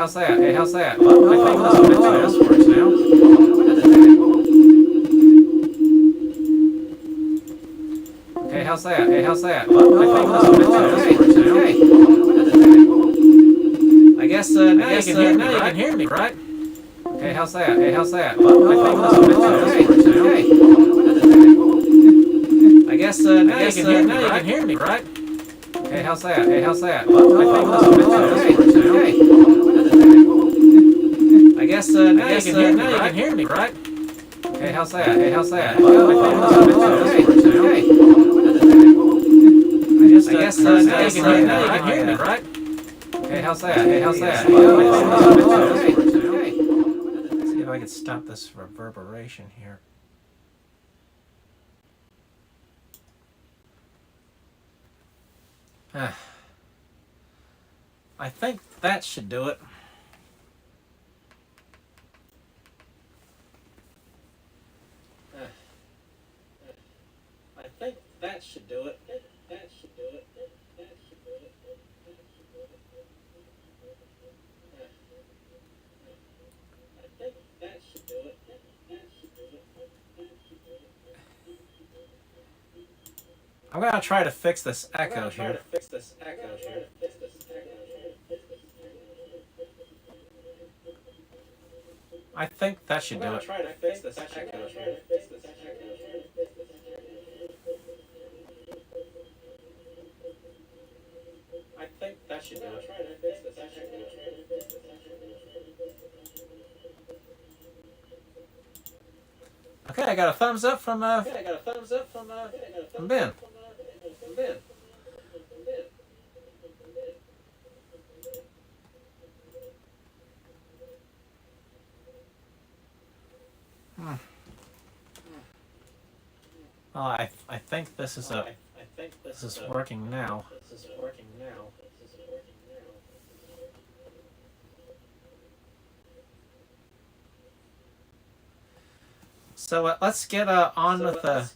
how's that? Hey, how's that? I think that's what it works now. Hey, how's that? Hey, how's that? I think that's what it works now. I guess now you can hear me, right? Hey, how's that? Hey, how's that? I think that's what it works now. I guess now you can hear me, right? Hey, how's that? Hey, how's that? I think that's what it works now. I guess now you can hear me, right? Hey, how's that? Hey, how's that? I guess now you can hear me, right? Hey, how's that? Hey, how's that? Let's see if I can stop this reverberation here. I think that should do it. I think that should do it. That should do it. That should do it. I think that should do it. That should do it. I'm gonna try to fix this echo here. I think that should do it. Okay, I got a thumbs up from Ben. Well, I think this is working now. So let's get on with the.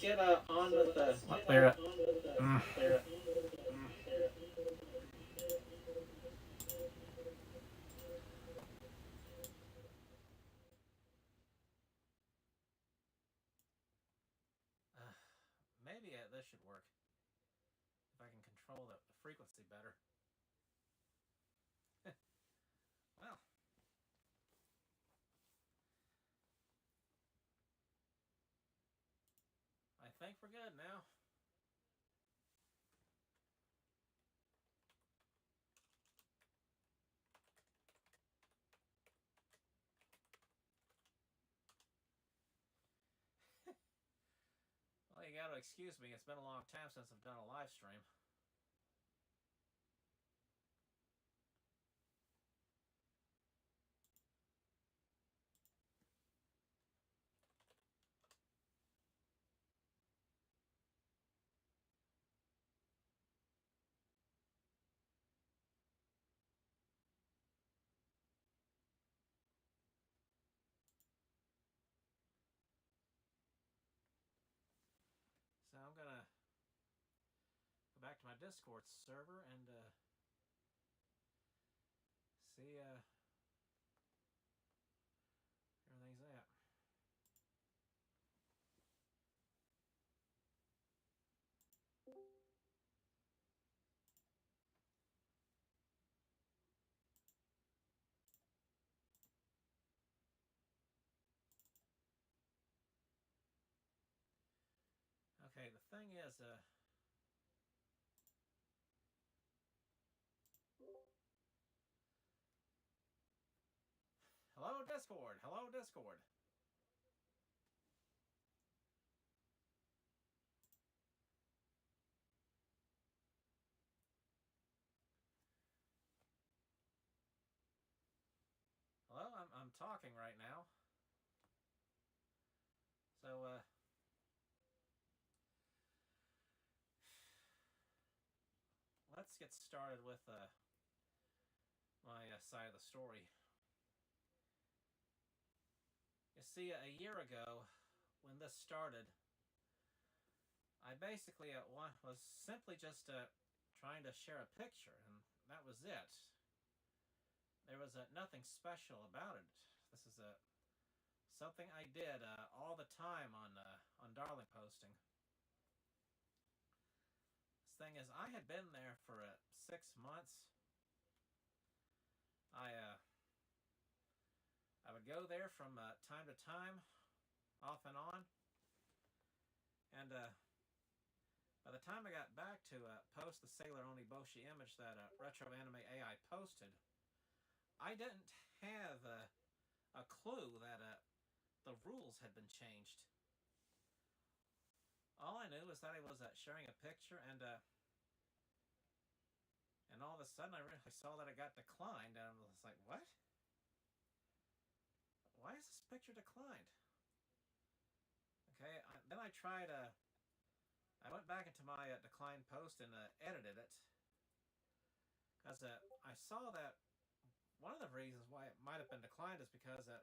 Maybe this should work if I can control the frequency better. Well, I think we're good now. Well, you gotta excuse me. It's been a long time since I've done a live stream. So I'm gonna go back to my Discord server and see everything's at. Okay, the thing is, hello Discord. Hello Discord. Hello, I'm talking right now. So let's get started with my side of the story. You see, a year ago, when this started, I basically was simply just trying to share a picture, and that was it. There was nothing special about it. This is something I did all the time on Darlingposting. This thing is, I had been there for 6 months. I would go there from time to time, off and on, and by the time I got back to post the Sailor Oniboshi image that Retro Anime AI posted, I didn't have a clue that the rules had been changed. All I knew was that I was sharing a picture, and all of a sudden I saw that it got declined, and I was like, what? Why is this picture declined? Okay, then I tried, I went back into my declined post and edited it, because I saw that one of the reasons why it might have been declined is because I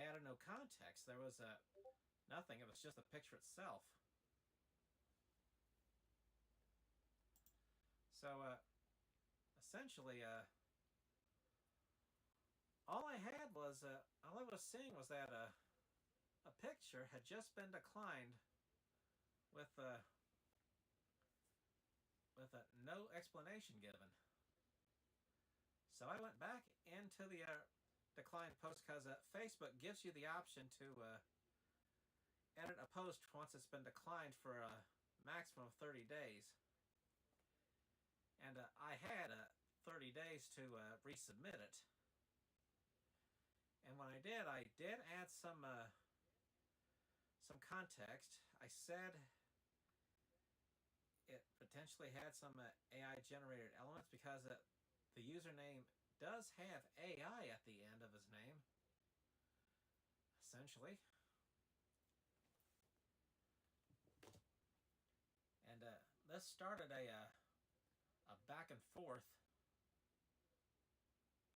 added no context. There was nothing. It was just the picture itself. So essentially, all I had was all I was seeing was that a picture had just been declined with no explanation given. So I went back into the declined post because Facebook gives you the option to edit a post once it's been declined for a maximum of 30 days. And I had 30 days to resubmit it. And when I did add some context. I said it potentially had some AI-generated elements because the username does have AI at the end of his name, essentially. And this started a back and forth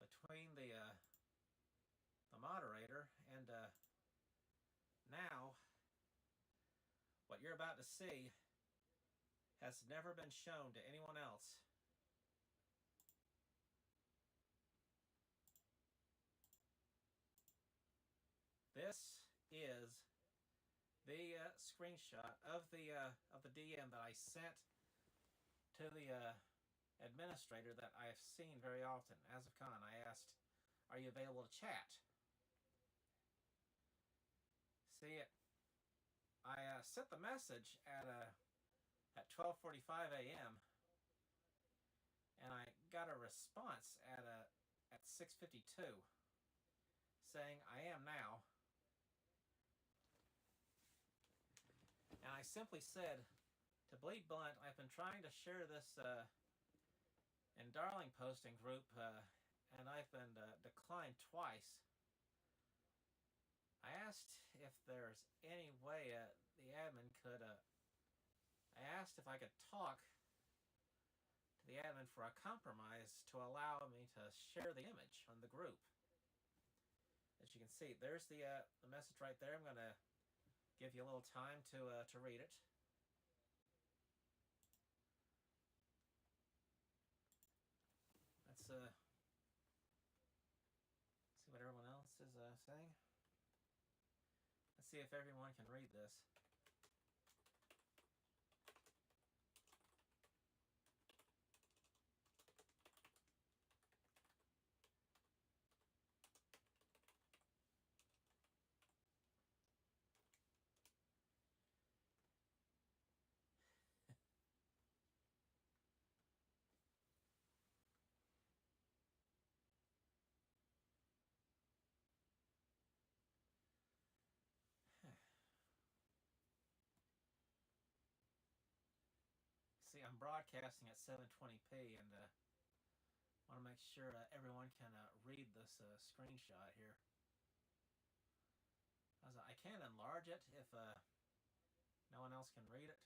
between the moderator and now what you're about to see has never been shown to anyone else. This is the screenshot of the DM that I sent to the administrator that I have seen very often, Asif Khan. I asked, "Are you available to chat?" See, I sent the message at 12:45 a.m. and I got a response at 6:52 saying, "I am now." And I simply said, to bleed blunt, I've been trying to share this in Darlingposting group, and I've been declined twice. I asked if there's any way the admin could, I asked if I could talk to the admin for a compromise to allow me to share the image on the group. As you can see, there's the message right there. I'm going to give you a little time to read it. Let's see what everyone else is saying. Let's see if everyone can read this. See, I'm broadcasting at 720p and want to make sure everyone can read this screenshot here. I can enlarge it if no one else can read it.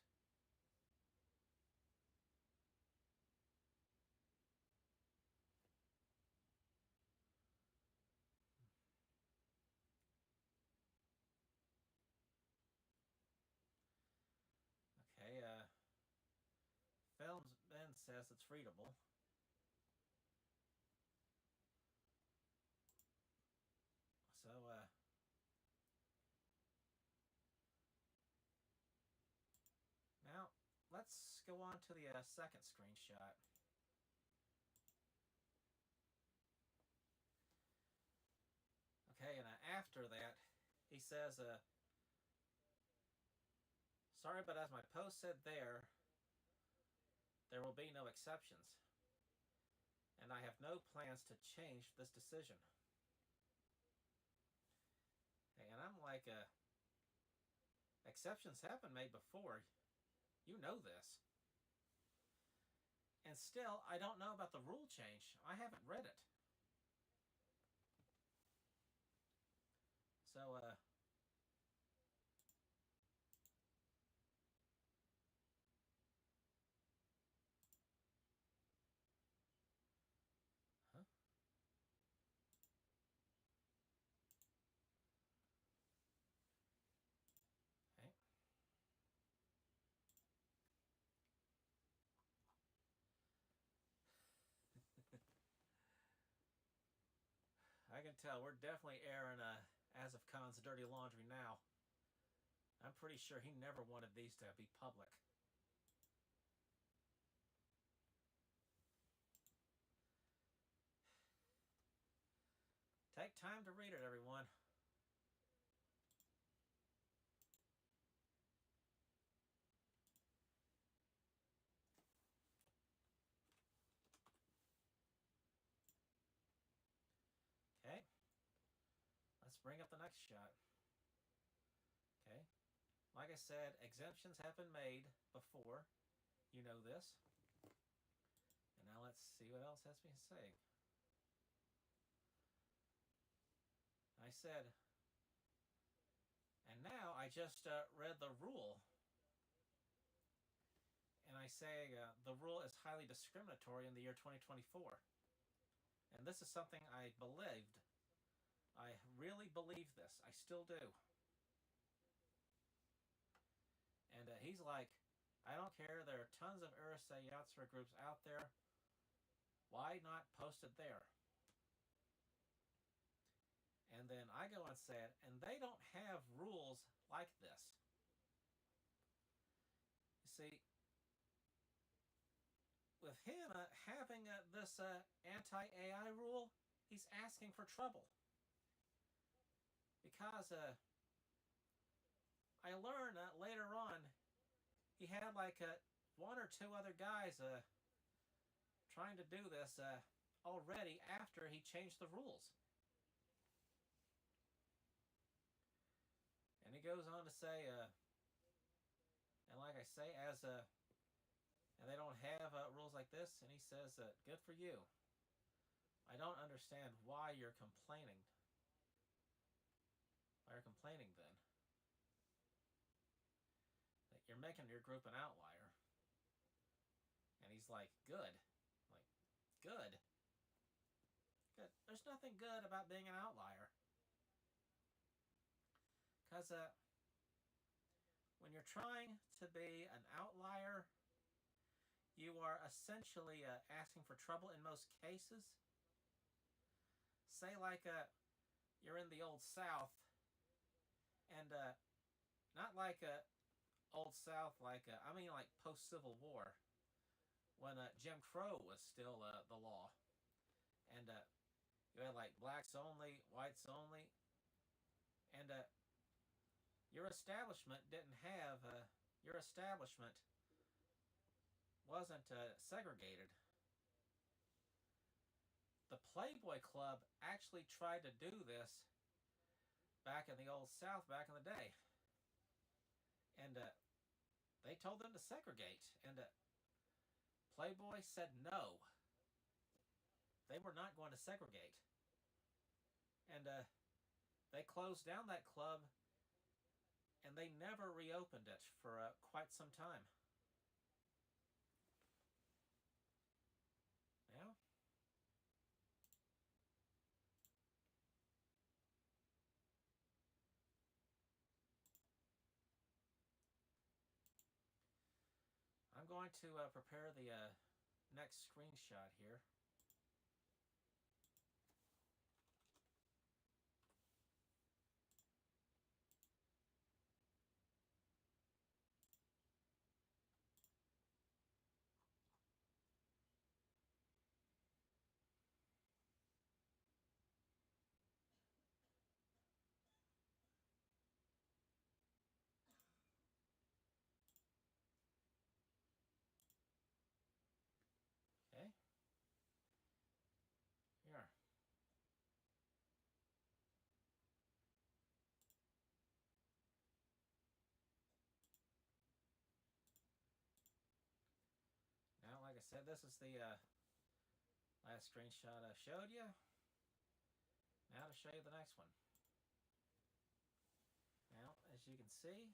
Okay, Films Ben says it's readable. So, now let's go on to the second screenshot. Okay, and after that, he says, "Sorry, but as my post said there will be no exceptions, and I have no plans to change this decision." And I'm like, exceptions have been made before. You know this. And still, I don't know about the rule change. I haven't read it. So, huh? Okay. I can tell we're definitely airing Asif Khan's dirty laundry now. I'm pretty sure he never wanted these to be public. Take time to read it, everyone. Okay. Let's bring up the next shot. Okay. Like I said, exemptions have been made before. You know this. And now let's see what else has been said. I said, and now I just read the rule. And I say the rule is highly discriminatory in the year 2024. And this is something I believed. I really believe this. I still do. And he's like, I don't care. There are tons of Urusei Yatsura groups out there. Why not post it there? And then I go and say it, and they don't have rules like this. You see, with him having this anti-AI rule, he's asking for trouble. Because I learned later on, he had like one or two other guys trying to do this already after he changed the rules. And he goes on to say, and like I say, as and they don't have rules like this, and he says, good for you. I don't understand why you're complaining. Why you're complaining then? That you're making your group an outlier. And he's like, good. Like, good. Good. There's nothing good about being an outlier. Because when you're trying to be an outlier, you are essentially asking for trouble in most cases. Say like you're in the Old South, and not like Old South, like I mean like post-Civil War, when Jim Crow was still the law, and you had like blacks only, whites only, and your establishment didn't have, your establishment wasn't segregated. The Playboy Club actually tried to do this back in the Old South back in the day. And they told them to segregate. And Playboy said no. They were not going to segregate. And they closed down that club, and they never reopened it for quite some time. Yeah. I'm going to prepare the next screenshot here. Okay. Here. Now, like I said, this is the last screenshot I showed you. Now to show you the next one. Now, as you can see,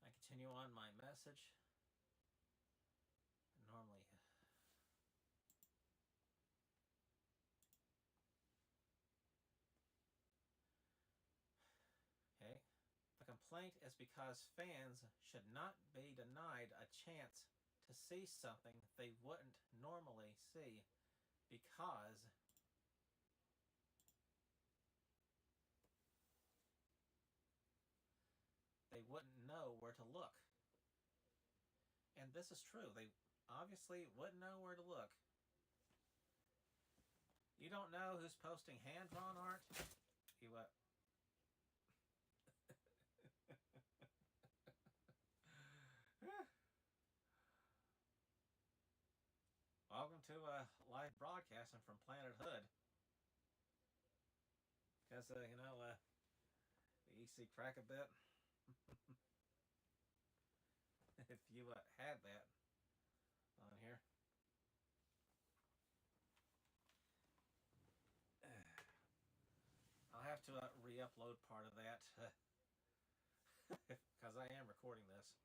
I continue on my message. Normally, okay. The complaint is because fans should not be denied a chance to see something they wouldn't normally see because they wouldn't know where to look. And this is true. They obviously wouldn't know where to look. You don't know who's posting hand-drawn art? You Welcome to live broadcasting from Planet Hood. Because, the EC crack a bit. If you had that on here. I'll have to re-upload part of that. Because I am recording this.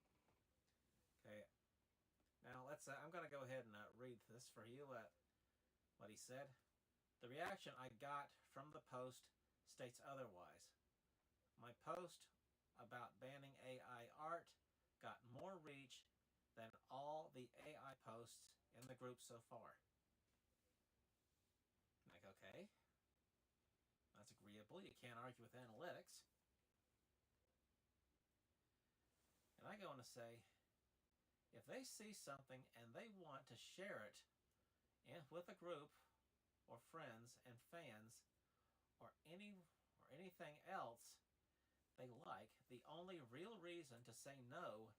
Okay. Now, I'm going to go ahead and read this for you, what he said. The reaction I got from the post states otherwise. My post about banning AI art got more reach than all the AI posts in the group so far. Like, okay. That's agreeable. You can't argue with analytics. And I go on to say, if they see something and they want to share it with a group or friends and fans or anything else they like, the only real reason to say no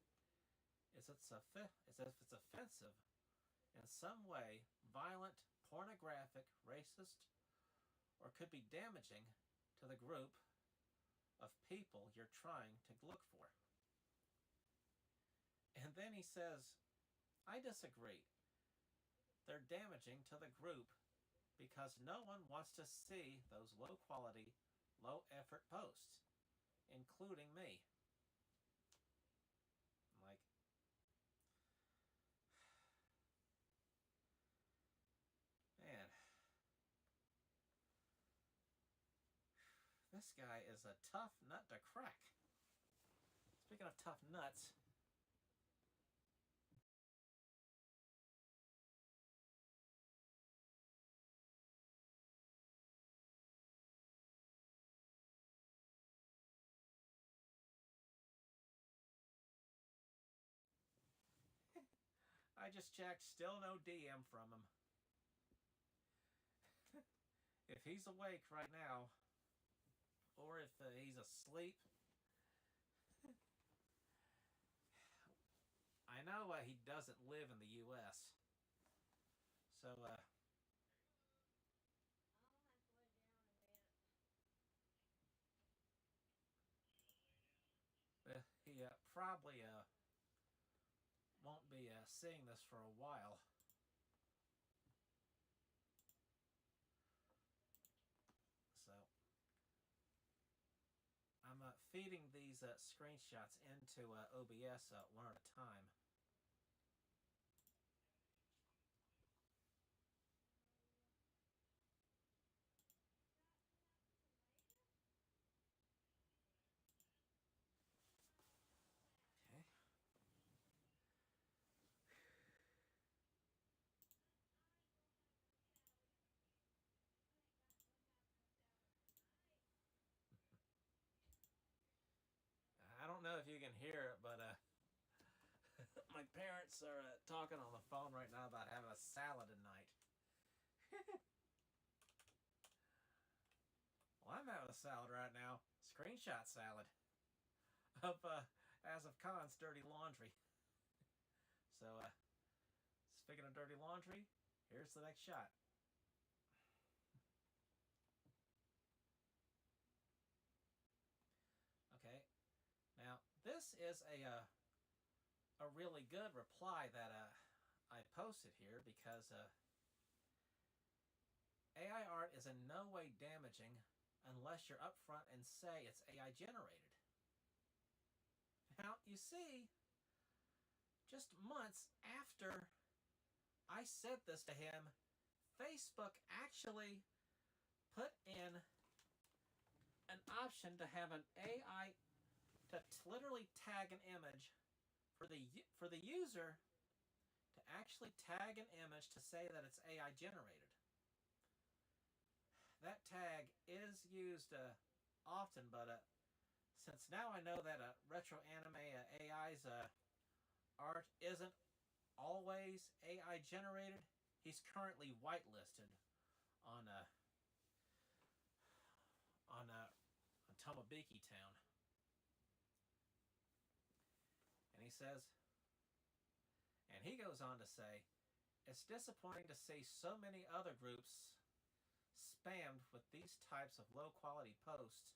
is if it's offensive in some way, violent, pornographic, racist, or could be damaging to the group of people you're trying to look for. And then he says, I disagree. They're damaging to the group because no one wants to see those low-quality, low-effort posts, including me. Like, man, this guy is a tough nut to crack. Speaking of tough nuts, I just checked, still no DM from him. If he's awake right now, or if he's asleep, I know he doesn't live in the U.S. So, he probably won't be seeing this for a while. So, I'm feeding these screenshots into OBS one at a time. Okay. I don't know if you can hear it, but my parents are talking on the phone right now about having a salad tonight. Well, I'm having a salad right now. Screenshot salad of Asif Khan's dirty laundry. So, speaking of dirty laundry, here's the next shot. Okay. Now, this is a really good reply that I posted here because AI art is in no way damaging unless you're upfront and say it's AI generated. Now, you see, just months after I said this to him, Facebook actually put in an option to have an AI to literally tag an image for the user to actually tag an image to say that it's AI generated. That tag is used often, but since now I know that retro anime AI's art isn't always AI generated, he's currently whitelisted on on Tomobiki Town, and he says, and he goes on to say, it's disappointing to see so many other groups spammed with these types of low quality posts.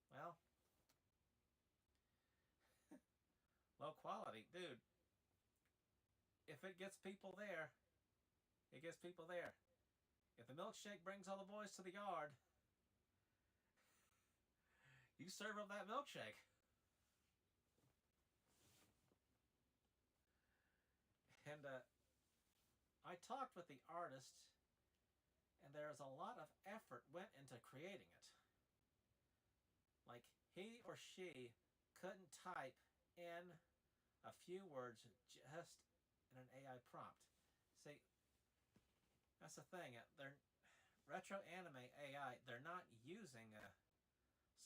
Well, low quality, dude. If it gets people there, it gets people there. If the milkshake brings all the boys to the yard, you serve them that milkshake. And I talked with the artist, and there's a lot of effort went into creating it. Like, he or she couldn't type in a few words just in an AI prompt. See, that's the thing. They're retro anime AI. They're not using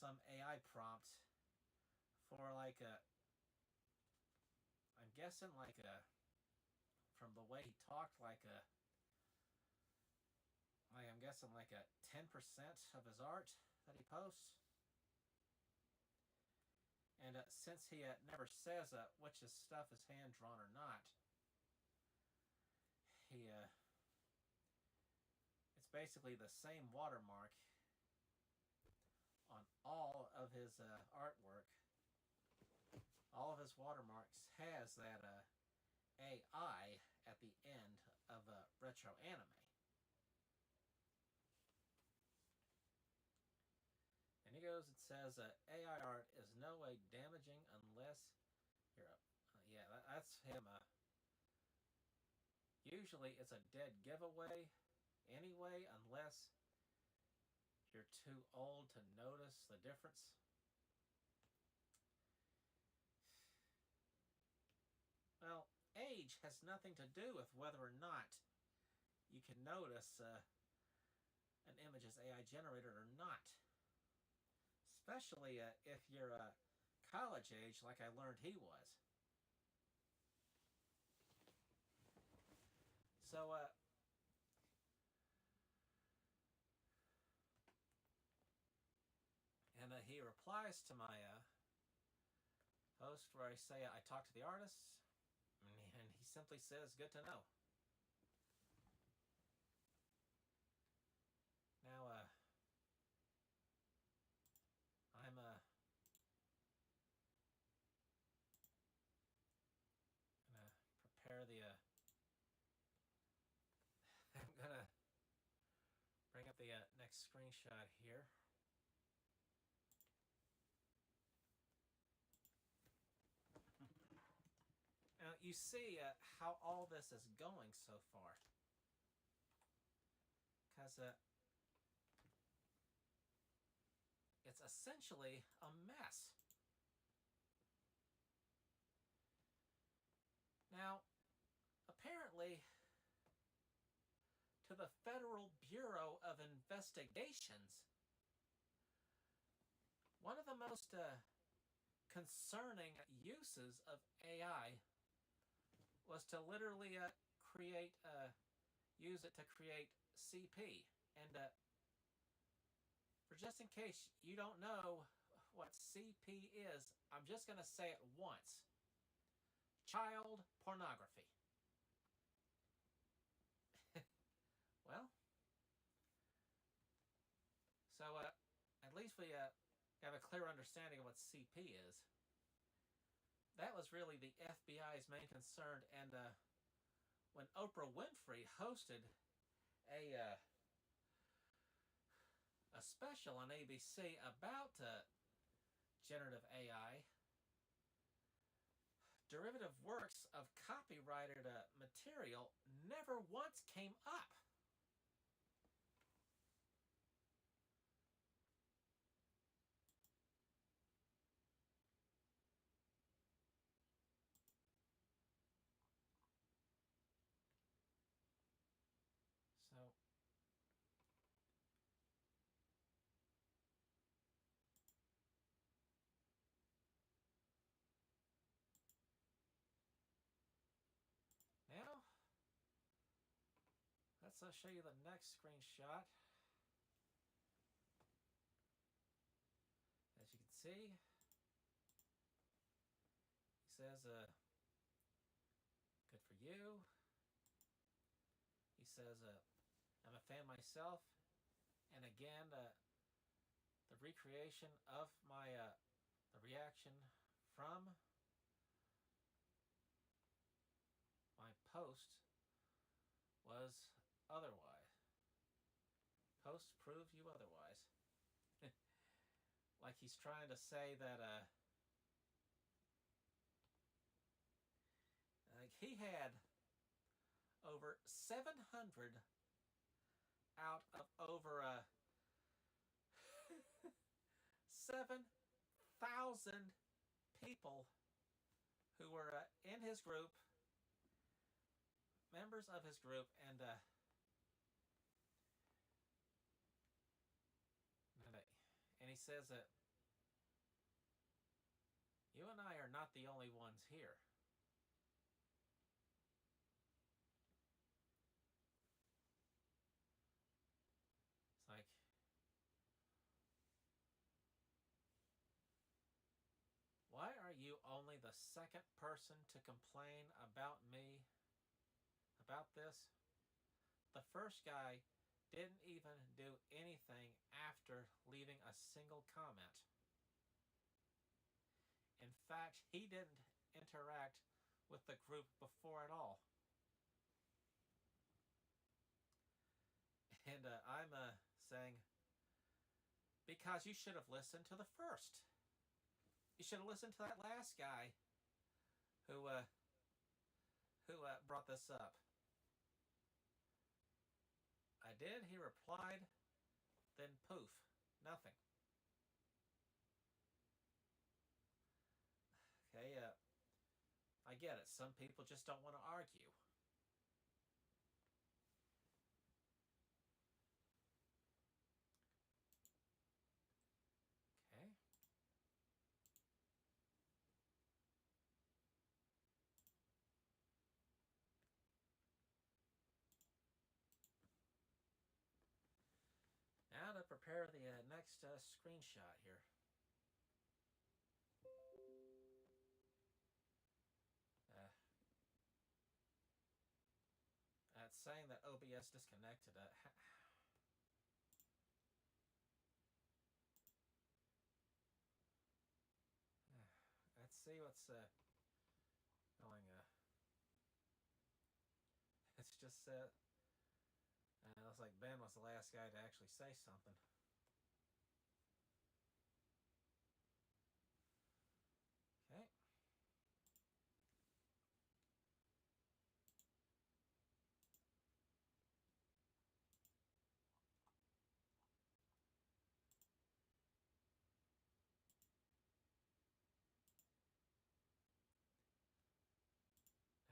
some AI prompt for like a. I'm guessing like a. From the way he talked, like a. I'm guessing like a 10% of his art that he posts. And since he never says which his stuff is hand drawn or not, he it's basically the same watermark on all of his artwork. All of his watermarks has that AI at the end of retro anime. And he goes, it says, AI art is no way damaging unless you're yeah, that's him. Usually it's a dead giveaway anyway, unless you're too old to notice the difference. Well, age has nothing to do with whether or not you can notice an image is AI generated or not. Especially if you're college age, like I learned he was. So, and he replies to my post where I say I talked to the artists, and he simply says, "Good to know." Now, I'm gonna prepare the. I'm gonna bring up the next screenshot here. Now you see how all this is going so far, because it's essentially a mess. Now, apparently, to the Federal Bureau of Investigations, one of the most concerning uses of AI was to literally use it to create CP. And for just in case you don't know what CP is, I'm just going to say it once. Child pornography. Well, so at least we have a clear understanding of what CP is. That was really the FBI's main concern, and when Oprah Winfrey hosted a special on ABC about generative AI, derivative works of copyrighted material never once came up. So now, let's show you the next screenshot. As you can see, he says, good for you. He says, I'm a fan myself. And again, the recreation of my, the reaction from my post was otherwise. Post proves you otherwise. Like he's trying to say that, like he had over 700 out of over 7,000 people who were in his group, members of his group, and he says that you and I are not the only ones here. It's like, why are you only the second person to complain about me, about this? The first guy didn't even do anything after leaving a single comment. In fact, he didn't interact with the group before at all. And I'm saying, because you should have listened to the first. You should have listened to that last guy who brought this up. I did. He replied. Then poof, nothing. Okay, I get it. Some people just don't want to argue. Okay. Now to prepare the next screenshot here. It's saying that OBS disconnected. Let's see what's going. It's just looks like Ben was the last guy to actually say something. Okay.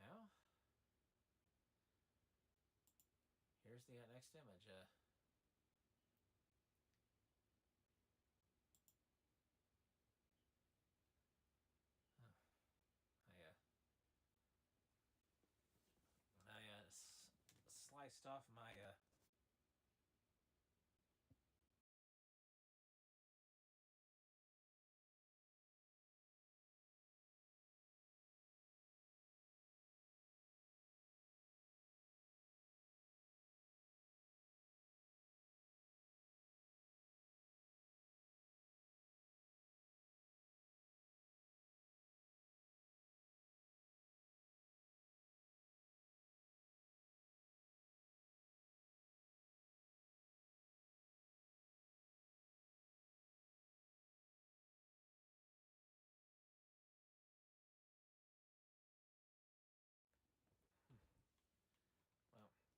Now, here's the next image. I sliced off my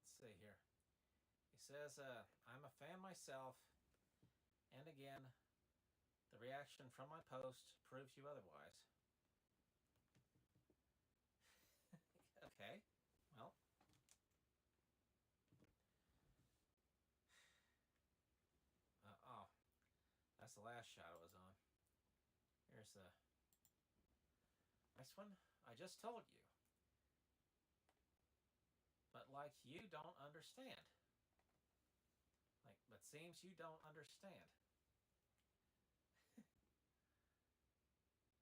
let's see here. He says, I'm a fan myself, and again, the reaction from my post proves you otherwise. Okay, well. Oh, that's the last shot it was on. Here's the next one. I just told you. But like you don't understand. But seems you don't understand.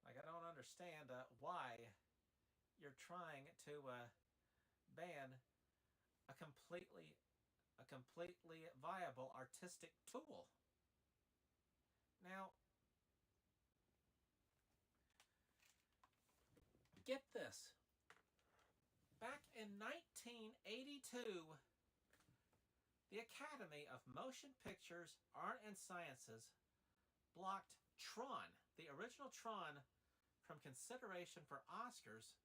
Like, I don't understand why you're trying to ban a completely viable artistic tool. Now, get this. Back in 1982, the Academy of Motion Pictures, Art and Sciences blocked Tron, the original Tron, from consideration for Oscars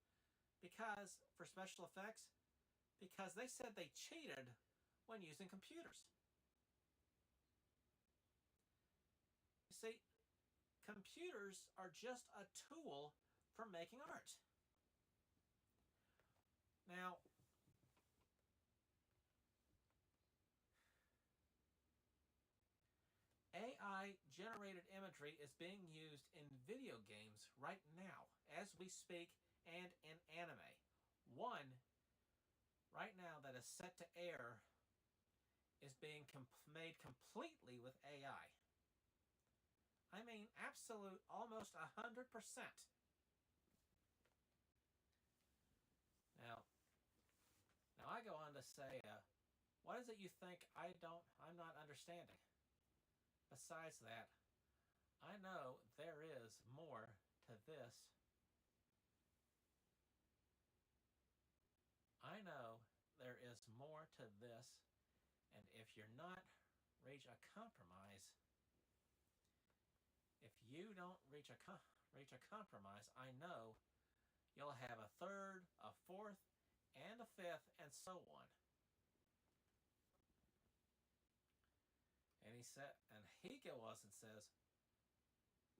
because, for special effects, because they said they cheated when using computers. You see, computers are just a tool for making art. Now, AI-generated imagery is being used in video games right now, as we speak, and in anime. One, right now, that is set to air is being made completely with AI. I mean, absolute, almost 100%. Now I go on to say, what is it you think I'm not understanding? Besides that, I know there is more to this. I know there is more to this, and if you're not reach a compromise, if you don't reach a compromise, I know you'll have a third, a fourth, and a fifth, and so on. And he said, and he goes and says,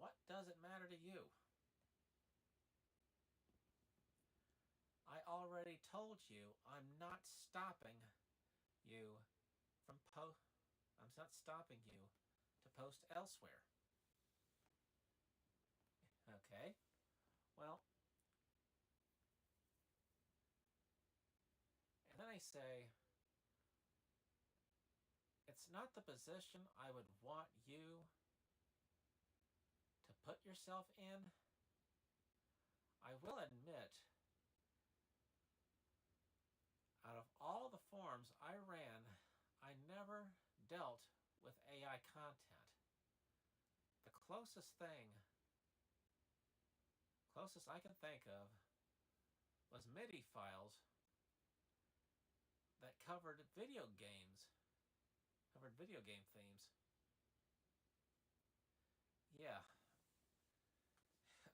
what does it matter to you? I already told you I'm not stopping you from I'm not stopping you to post elsewhere. Okay, well, and then I say, it's not the position I would want you to put yourself in. I will admit, out of all the forums I ran, I never dealt with AI content. The closest I can think of was MIDI files that covered video game themes. Yeah.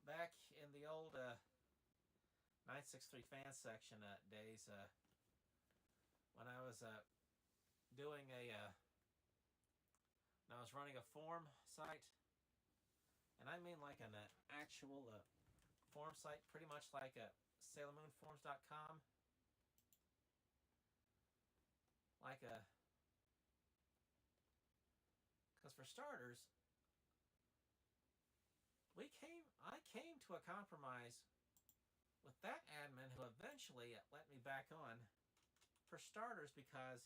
Back in the old 963 fan section days, when I was doing when I was running a forum site, and I mean like an actual forum site, pretty much like SailorMoonForums.com, like because for starters, I came to a compromise with that admin who eventually let me back on, for starters, because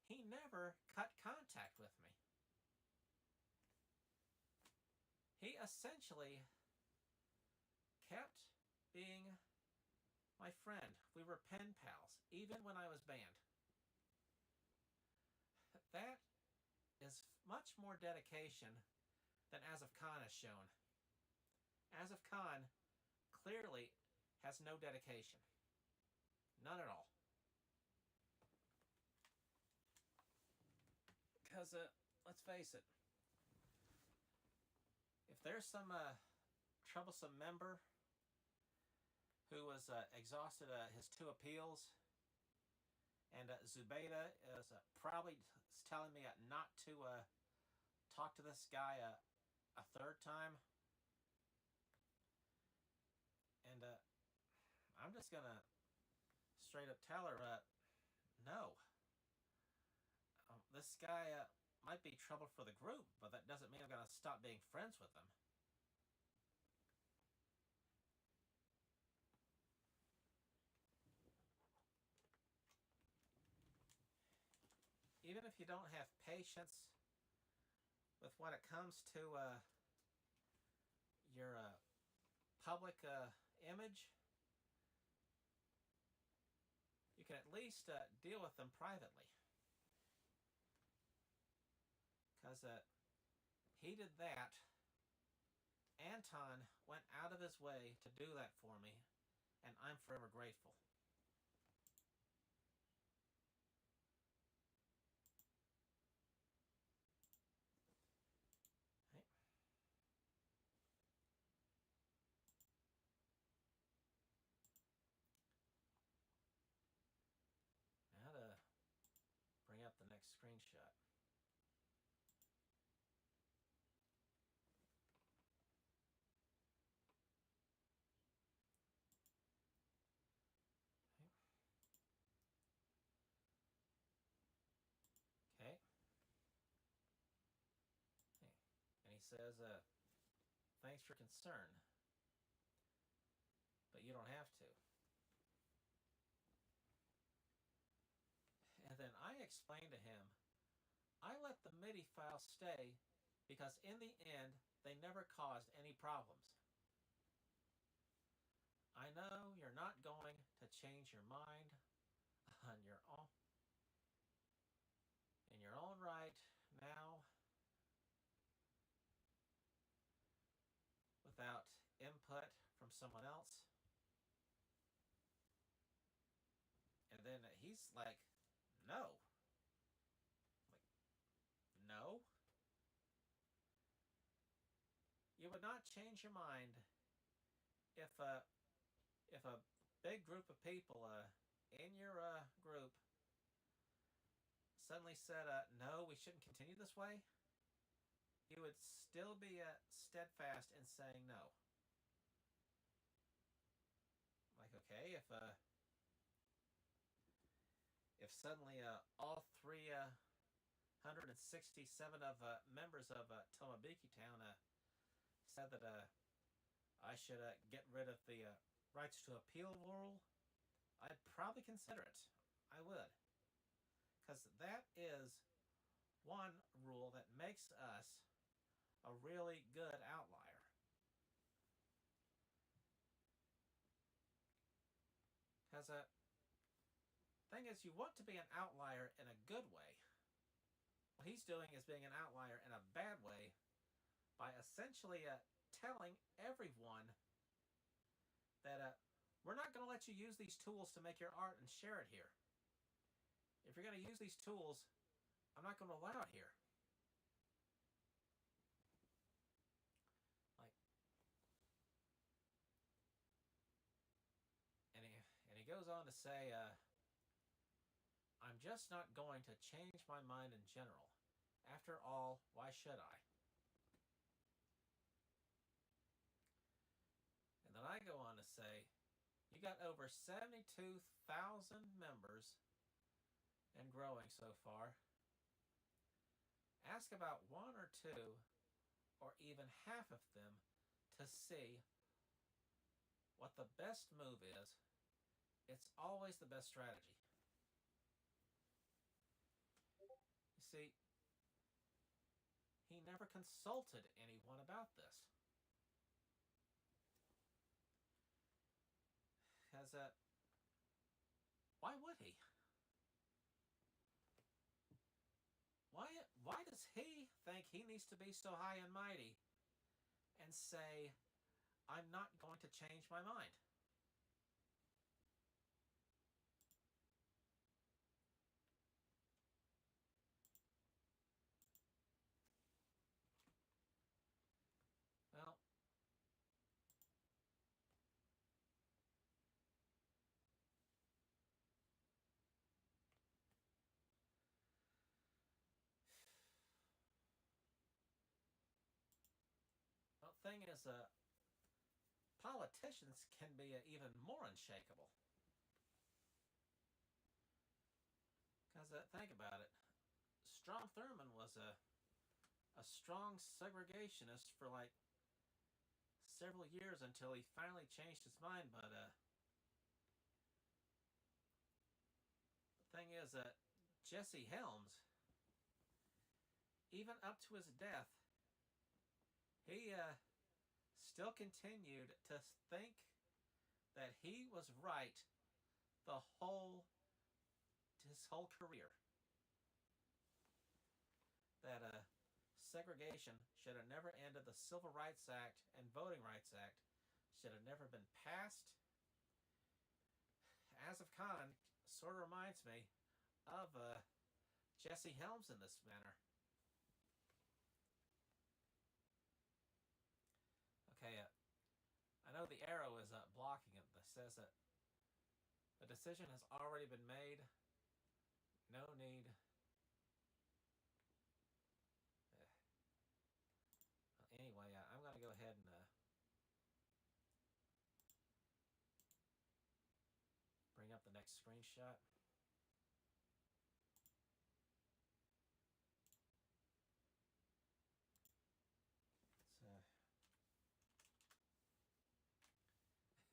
he never cut contact with me. He essentially kept being my friend. We were pen pals, even when I was banned. That is much more dedication than Asif Khan has shown. Asif Khan clearly has no dedication. None at all. Because, let's face it, if there's some troublesome member who was exhausted his 2 appeals, and Zubaydah is probably telling me not to talk to this guy a third time, and I'm just gonna straight up tell her, no. This guy might be trouble for the group, but that doesn't mean I'm gonna stop being friends with him. even if you don't have patience with when it comes to your public image, you can at least deal with them privately. Because he did that. Anton went out of his way to do that for me, and I'm forever grateful. Okay. Now to bring up the next screenshot. Okay. And he says, thanks for concern, but you don't have to. And then I explained to him, I let the MIDI file stay because in the end, they never caused any problems. I know you're not going to change your mind on your own, in your own right now, without input from someone else. And then he's like, no. Like, no? You would not change your mind if a big group of people in your group suddenly said, no, we shouldn't continue this way. You would still be steadfast in saying no. Like, okay, if suddenly all 367 of members of Tomabiki Town said that I should get rid of the rights to appeal rule, I'd probably consider it. I would. Because that is one rule that makes us a really good outlier. Because the thing is, you want to be an outlier in a good way. What he's doing is being an outlier in a bad way by essentially telling everyone that we're not going to let you use these tools to make your art and share it here. If you're going to use these tools, I'm not going to allow it here. Like, and he goes on to say, I'm just not going to change my mind in general. After all, why should I? And then I go on to say, you got over 72,000 members and growing so far. Ask about one or two, or even half of them, to see what the best move is. It's always the best strategy. You see, he never consulted anyone about this. Because, why would he? Why does he think he needs to be so high and mighty and say, I'm not going to change my mind? Well, the thing is, politicians can be even more unshakable. Because think about it. Strom Thurmond was a strong segregationist for like several years until he finally changed his mind. But the thing is, Jesse Helms even up to his death, he still continued to think that he was right his whole career. That segregation should have never ended. The Civil Rights Act and Voting Rights Act should have never been passed. Asif Khan sort of reminds me of Jesse Helms in this manner. Okay, I know the arrow is blocking it. That says that the decision has already been made. No need. Anyway, I'm going to go ahead and bring up the next screenshot.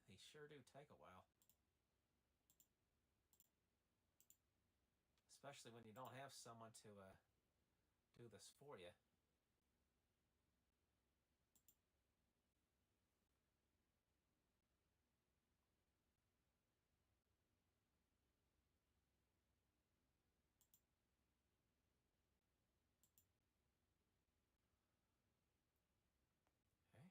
They sure do take a while. Especially when you don't have someone to do this for you. Okay.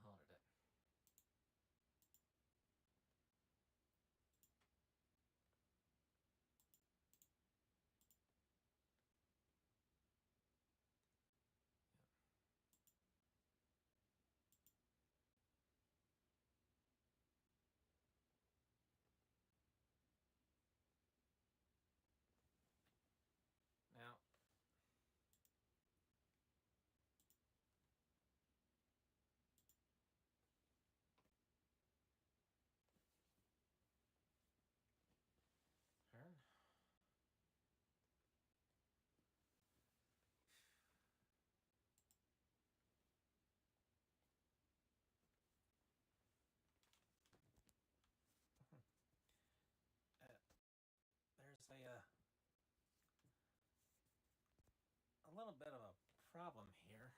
Hollered it. Now, turn. There's a little bit of a problem here.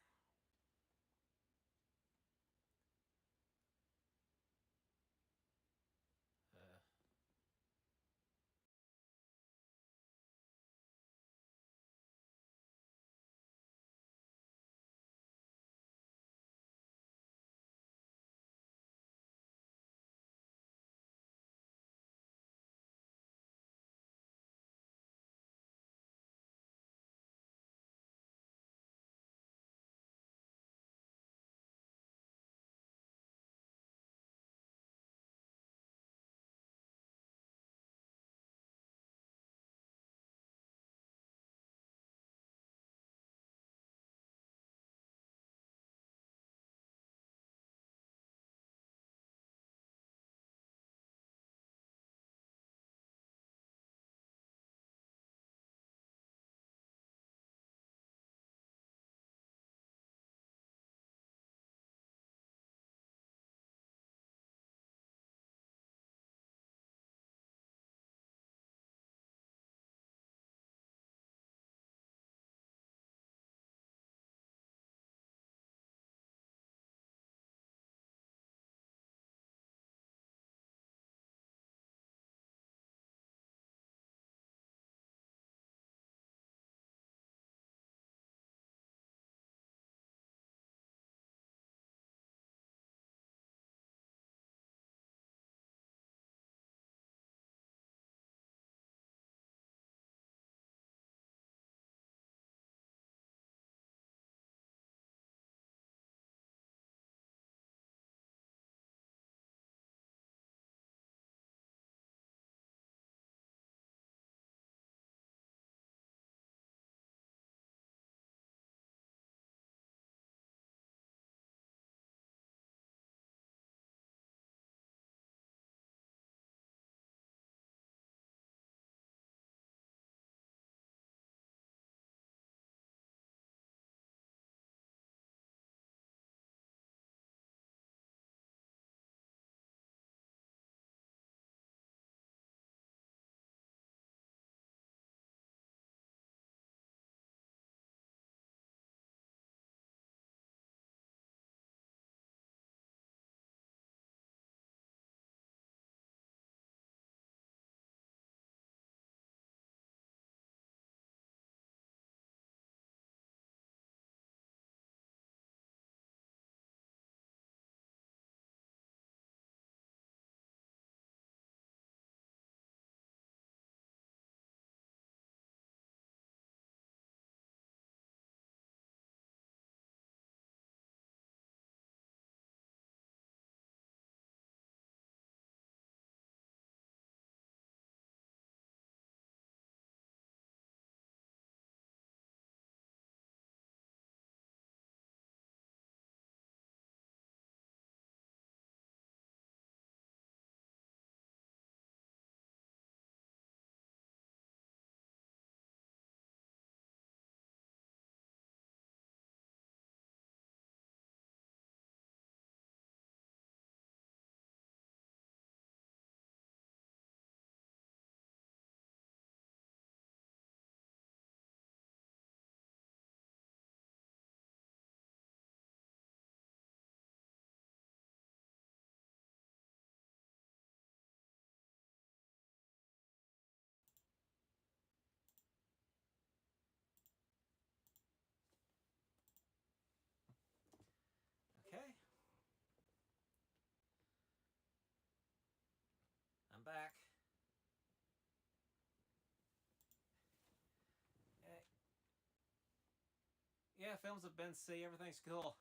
Yeah, films have been see. Everything's cool.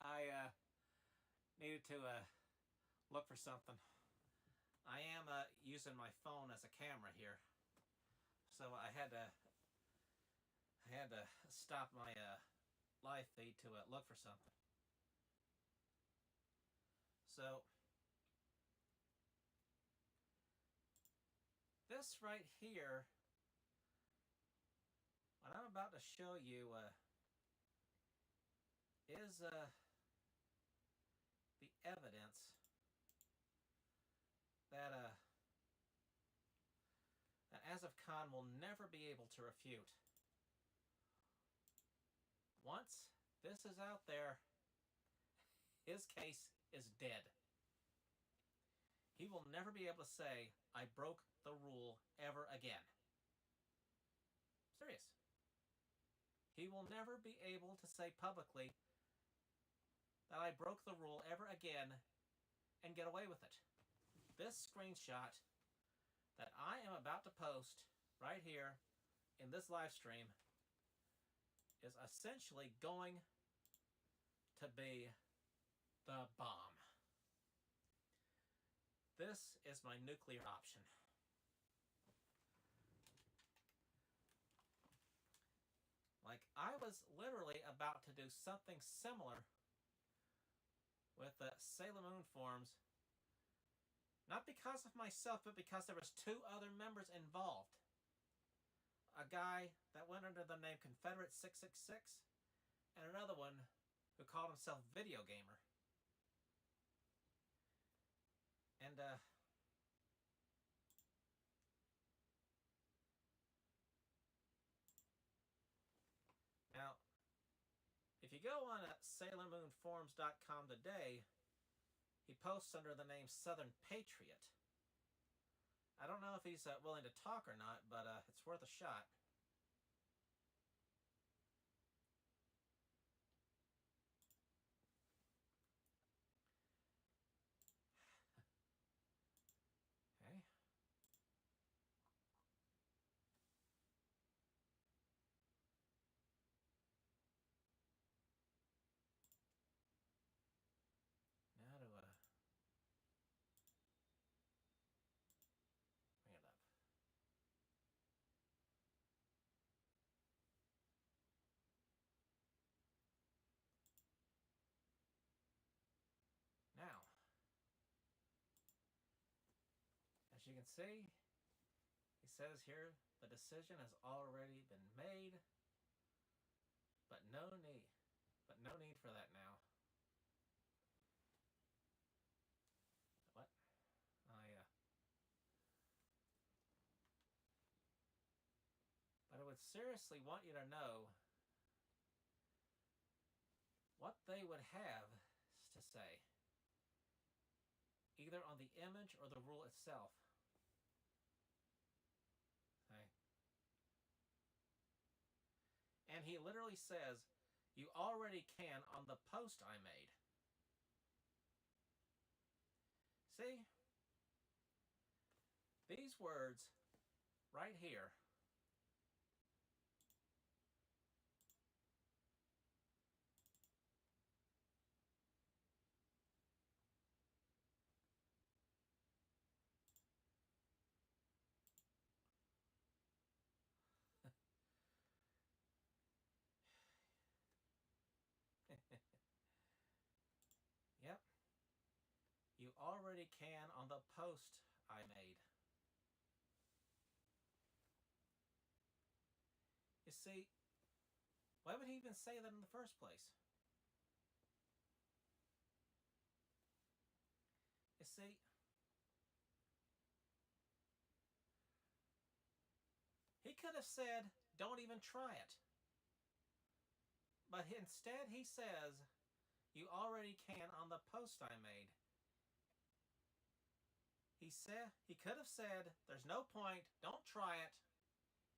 I needed to look for something. I am using my phone as a camera here, so I had to stop my live feed to look for something. So this right here, what I'm about to show you is the evidence that that Asif Khan will never be able to refute. Once this is out there, his case is dead. He will never be able to say, I broke the rule ever again. Serious. He will never be able to say publicly that I broke the rule ever again and get away with it. This screenshot that I am about to post right here in this live stream is essentially going to be the bomb. This is my nuclear option. Like, I was literally about to do something similar with the Sailor Moon forums, not because of myself, but because there was 2 other members involved. A guy that went under the name Confederate 666, and another one who called himself Video Gamer. And now, if you go on SailorMoonForums.com today, he posts under the name Southern Patriot. I don't know if he's willing to talk or not, but it's worth a shot. Okay. Now to bring it up. Now, as you can see, he says here, the decision has already been made, but no need for that now. What? But I would seriously want you to know what they would have to say, either on the image or the rule itself. Okay. And he literally says, you already can on the post I made. See? These words right here Yep. You already can on the post I made. You see, why would he even say that in the first place? You see, he could have said, don't even try it. But instead he says, you already can on the post I made. He could have said, there's no point, don't try it.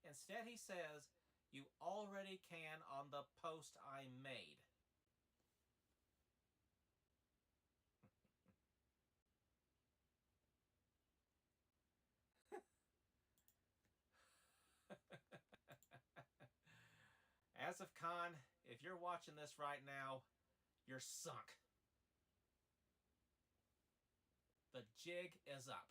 Instead he says, you already can on the post I made. Asif Khan if you're watching this right now, you're sunk. The jig is up.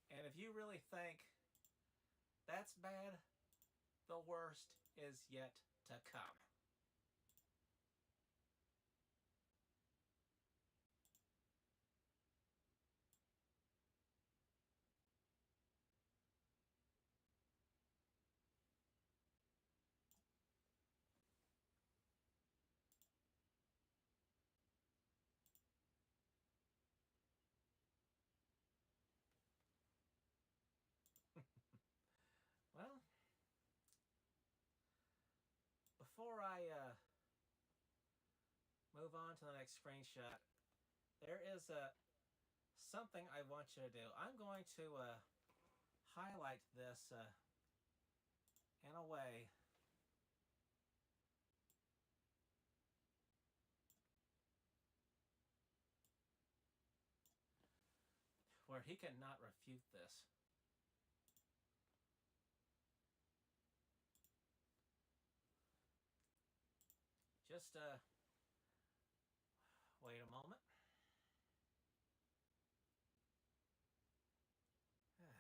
And if you really think that's bad, the worst is yet to come. Well, before I move on to the next screenshot, there is something I want you to do. I'm going to highlight this in a way where he cannot refute this. Just wait a moment. Man.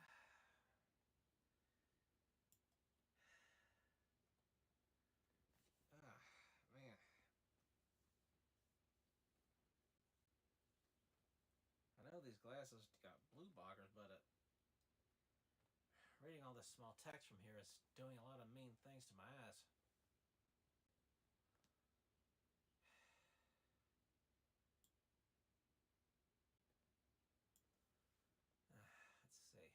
I know these glasses got blue boggers, but reading all this small text from here is doing a lot of mean things to my eyes. Let's see.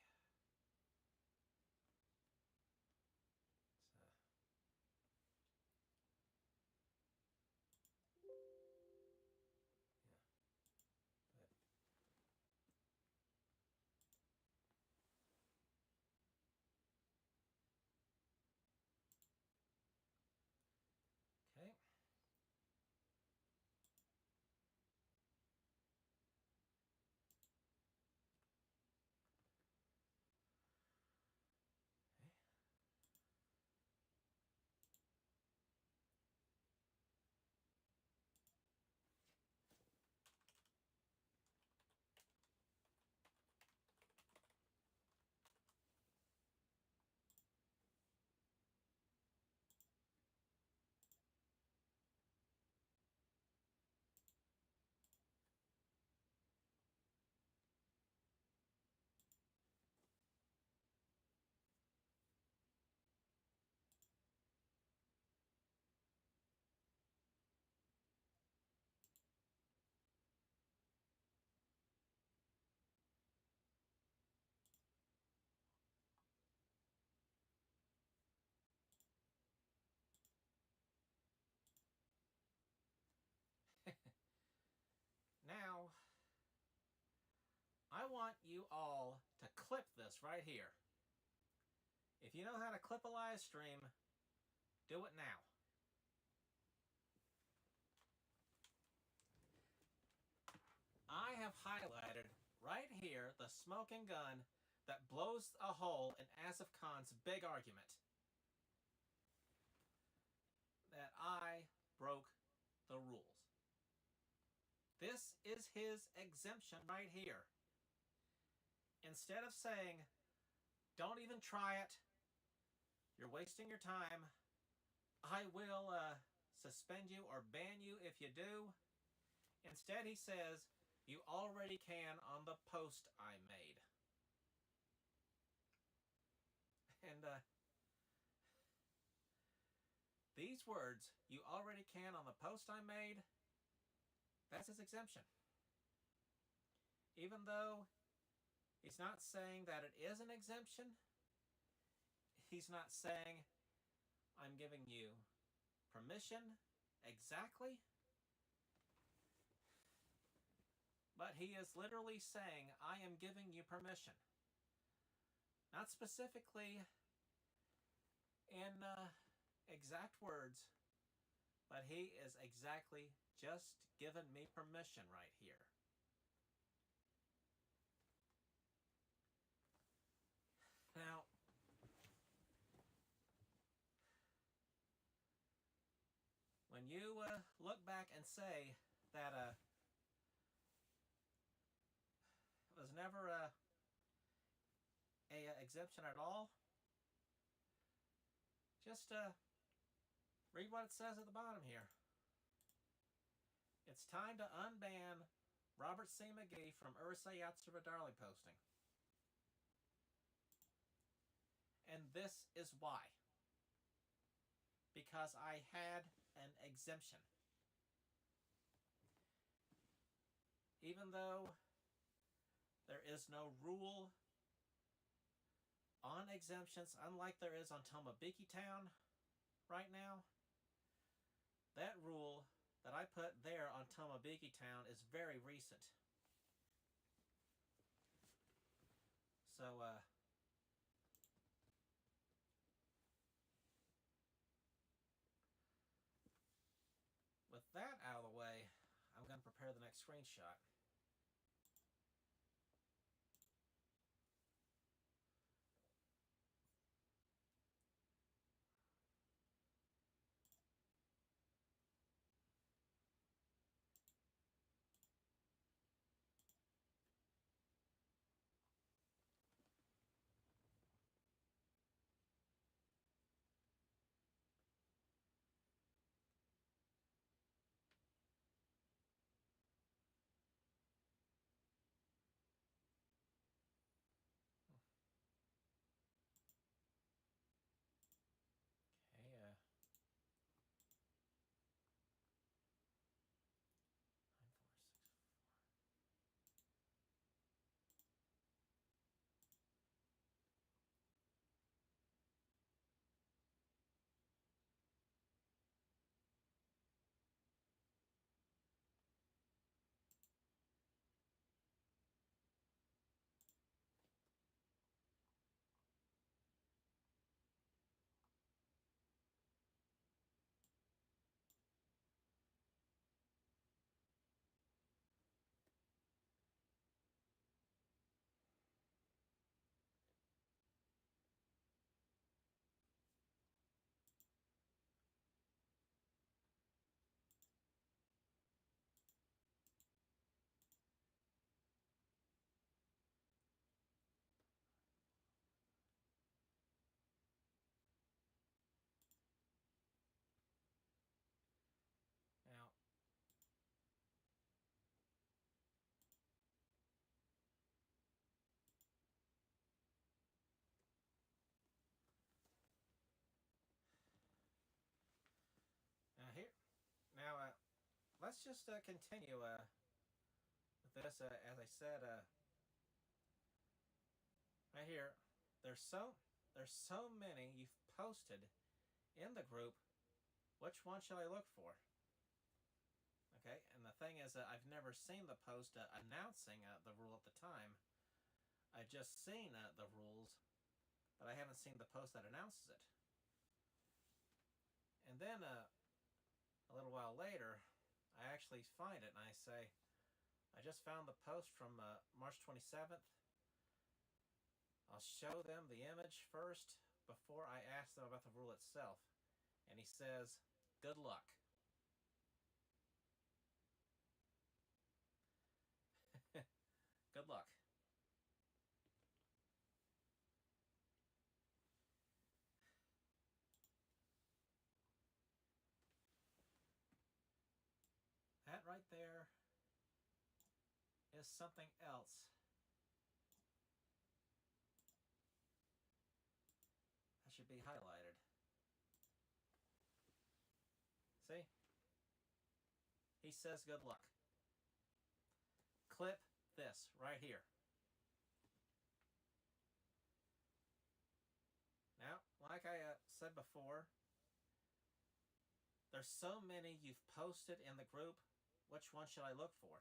Okay. Now, I want you all to clip this right here. If you know how to clip a live stream, do it now. I have highlighted right here the smoking gun that blows a hole in Asif Khan's big argument. That I broke the rules. This is his exemption right here. Instead of saying, don't even try it, you're wasting your time, I will suspend you or ban you if you do. Instead he says, you already can on the post I made. And these words, you already can on the post I made, that's his exemption. Even though he's not saying that it is an exemption, he's not saying I'm giving you permission exactly, but he is literally saying I am giving you permission. Not specifically in exact words, but he is exactly just given me permission right here. Now, you look back and say that it was never a exemption at all, just read what it says at the bottom here. It's time to unban Robert C. McGee from Urusei, Yatsura, Darlingposting. And this is why. Because I had an exemption. Even though there is no rule on exemptions, unlike there is on Tomobiki Town right now, that rule that I put there on Tomobiki Town is very recent. So, with that out of the way, I'm going to prepare the next screenshot. Let's just continue with this. As I said, right here, there's so many you've posted in the group. Which one should I look for? Okay, and the thing is that I've never seen the post announcing the rule at the time. I've just seen the rules, but I haven't seen the post that announces it. And then a little while later, I actually find it and I say, I just found the post from March 27th. I'll show them the image first before I ask them about the rule itself. And he says, good luck. Good luck. That right there is something else that should be highlighted. See? He says good luck. Clip this right here. Now, like I said before, there's so many you've posted in the group. Which one should I look for?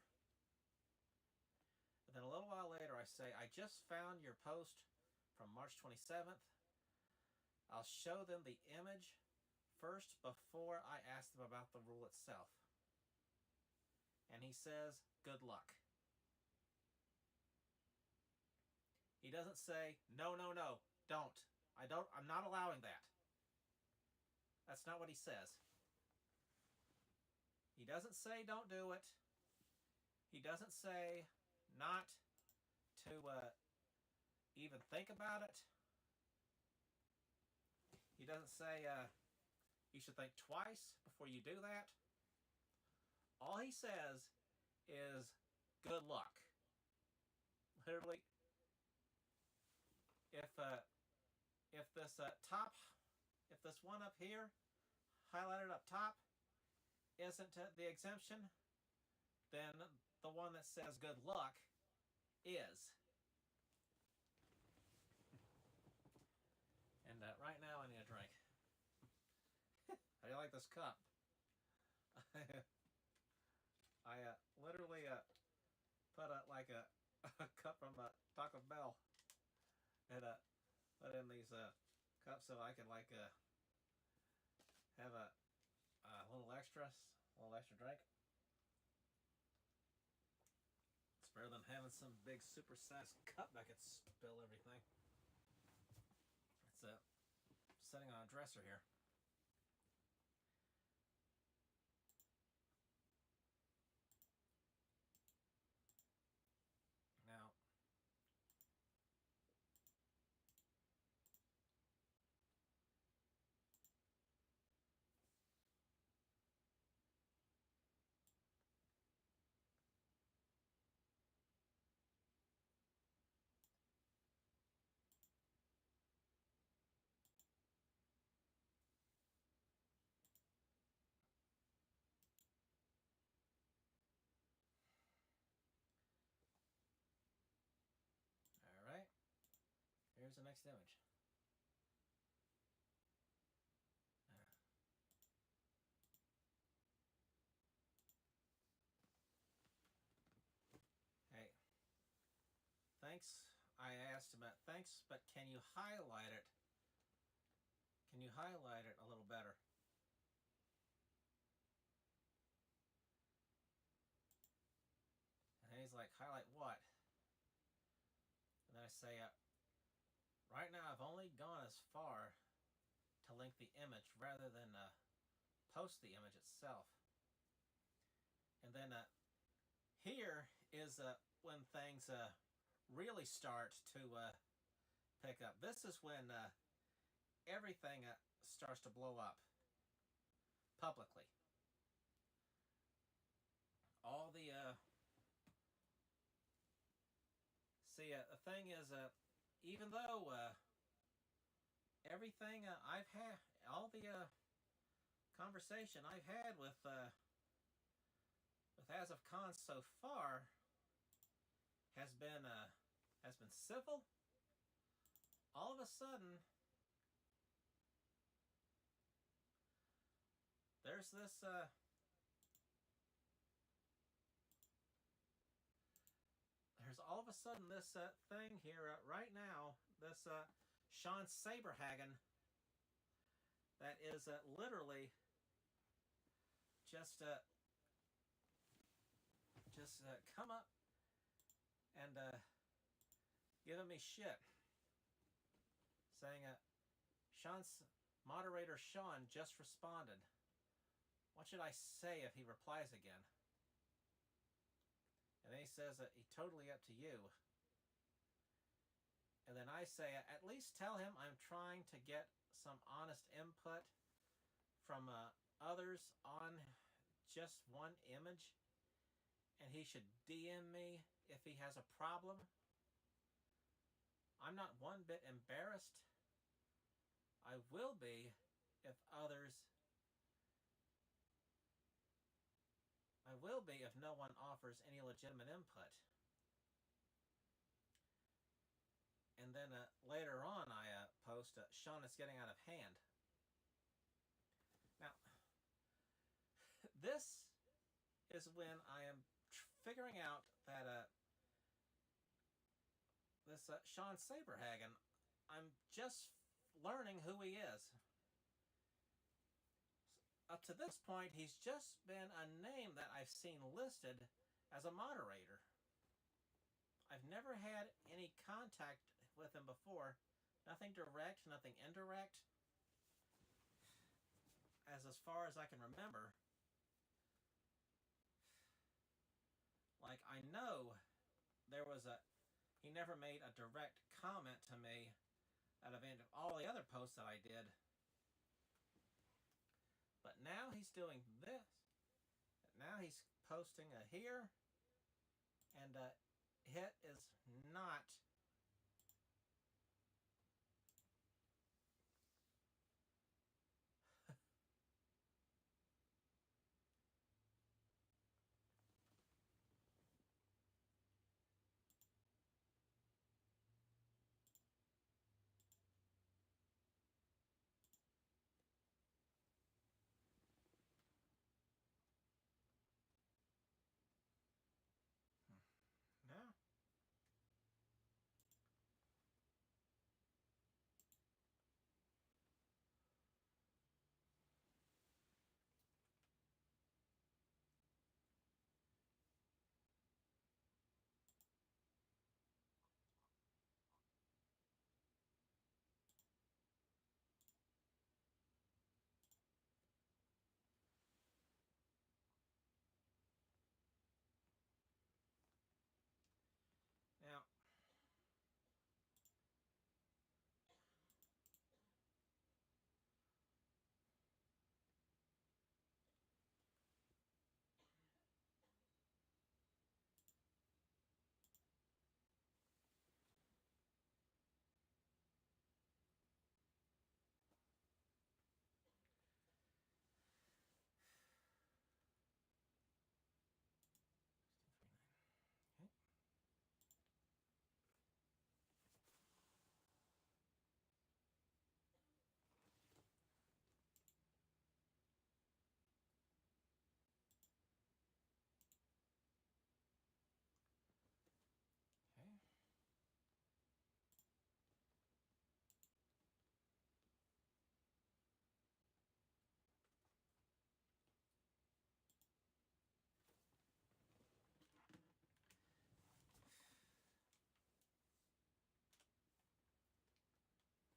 And then a little while later I say, I just found your post from March 27th. I'll show them the image first before I ask them about the rule itself. And he says, good luck. He doesn't say, no, no, no, don't. I'm not allowing that. That's not what he says. doesn't say don't do it. He doesn't say not to even think about it. He doesn't say you should think twice before you do that. All he says is good luck. Literally, if this if this one up here, highlighted up top, isn't the exemption, then the one that says good luck is. And right now I need a drink. How do you like this cup? I literally put like a cup from Taco Bell and put in these cups so I can like have a little extra drink. It's better than having some big super-sized cup that could spill everything. It's sitting on a dresser here. Now, all right. Here's the next image. Hey, thanks. I asked him, thanks, but can you highlight it? Can you highlight it a little better? And he's like, highlight what? And then I say, right now I've only gone as far to link the image rather than post the image itself. And then here is when things really start to pick up. This is when everything starts to blow up publicly. All the the thing is, even though everything I've had, all the conversation I've had with Asif Khan so far has been civil. All of a sudden, there's this all of a sudden this thing here right now, this Shawn Saberhaggen, that is literally just come up and giving me shit, saying moderator Shawn just responded. What should I say if he replies again? And then he says that he's totally up to you. And then I say, at least tell him I'm trying to get some honest input from others on just one image. And he should DM me if he has a problem. I'm not one bit embarrassed. I will be if no one offers any legitimate input. And then later on I post, Shawn, it's getting out of hand. Now, this is when I am figuring out that this Shawn Saberhaggen, I'm just learning who he is. Up to this point, he's just been a name that I've seen listed as a moderator. I've never had any contact with him before. Nothing direct, nothing indirect. As far as I can remember. I know there was he never made a direct comment to me out of all the other posts that I did. But now he's doing this. Now he's posting a here, and it is not. No. Now, okay. Okay.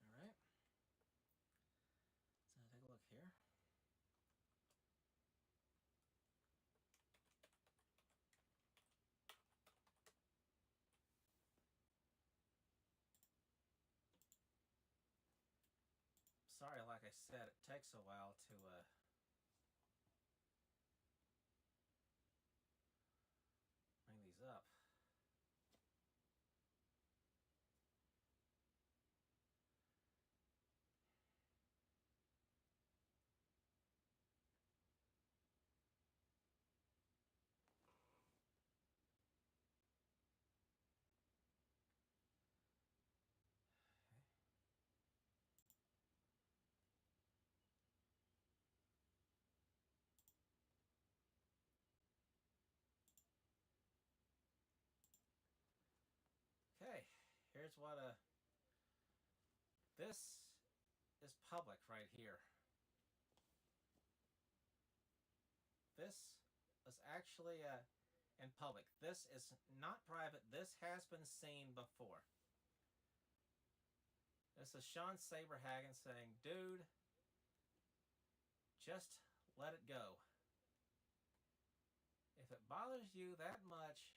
All right. So take a look here. Sorry, like I said, it takes a while to bring these up. Okay, here's what this is public right here. This is actually in public. This is not private. This has been seen before. This is Shawn Saberhaggen saying, dude, just let it go. If it bothers you that much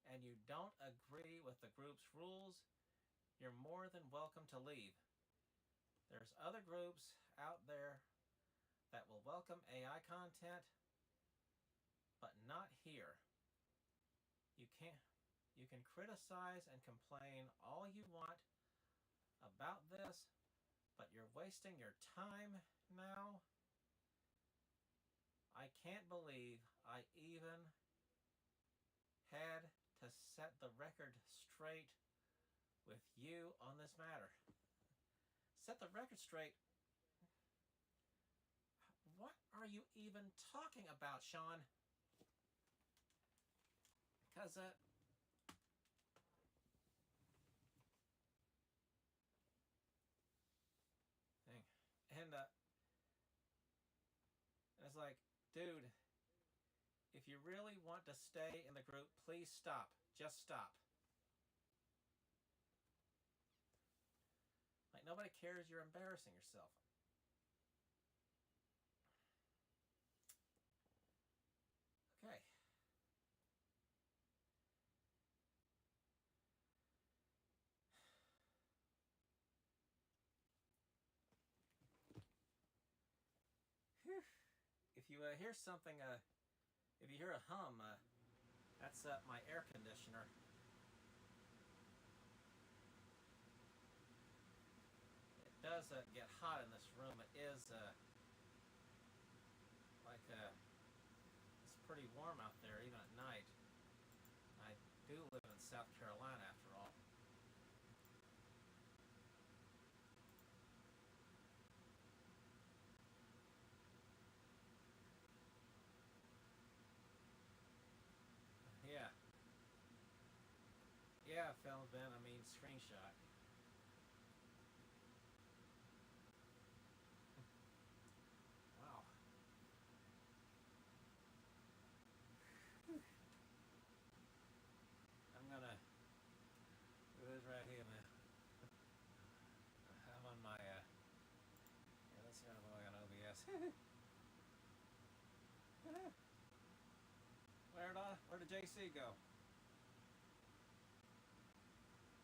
and you don't agree with the group's rules, you're more than welcome to leave. There's other groups out there that will welcome AI content, but not here. You can criticize and complain all you want about this, but you're wasting your time now. I can't believe I even had to set the record straight with you on this matter. Set the record straight? What are you even talking about, Shawn? Because, and it's like, dude, if you really want to stay in the group, please stop. Just stop. Like, nobody cares you're embarrassing yourself. Okay. If you hear something, if you hear a hum, that's my air conditioner. It does get hot in this room. It is it's pretty warm out there even at night. I do live in South Carolina after all. Yeah. Yeah, film Ben, I mean screenshot. Wow. I'm gonna do this right here, man. I'm on my yeah, let's see how I'm going on OBS. Where did JC go?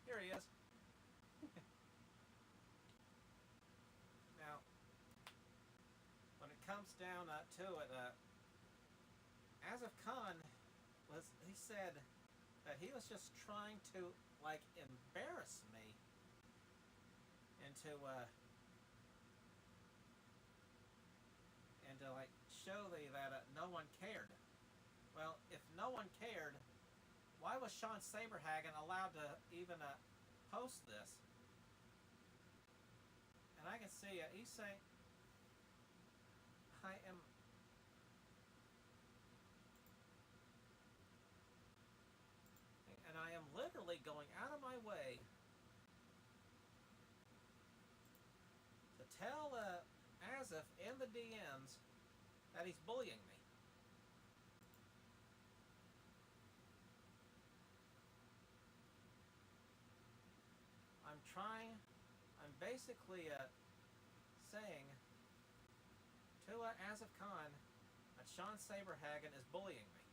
Here he is. Now, when it comes down to it, Asif Khan he said that he was just trying to like embarrass me into and to like show that no one cared. Well, if no one cared, why was Shawn Saberhaggen allowed to even post this? And I can see he's saying, I am. And I am literally going out of my way to tell Asif in the DMs that he's bullying me. I'm basically saying to Asif Khan that Shawn Saberhaggen is bullying me.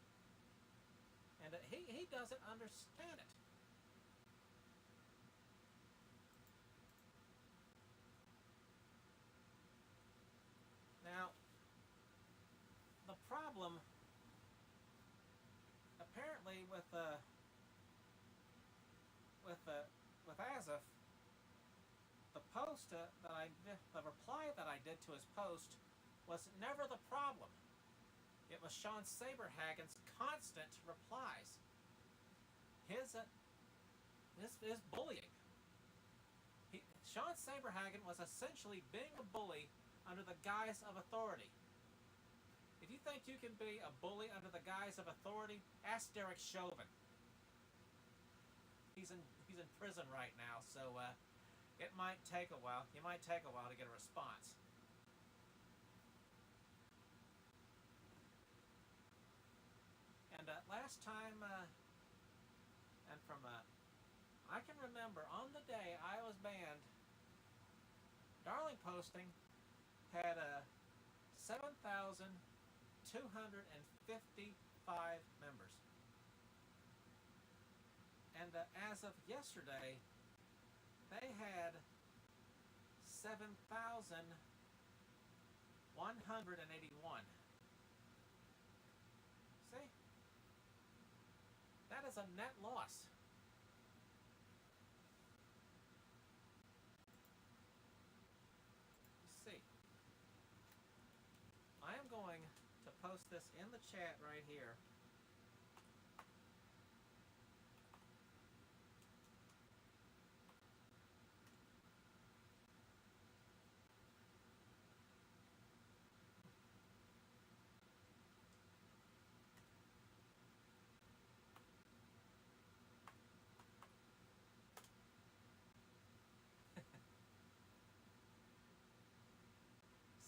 And he doesn't understand it. Now, the problem, apparently, with Asif, the post the reply that I did to his post was never the problem. It was Shawn Saberhaggen's constant replies. His bullying. Shawn Saberhaggen was essentially being a bully under the guise of authority. If you think you can be a bully under the guise of authority, ask Derek Chauvin. He's in prison right now, so it might take a while. It might take a while to get a response. And last time, and from I can remember on the day I was banned, Darlingposting had 7,255 members. And as of yesterday, they had 7,181. See? That is a net loss. See. I am going to post this in the chat right here.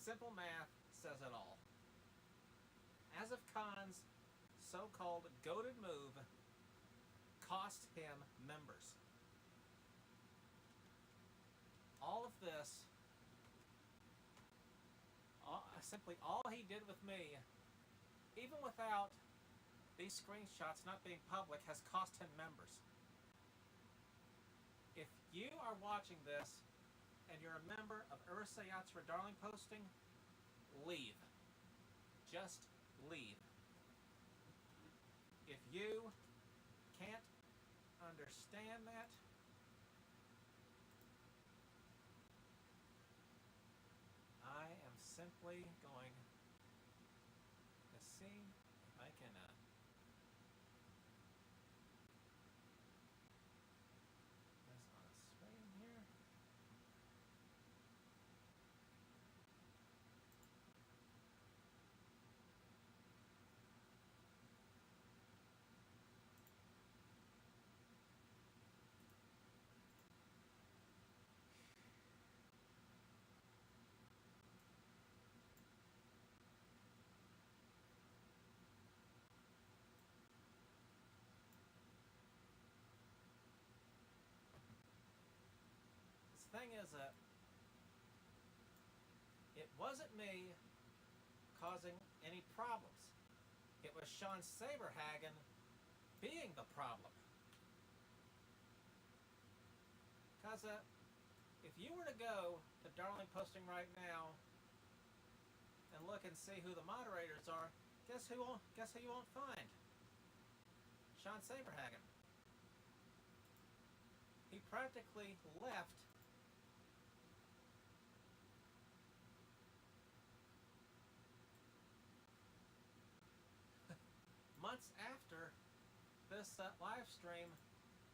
Simple math says it all. Asif Khan's so-called goated move cost him members. All of this, simply all he did with me, even without these screenshots not being public, has cost him members. If you are watching this and you're a member of Urusei Yatsura Darlingposting, leave. just leave. If you can't understand that, I am simply going to see if I can this on a screen here. The thing is that it wasn't me causing any problems. It was Shawn Saberhaggen being the problem. Because if you were to go to Darlingposting right now and look and see who the moderators are, guess who you won't find? Shawn Saberhaggen. He practically left months after this live stream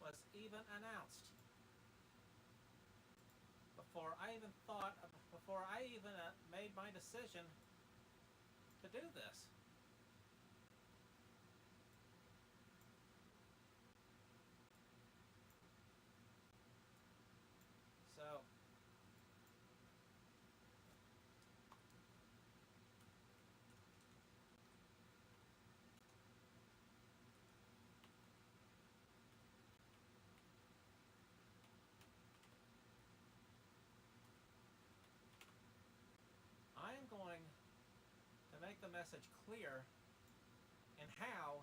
was even announced. Before I even made my decision to do this. So I am going to make the message clear in how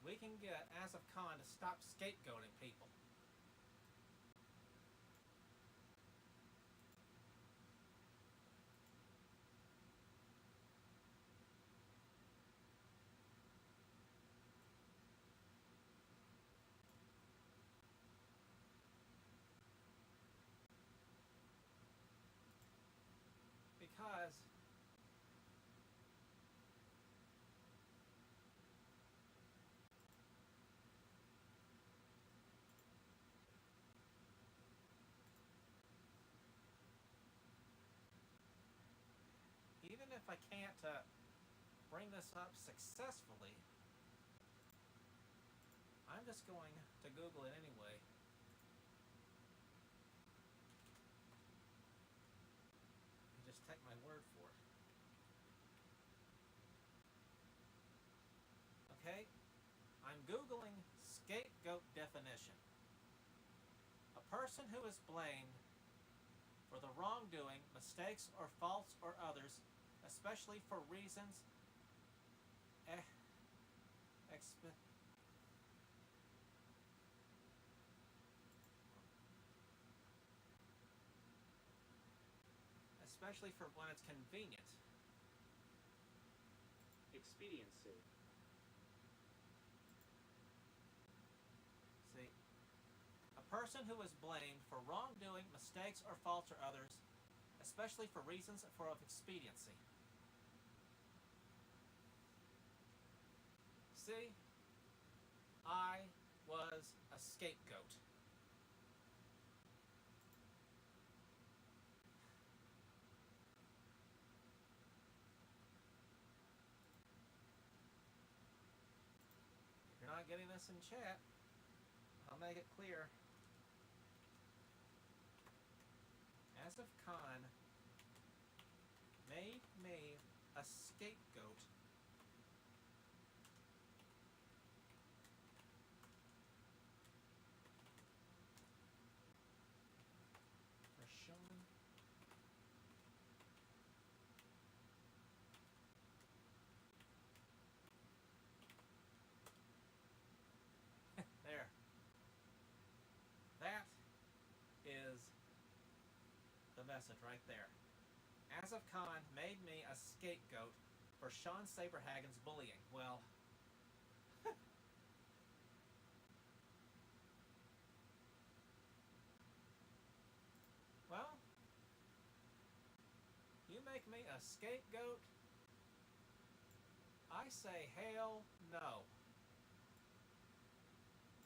we can get Asif Khan to stop scapegoating people. Because even if I can't bring this up successfully, I'm just going to Google it anyway. You just take my word for it. Okay? I'm Googling scapegoat definition. A person who is blamed for the wrongdoing, mistakes, or faults or others, especially for reasons especially for when it's convenient. Expediency. See, a person who is blamed for wrongdoing, mistakes, or faults or others, especially for reasons of expediency. See, I was a scapegoat. If you're not getting this in chat, I'll make it clear. Asif Khan made me a scapegoat for Shawn. There. That is the message right there. Asif Khan made me a scapegoat for Shawn Saberhaggen's bullying. Well, well, you make me a scapegoat? I say hell no.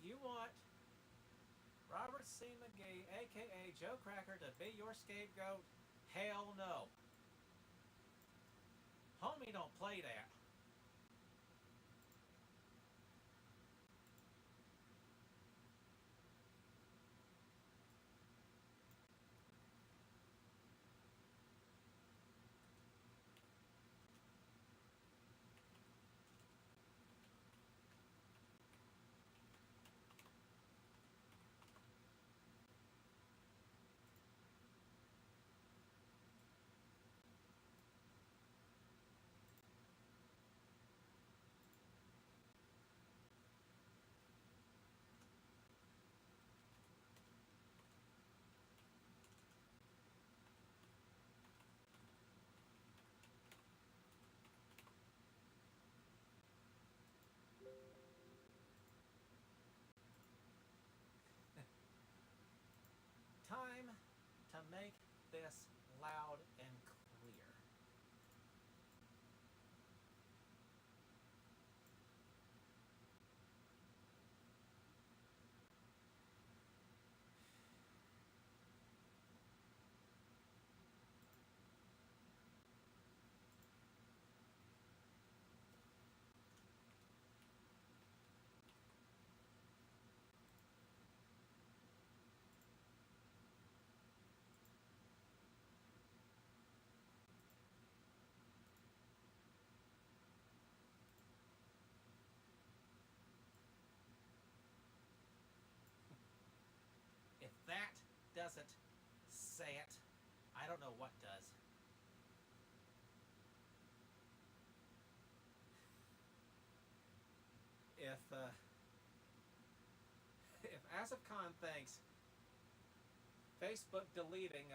You want Robert C. McGee, a.k.a. Joe Cracker, to be your scapegoat? Hell no. Homie don't play that. Time to make this loud and clear. If that doesn't say it, I don't know what does. If Asif Khan thinks Facebook deleting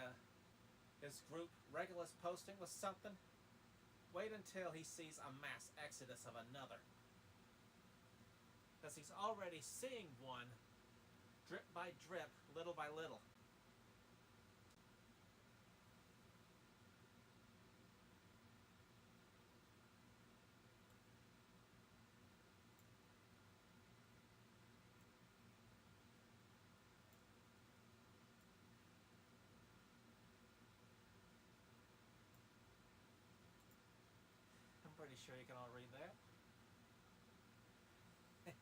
his group Regulus posting was something, wait until he sees a mass exodus of another. Because he's already seeing one, drip by drip, little by little. I'm pretty sure you can all read that. Yeah.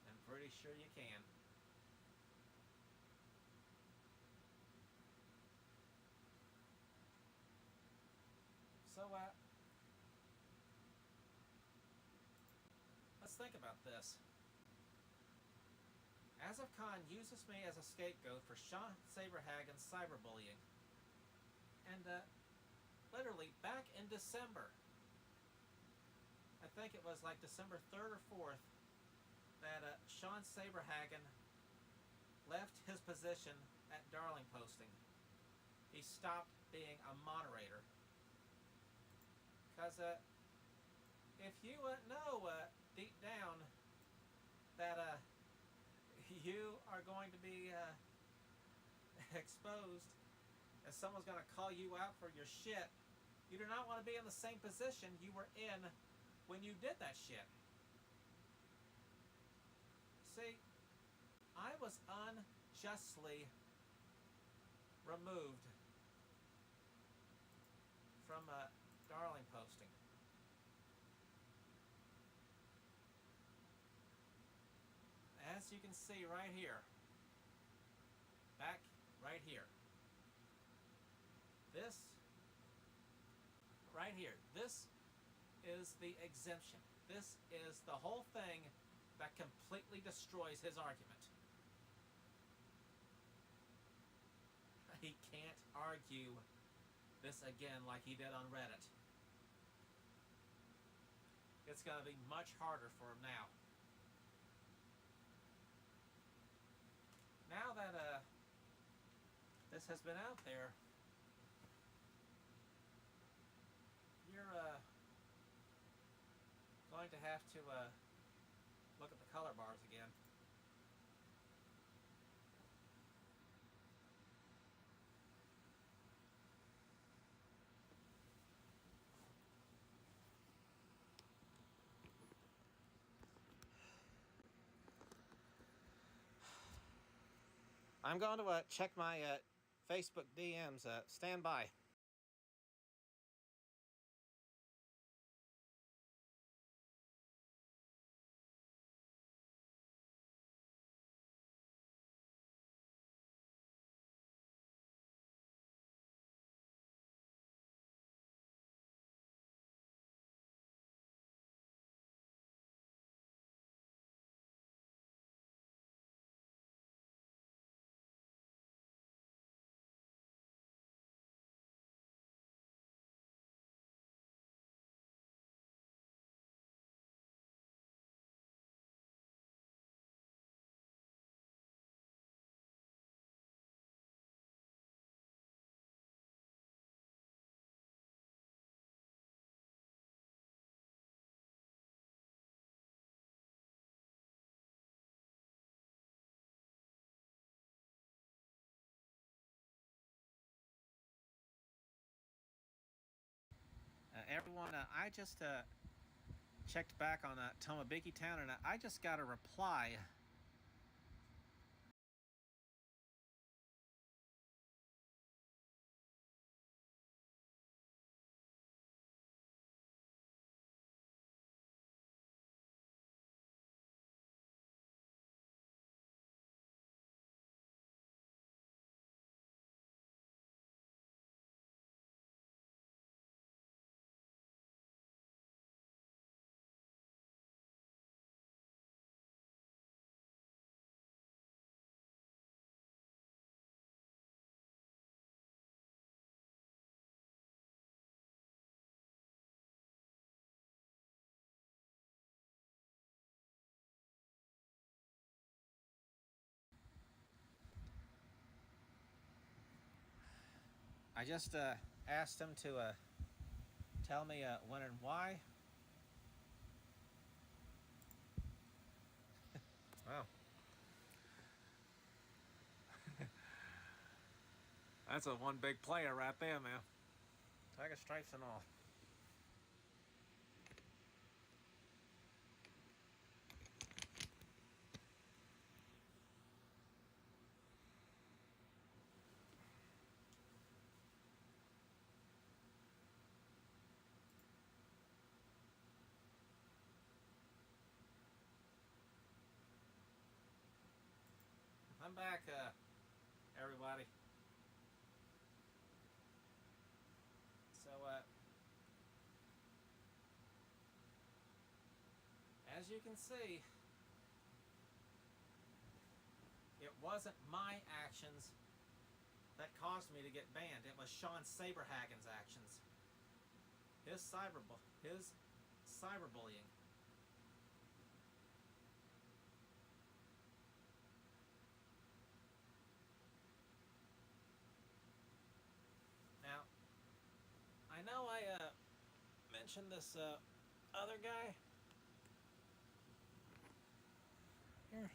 I'm pretty sure you can. So, let's think about this. Asif Khan uses me as a scapegoat for Shawn Saberhaggen's cyberbullying. And, literally, back in December, I think it was like December 3rd or 4th, that Shawn Saberhaggen left his position at Darlingposting. He stopped being a moderator. Because if you know deep down that you are going to be exposed and someone's going to call you out for your shit, you do not want to be in the same position you were in when you did that shit. See, I was unjustly removed from Darlingposting. As you can see right here, back right here, this right here, this is the exemption. This is the whole thing that completely destroys his argument. He can't argue this again like he did on Reddit. It's going to be much harder for him now. Now that this has been out there, you're going to have to look at the color bars again. I'm going to check my Facebook DMs. Stand by. Everyone, I just checked back on Tomabiki Town, and I just got a reply. I just asked him to tell me when and why. Wow. That's a one big player right there, man. Tiger stripes and all. I'm back, everybody. So, as you can see, it wasn't my actions that caused me to get banned. It was Shawn Saberhaggen's actions. His cyberbullying. Now, I know I mentioned this other guy. Here.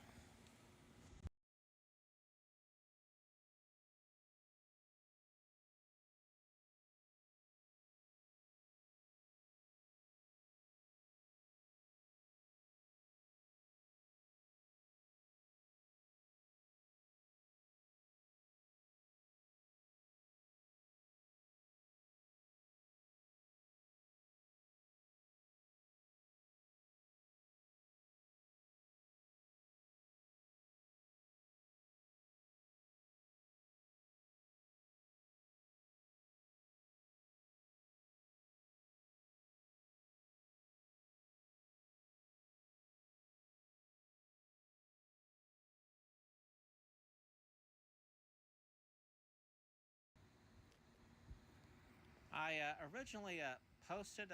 I originally posted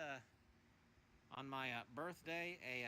on my birthday a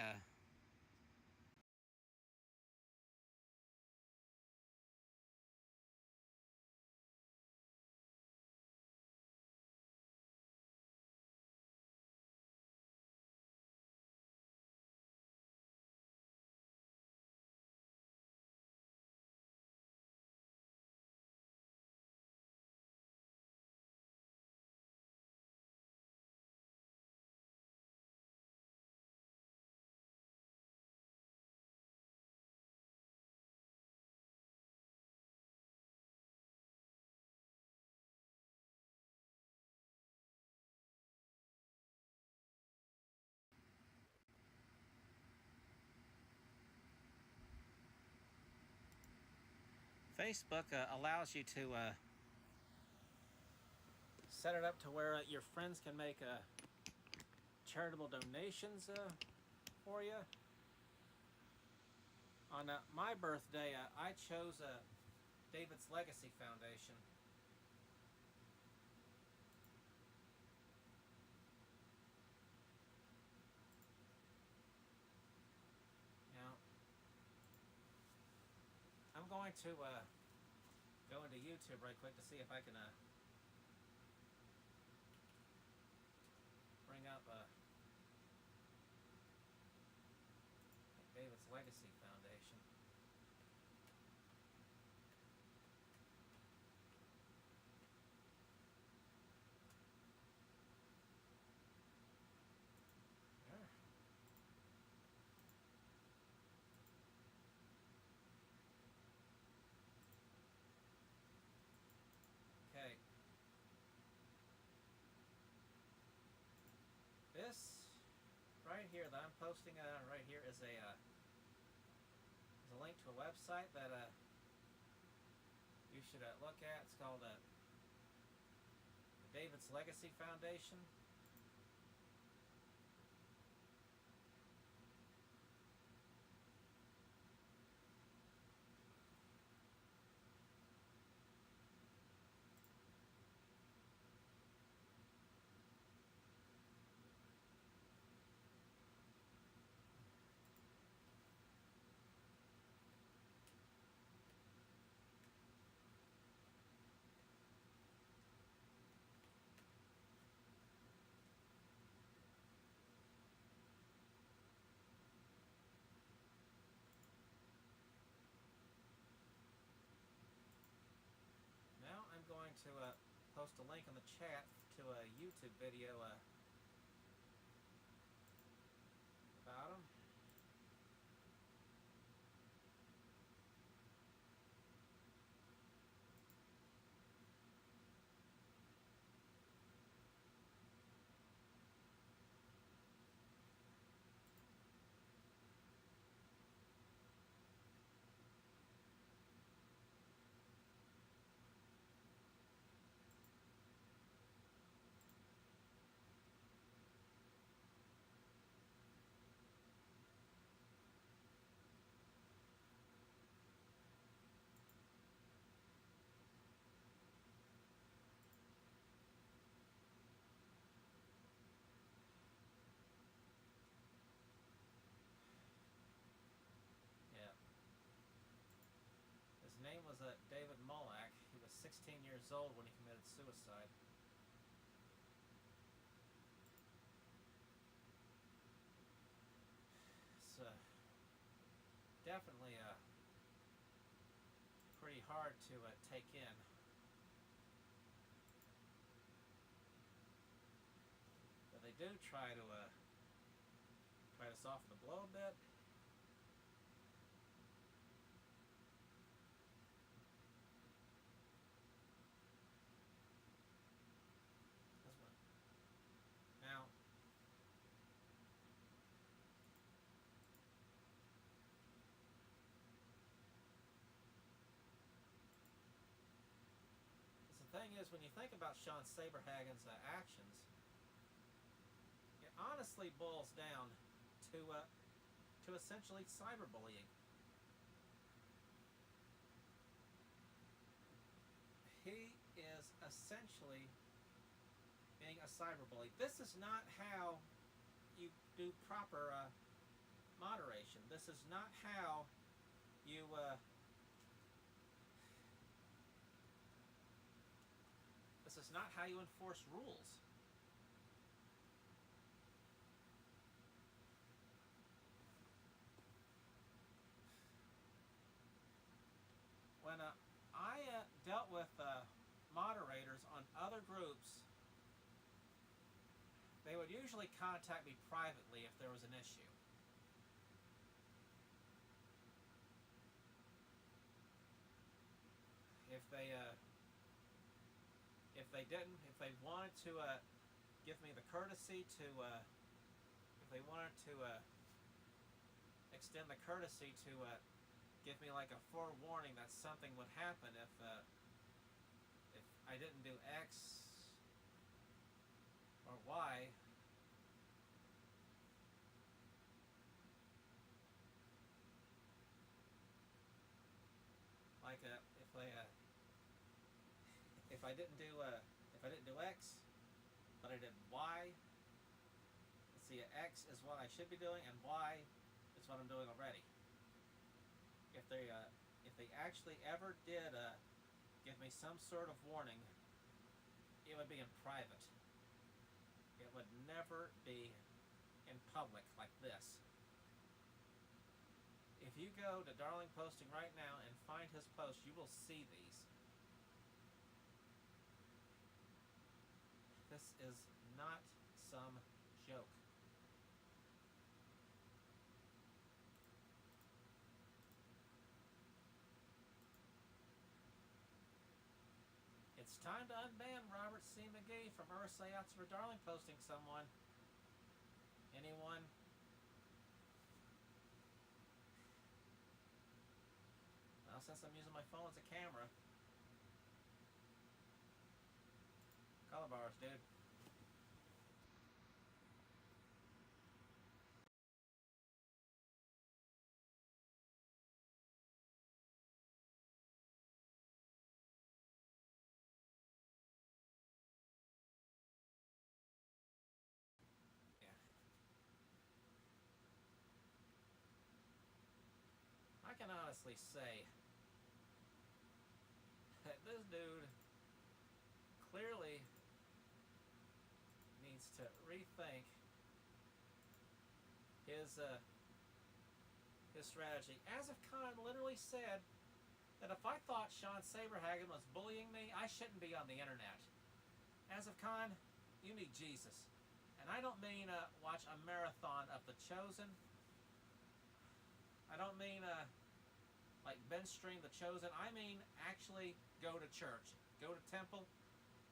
Facebook allows you to set it up to where your friends can make charitable donations for you. On my birthday, I chose David's Legacy Foundation. Now, I'm going to go into YouTube right quick to see if I can bring up David's Legacy Foundation. There. Okay. This right here that I'm posting right here is a link to a website that you should look at. It's called David's Legacy Foundation. Now I'm going to post a link in the chat to a YouTube video about them. Yeah. His name was David Molack. He was 16 years old when he committed suicide. It's definitely pretty hard to take in. But they do try to soften the blow a bit. Now, the thing is, when you think about Shawn Saberhaggen's actions, it honestly boils down to essentially cyberbullying. He is essentially been being a cyberbully. This is not how you do proper moderation. This is not how you this is not how you enforce rules. When I dealt with moderators on other groups, they would usually contact me privately if there was an issue. If they wanted to give me the courtesy to, if they wanted to extend the courtesy to give me like a forewarning that something would happen if I didn't do X or Y, like if I didn't do X, but I did Y. Let's see, X is what I should be doing, and Y is what I'm doing already. If they actually ever did give me some sort of warning, it would be in private. It would never be in public like this. If you go to Darlingposting right now and find his post, you will see these. This is not some joke. It's time to unban Robert C. McGee from Urusei, Yatsura, Darlingposting someone. Anyone? Well, since I'm using my phone as a camera. Color bars, dude. I can honestly say that this dude clearly needs to rethink his strategy. Asif Khan literally said that if I thought Shawn Saberhaggen was bullying me, I shouldn't be on the internet. Asif Khan, you need Jesus. And I don't mean watch a marathon of The Chosen. I don't mean like bench stream The Chosen. I mean actually go to church, go to temple,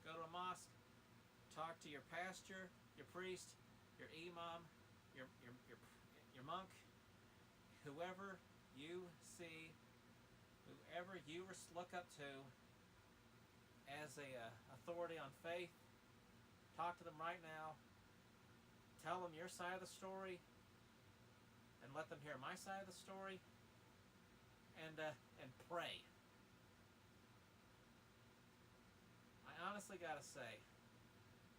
go to a mosque, talk to your pastor, your priest, your imam, your monk, whoever you see, whoever you look up to as a authority on faith. Talk to them right now. Tell them your side of the story, and let them hear my side of the story. And pray. I honestly gotta say,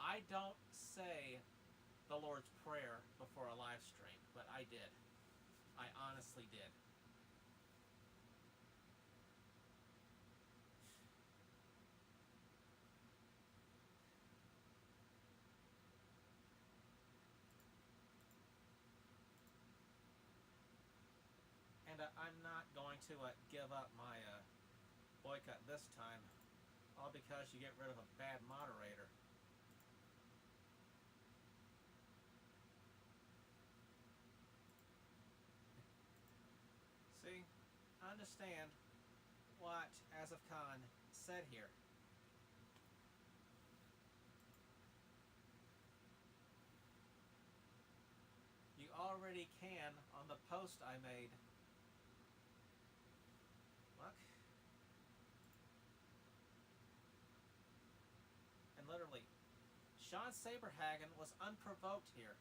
I don't say the Lord's Prayer before a live stream, but I did. I honestly did. And I'm not going to give up my boycott this time, all because you get rid of a bad moderator. See, understand what Asif Khan said here. You already can on the post I made. Look. And literally, Shawn Saberhaggen was unprovoked here.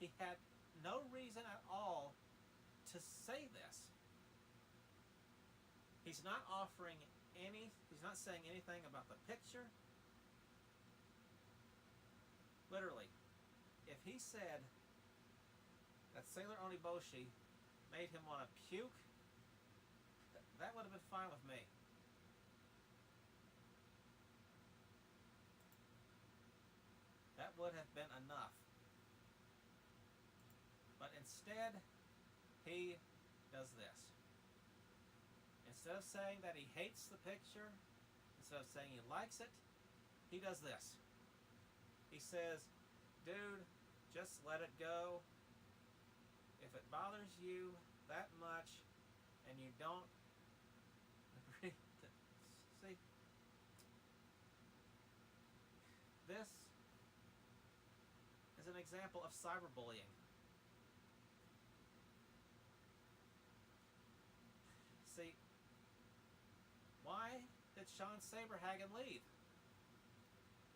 He had no reason at all to say this. He's not offering he's not saying anything about the picture. literally, if he said that Sailor Oniboshi made him want to puke, that would have been fine with me. That would have been enough. But instead, he does this. Instead of saying that he hates the picture, instead of saying he likes it, he does this. He says, dude, just let it go. If it bothers you that much and you don't agree to... See? This is an example of cyberbullying. See, why did Shawn Saberhaggen leave?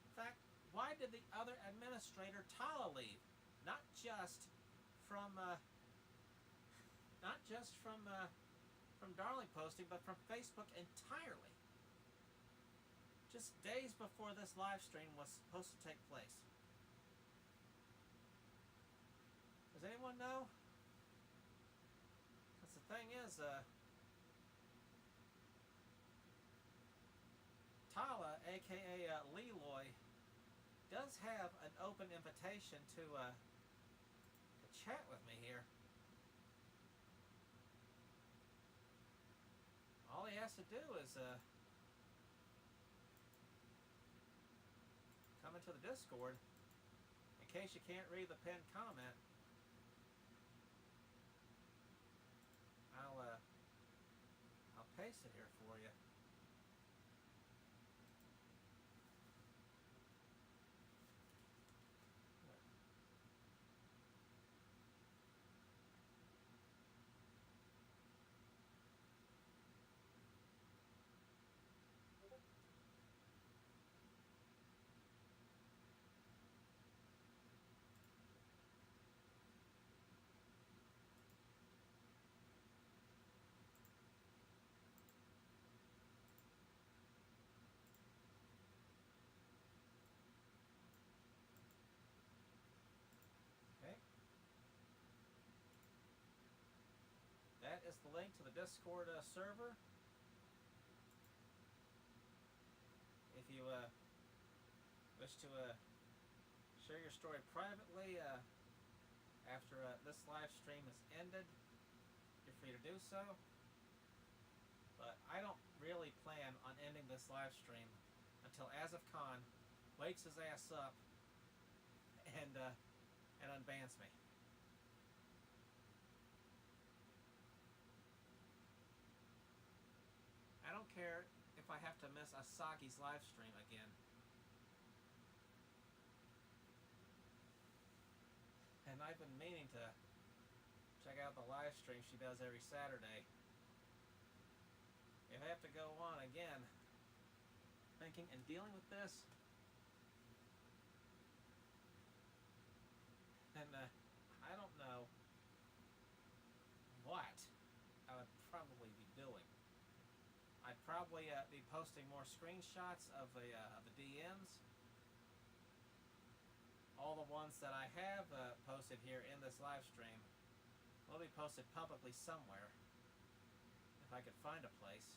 In fact, why did the other administrator, Tala, leave? Not just from Darlingposting, but from Facebook entirely. Just days before this live stream was supposed to take place. Does anyone know? Because the thing is, Tala, aka Leroy, does have an open invitation to chat with me here. All he has to do is come into the Discord. In case you can't read the pinned comment, I'll paste it here for you. That is the link to the Discord server. If you wish to share your story privately after this live stream is ended, you're free to do so. But I don't really plan on ending this live stream until Asif Khan wakes his ass up and unbans me. I don't care if I have to miss Asagi's live stream again. And I've been meaning to check out the live stream she does every Saturday. If I have to go on again, thinking and dealing with this, and I don't know what I would probably be doing. I'd probably be posting more screenshots of the DMs. All the ones that I have posted here in this live stream will be posted publicly somewhere, if I could find a place.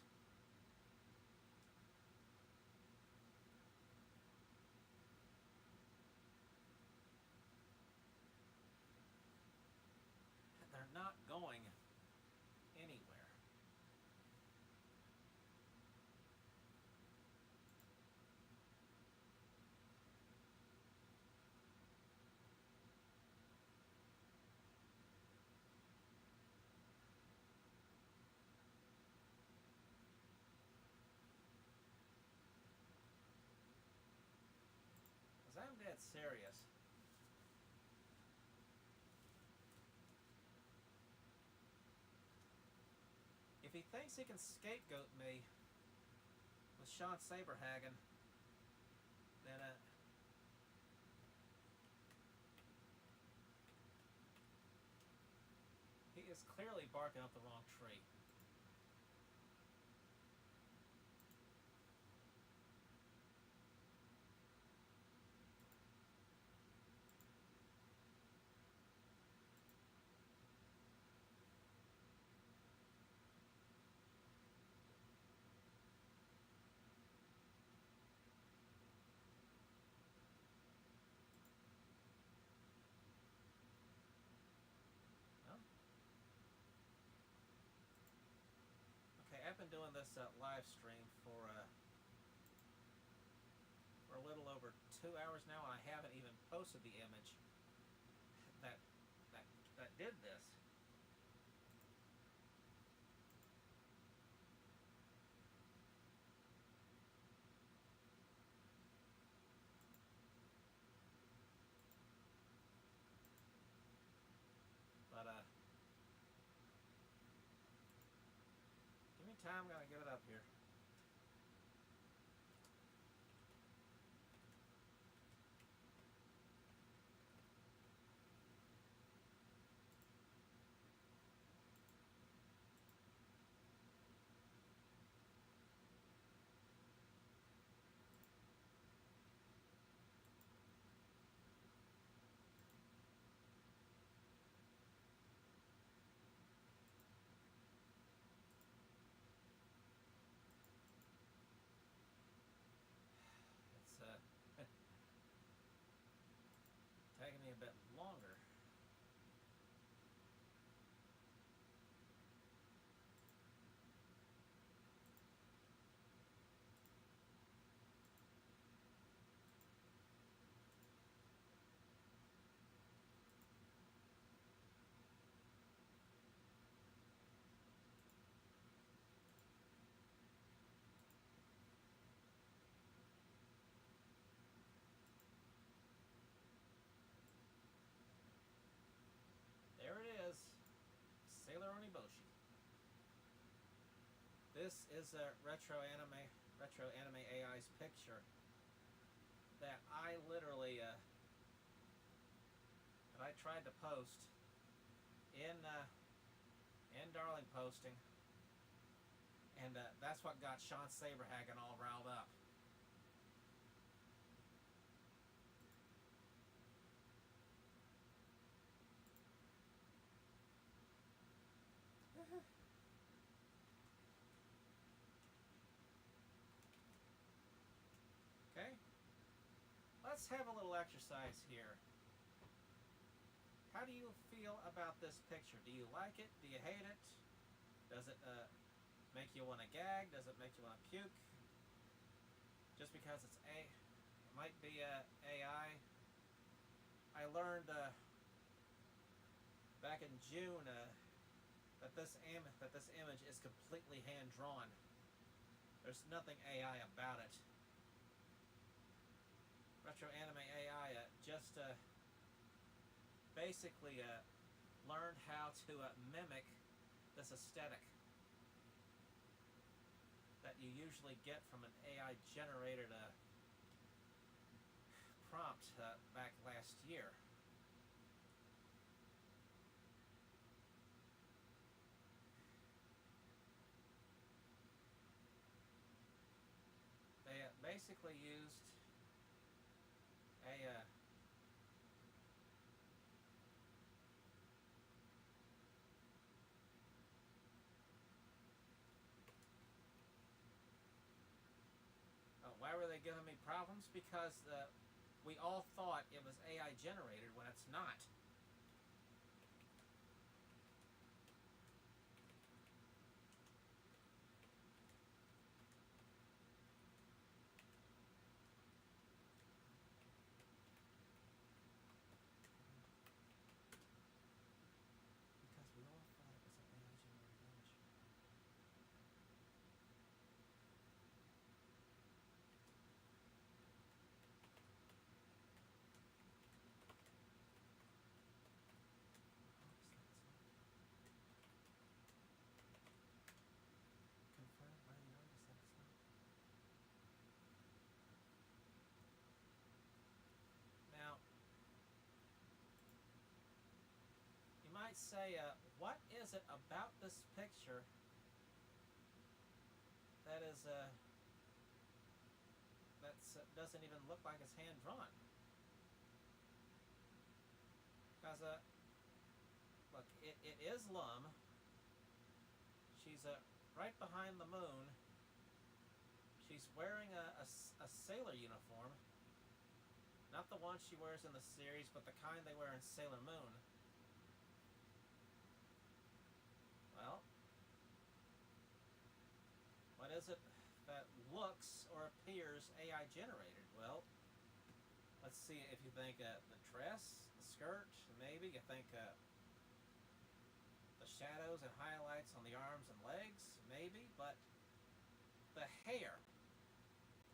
They're not going anywhere. Because I'm dead serious. If he thinks he can scapegoat me with Shawn Saberhaggen, then he is clearly barking up the wrong tree. this live stream for a little over 2 hours now, and I haven't even posted the image that did this. But give me time, I'm gonna get it up here. It's taking me a bit longer. There it is, Sailor Oniboshi. This is a retro anime AI's picture that I literally that I tried to post in Darlingposting, and that's what got Shawn Saberhaggen all riled up. Okay, let's have a little exercise here. How do you feel about this picture? Do you like it? Do you hate it? Does it make you want to gag? Does it make you want to puke? Just because it's it might be AI. I learned back in June that this image is completely hand drawn. There's nothing AI about it. Retro anime AI just basically learned how to mimic this aesthetic that you usually get from an AI generated prompt back last year. They basically used a why were they giving me problems? Because we all thought it was AI generated when it's not. Because we all thought it was an AI generated image. Confirmed by the artist that it's not. Now, you might say, what is it about this picture that is doesn't even look like it's hand drawn? Because look, it is Lum. She's right behind the moon. She's wearing a sailor uniform. Not the one she wears in the series, but the kind they wear in Sailor Moon. is it that looks or appears AI generated? Well, let's see if you think the dress, the skirt, maybe you think the shadows and highlights on the arms and legs, maybe, but the hair.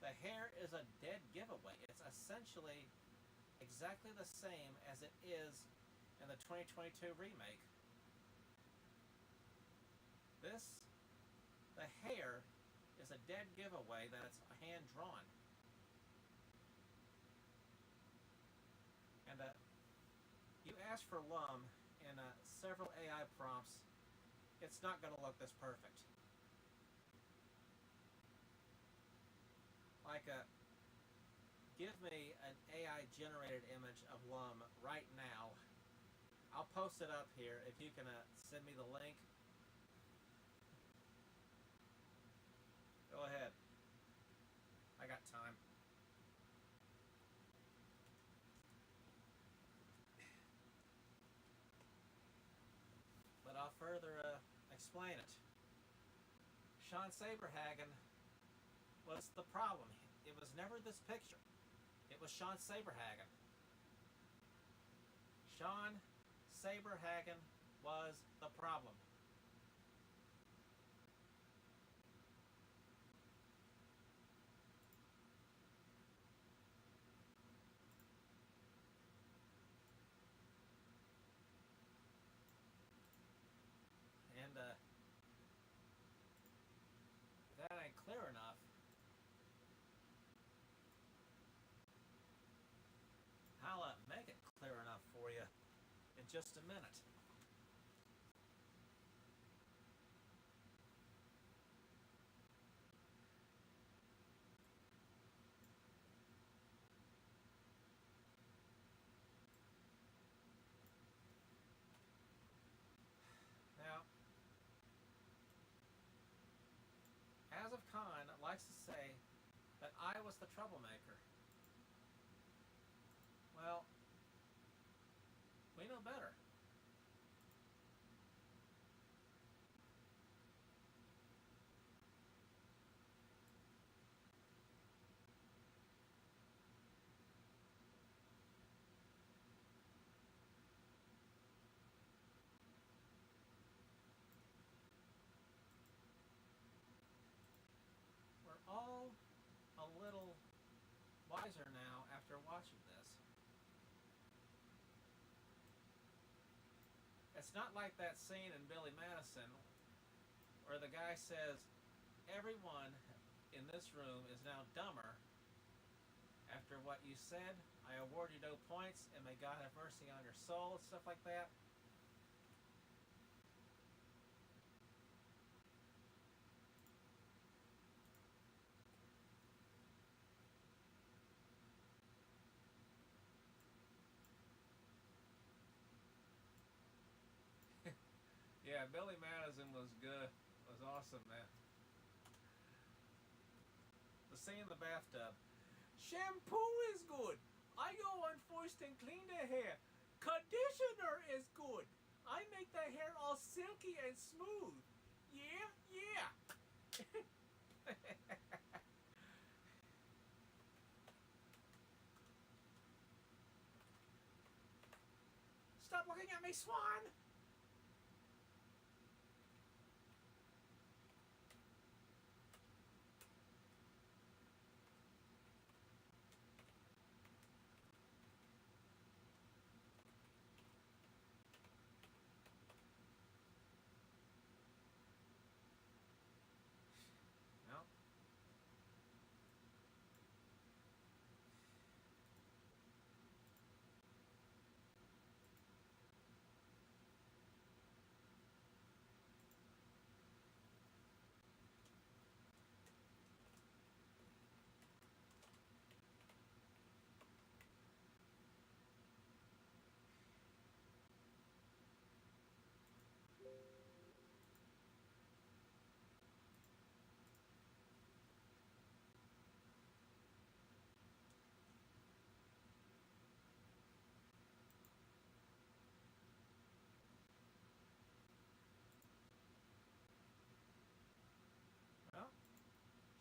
The hair is a dead giveaway. It's essentially exactly the same as it is in the 2022 remake. The hair is a dead giveaway that it's hand-drawn. And you ask for Lum in several AI prompts, it's not going to look this perfect. Like give me an AI-generated image of Lum right now. I'll post it up here if you can send me the link. Go ahead. I got time. But I'll further explain it. Shawn Saberhaggen was the problem. It was never this picture. It was Shawn Saberhaggen. Shawn Saberhaggen was the problem. And if that ain't clear enough, I'll make it clear enough for you in just a minute. Now, Asif Khan likes to say that I was the troublemaker. Well, we know better. We're all a little wiser now after watching this. It's not like that scene in Billy Madison where the guy says, everyone in this room is now dumber after what you said. I award you no points, and may God have mercy on your soul, stuff like that. Yeah, Billy Madison was good. Was awesome, man. The scene in the bathtub. Shampoo is good. I go on first and clean the hair. Conditioner is good. I make the hair all silky and smooth. Yeah, yeah. Stop looking at me, Swan! No.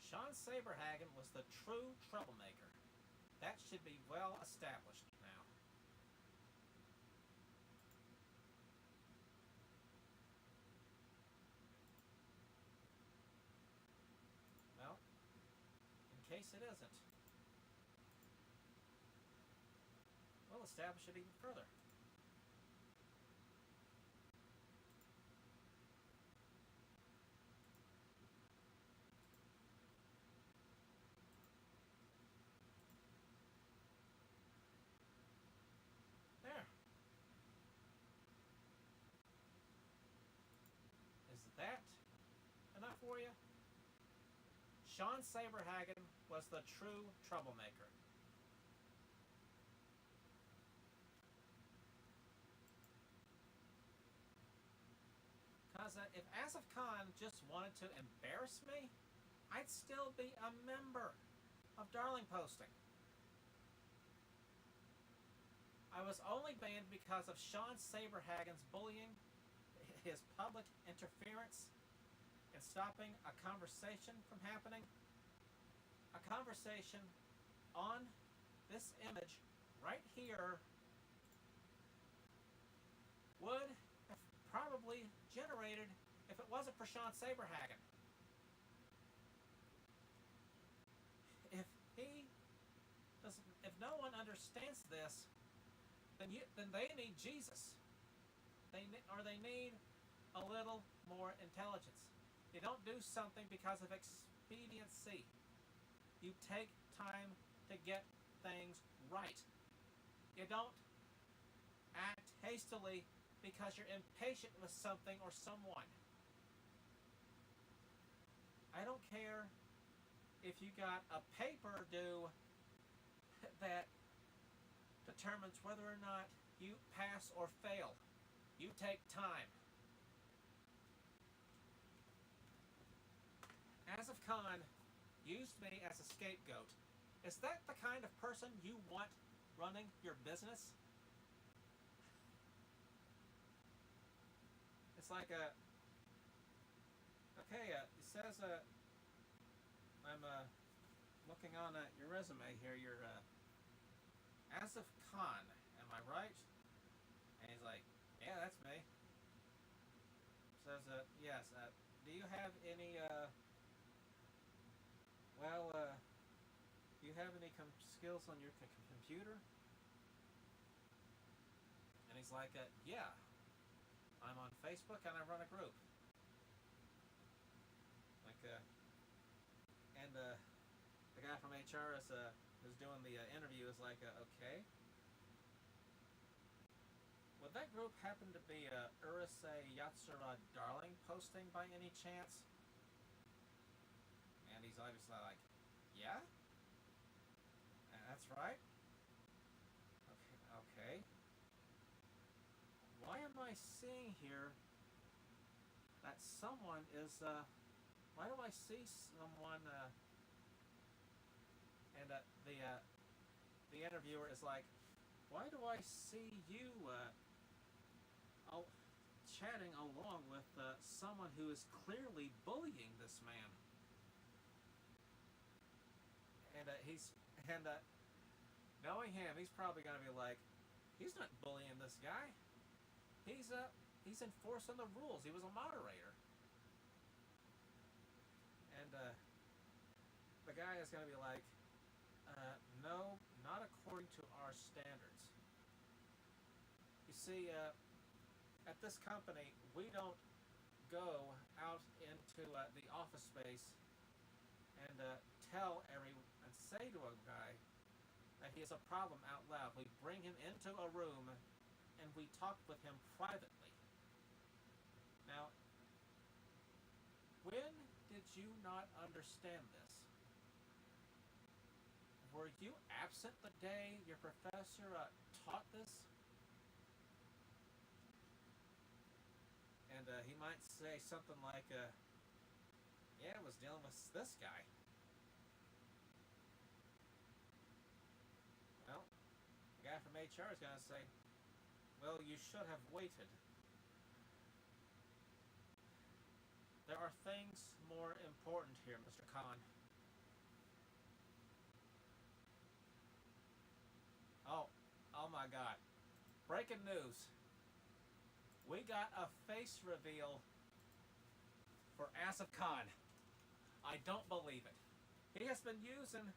Shawn Saberhaggen was the true troublemaker. That should be well established now. Well, in case it isn't, we'll establish it even further. There. Is that enough for you? Shawn Saberhaggen was the true troublemaker. Because if Asif Khan just wanted to embarrass me, I'd still be a member of Darlingposting. I was only banned because of Shawn Saberhaggen's bullying, his public interference in stopping a conversation from happening. A conversation on this image right here would have probably generated if it wasn't for Shawn Saberhaggen. If no one understands this, then they need Jesus. They need a little more intelligence. You don't do something because of expediency. You take time to get things right. You don't act hastily because you're impatient with something or someone. I don't care if you got a paper due that determines whether or not you pass or fail. You take time. Asif Khan used me as a scapegoat. Is that the kind of person you want running your business? It's like okay, it says I'm looking on your resume here. You're Asif Khan, am I right? And he's like, yeah, that's me. Says, yes. Do you have any do you have any skills on your computer? And he's like, yeah, I'm on Facebook and I run a group. Like, and the guy from HR who's doing the interview is like, okay. Would that group happen to be Urusei, Yatsura, Darlingposting by any chance? And he's obviously like, yeah? That's right. Okay. Why am I seeing here that someone is, why do I see someone, and the interviewer is like, why do I see you, chatting along with someone who is clearly bullying this man? And knowing him, he's probably gonna be like, he's not bullying this guy. He's enforcing the rules. He was a moderator. And the guy is gonna be like, no, not according to our standards. You see, at this company, we don't go out into the office space and tell everyone and say to a guy that he has a problem out loud. We bring him into a room and we talk with him privately. Now, when did you not understand this? Were you absent the day your professor taught this? And he might say something like, yeah, I was dealing with this guy. Well, the guy from HR is going to say, well, you should have waited. There are things more important here, Mr. Khan. my God. Breaking news. We got a face reveal for Asif Khan. I don't believe it. He has been using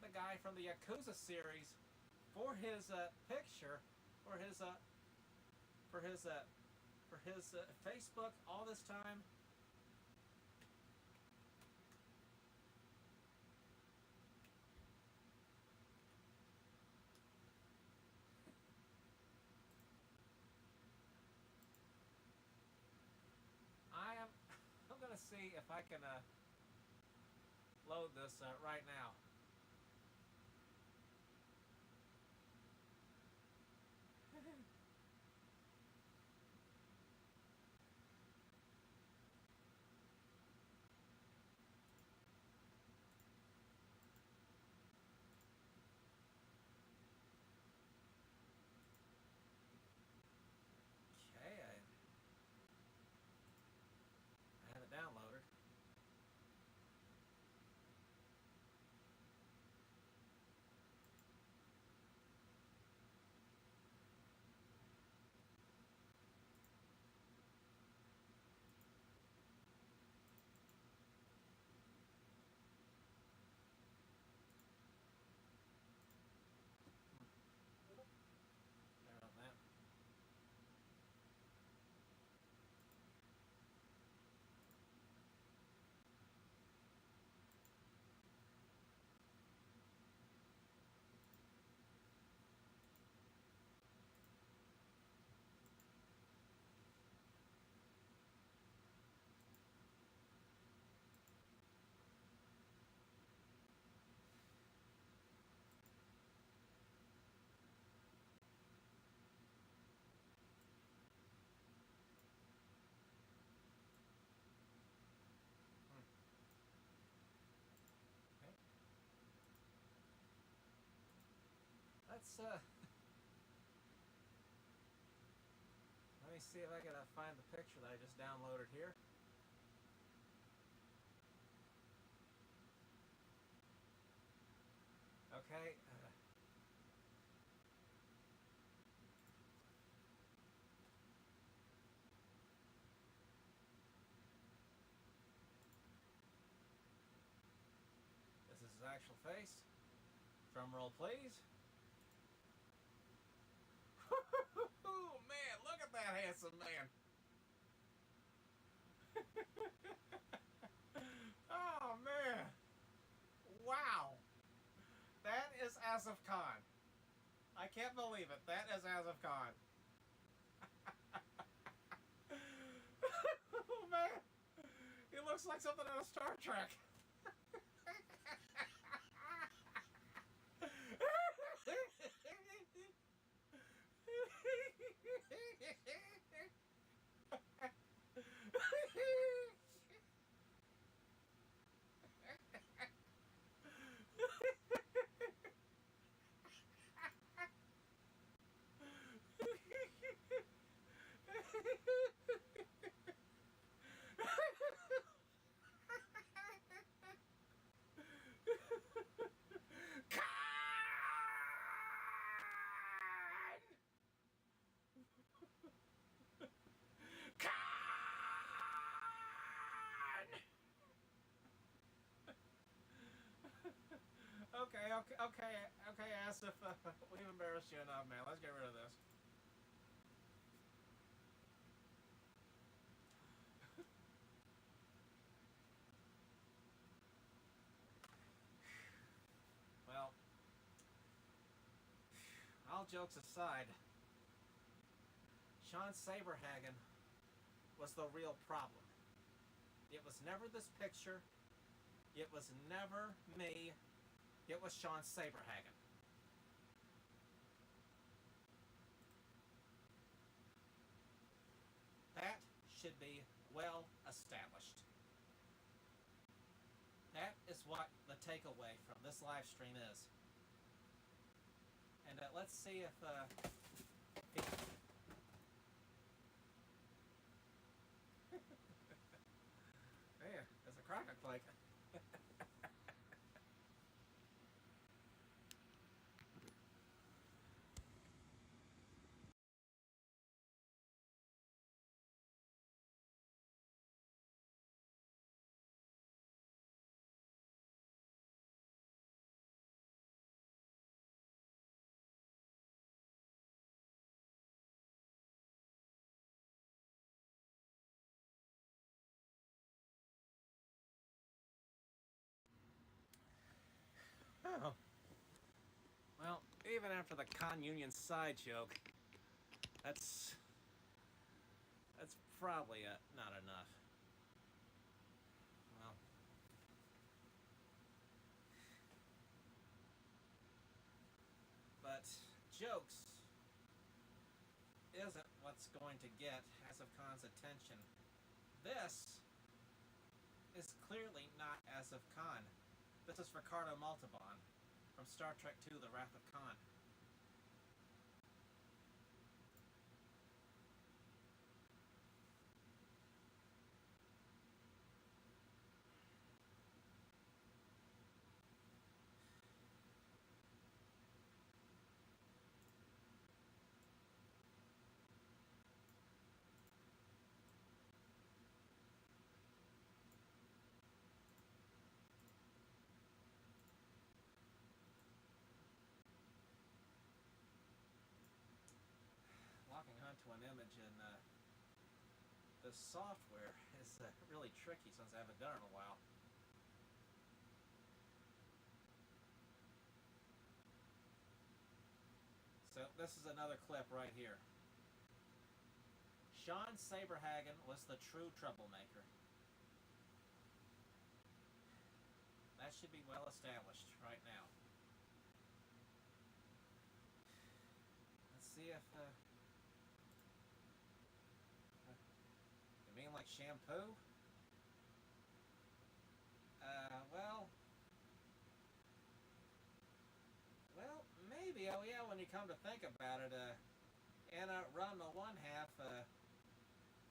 the guy from the Yakuza series for his picture, for his Facebook all this time. I'm gonna see if I can load this right now. Okay, I have it downloaded. There on that. Okay. Let's let me see if I can find the picture that I just downloaded here. Okay. This is his actual face. Drum roll, please. Oh man, look at that handsome man. Oh man. Wow. That is Asif Khan. I can't believe it. That is Asif Khan. Oh man. He looks like something out of Star Trek. Okay, Asif, we've embarrassed you enough, man. Let's get rid of this. Well, all jokes aside, Shawn Saberhaggen was the real problem. It was never this picture. It was never me. It was Shawn Saberhaggen. That should be well established. That is what the takeaway from this live stream is. And let's see if man, there's a cracker flake. Oh. Well, even after the con union side joke, that's probably not enough. Well, but jokes isn't what's going to get Asif Khan's attention. This is clearly not Asif Khan. This is Ricardo Montalban from Star Trek II: The Wrath of Khan. Locking onto an image in this software is really tricky since I haven't done it in a while. So this is another clip right here. Shawn Saberhaggen was the true troublemaker. That should be well established right now. Let's see if you mean like shampoo? Well, maybe. Oh yeah, when you come to think about it, in Run the One Half,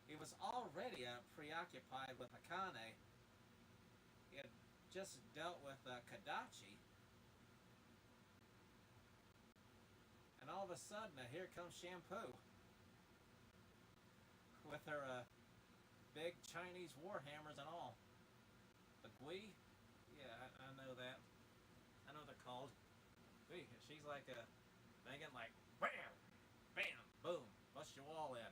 he was already preoccupied with Akane. He had just dealt with Kadachi. And all of a sudden, here comes Shampoo. With her big Chinese war hammers and all. The Gui? Yeah, I know that. I know they're called. Gui. She's like banging like, bam, bam, boom, bust your wall in.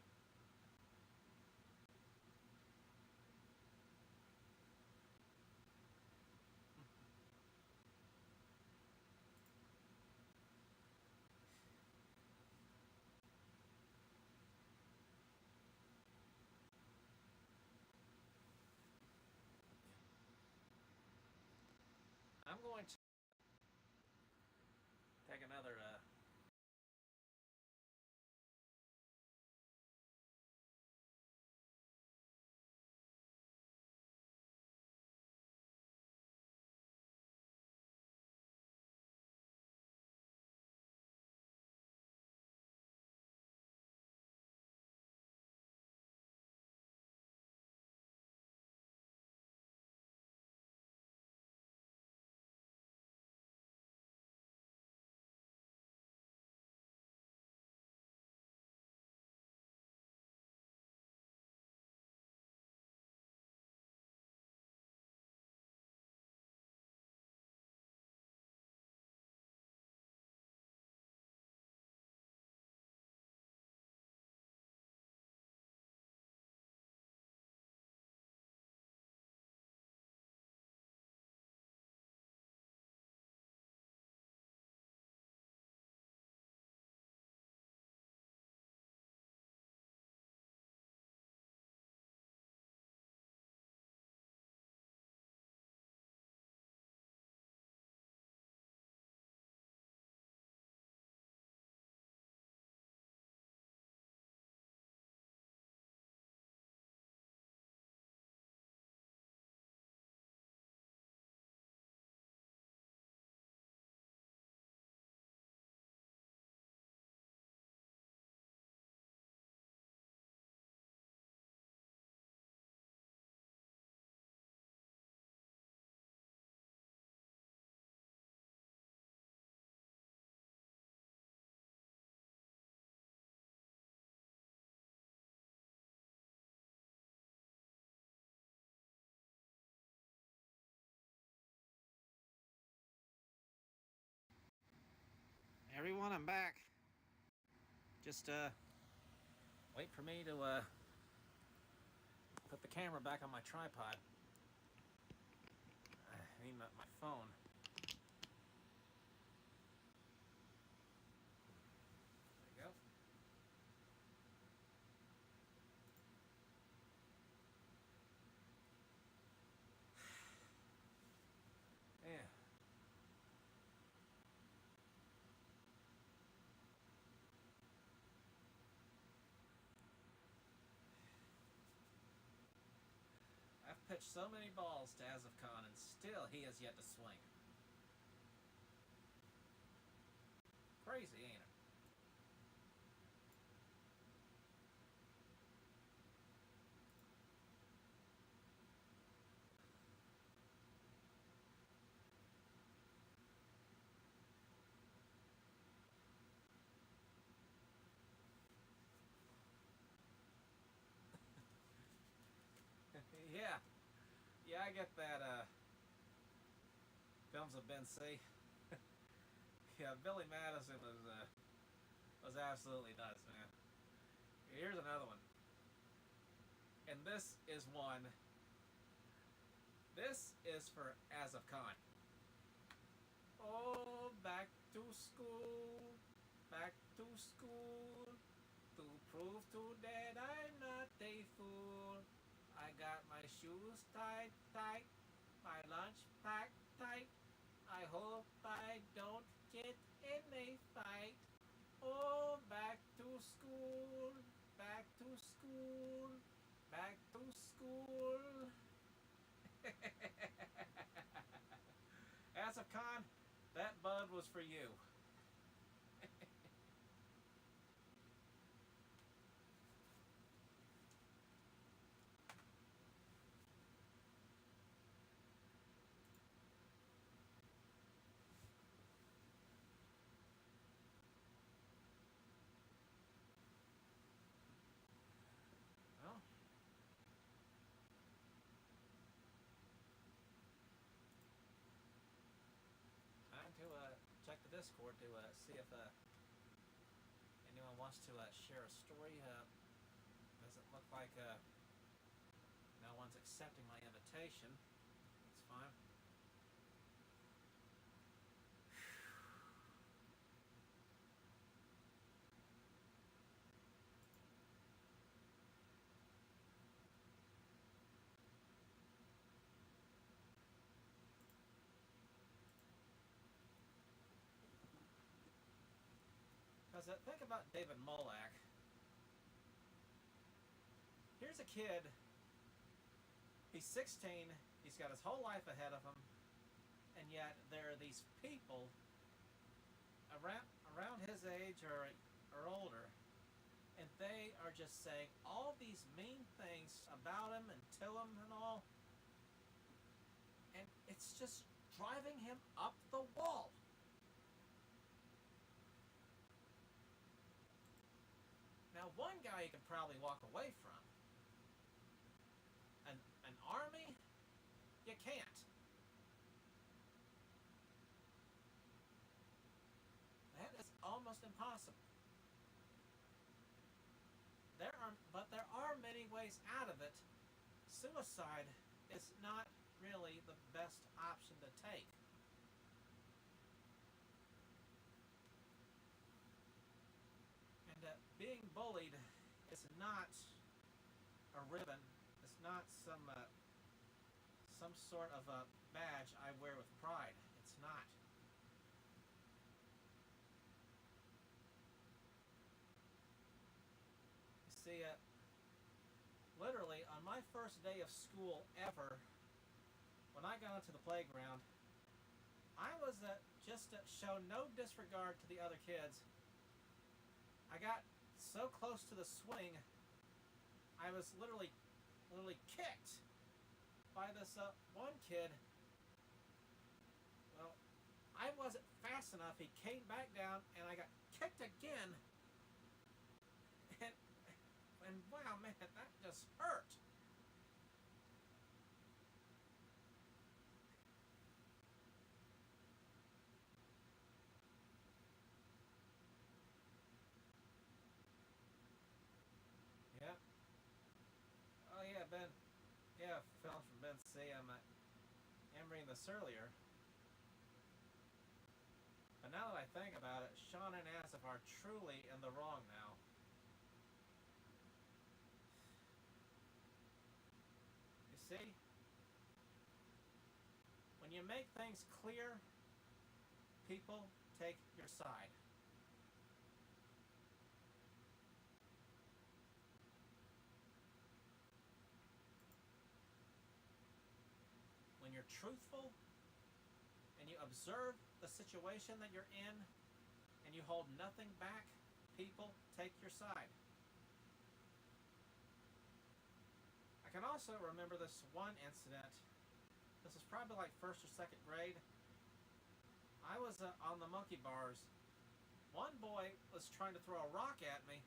I'm going to take another everyone, I'm back. Just wait for me to put the camera back on my tripod. I mean my phone. pitched so many balls to Asif Khan, and still he has yet to swing. Crazy, ain't it? Yeah. Yeah, I get that, films of Ben C. Yeah, Billy Madison was absolutely nuts, man. Here's another one. And this is one. This is for Asif Khan. Oh, back to school. Back to school. To prove to Dad I'm not a fool. I got my shoes tied tight. My lunch packed tight. I hope I don't get in a fight. Oh, back to school. Back to school. Back to school. Asif Khan, that bud was for you. Well, time to check the Discord to see if anyone wants to share a story. Doesn't look like no one's accepting my invitation. That's fine. Because think about David Molak. Here's a kid. He's 16. He's got his whole life ahead of him. And yet there are these people around his age or older, and they are just saying all these mean things about him and to him and all, and it's just driving him up the wall. Now, one guy you could probably walk away from. An army, you can't. That is almost impossible. But there are many ways out of it. Suicide is not really the best option to take. And being bullied is not a ribbon. It's not some sort of a badge I wear with pride. It's not. You see, literally on my first day of school ever, when I got onto the playground, I was just to show no disregard to the other kids. I got so close to the swing, I was literally kicked by this one kid. Well, I wasn't fast enough. He came back down, and I got kicked again. And wow, man, that just hurt. Yeah. Oh yeah, Ben. Yeah, film from Ben C. I'm reading this earlier. But now that I think about it, Shawn and Asif are truly in the wrong now. You see? When you make things clear, people take your side. you're truthful and you observe the situation that you're in and you hold nothing back, people take your side. I can also remember this one incident. This was probably like 1st or 2nd grade. I was on the monkey bars. One boy was trying to throw a rock at me,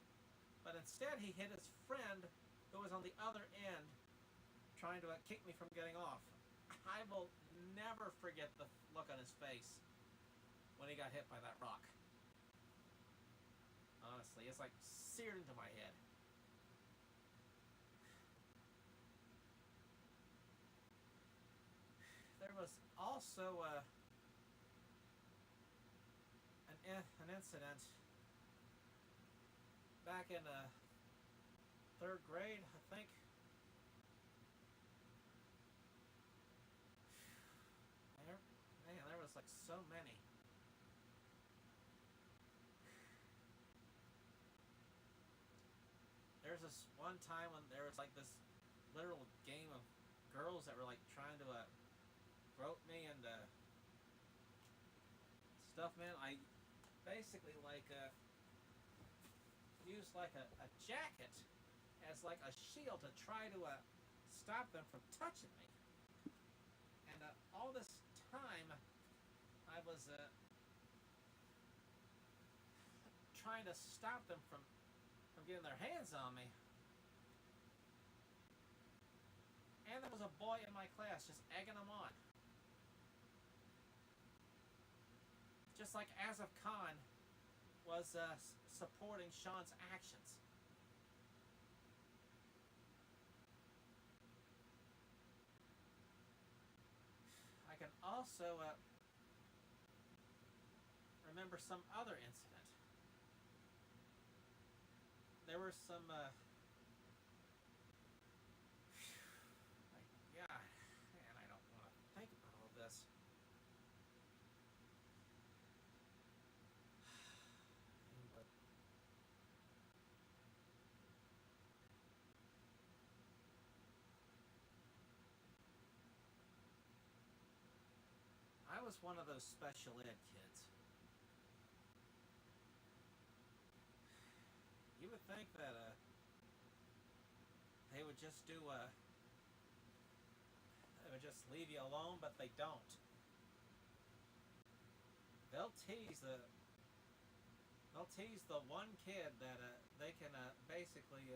but instead he hit his friend who was on the other end trying to keep me from getting off. I will never forget the look on his face when he got hit by that rock. Honestly, it's like seared into my head. There was also an incident back in 3rd grade, I think. There was like so many. There's this one time when there was like this literal game of girls that were like trying to rope me and stuff, man. I basically like used like a jacket as like a shield to try to stop them from touching me. And all this time I was trying to stop them from getting their hands on me. And there was a boy in my class just egging them on. Just like Asif Khan was supporting Shawn's actions. I can also remember some other incident. There were some God, man, I don't want to think about all this. But I was one of those special ed kids. You would think that they would just do they would just leave you alone, but they don't. They'll tease the one kid that they can basically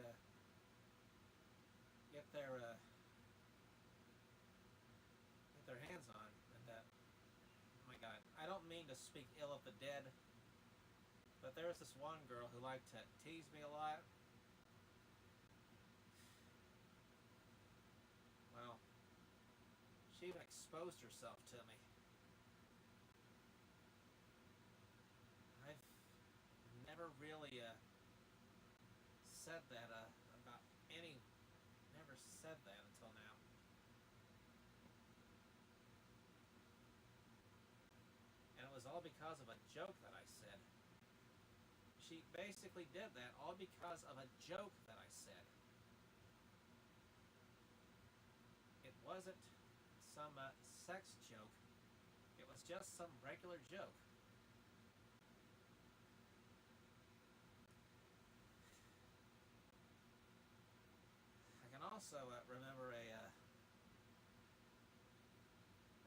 get their hands on. And oh my God, I don't mean to speak ill of the dead, but there was this one girl who liked to tease me a lot. Well, she even exposed herself to me. I've never really said that about any. Never said that until now. And it was all because of a joke that I said. She basically did that all because of a joke that I said. It wasn't some sex joke. It was just some regular joke. I can also remember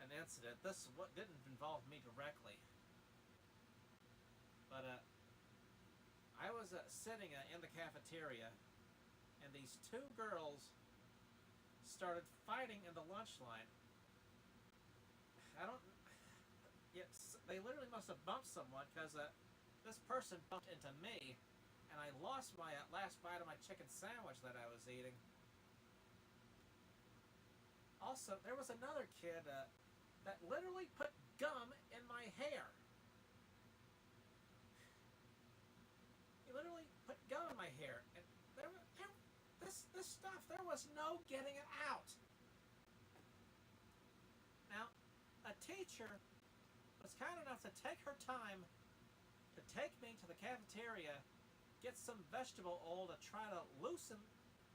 an incident. This didn't involve me directly, but I was sitting in the cafeteria, and these two girls started fighting in the lunch line. They literally must have bumped someone, because this person bumped into me, and I lost my last bite of my chicken sandwich that I was eating. Also, there was another kid that literally put gum in my hair. He literally put gum in my hair, and this stuff, there was no getting it out. Now, a teacher was kind enough to take her time to take me to the cafeteria, get some vegetable oil to try to loosen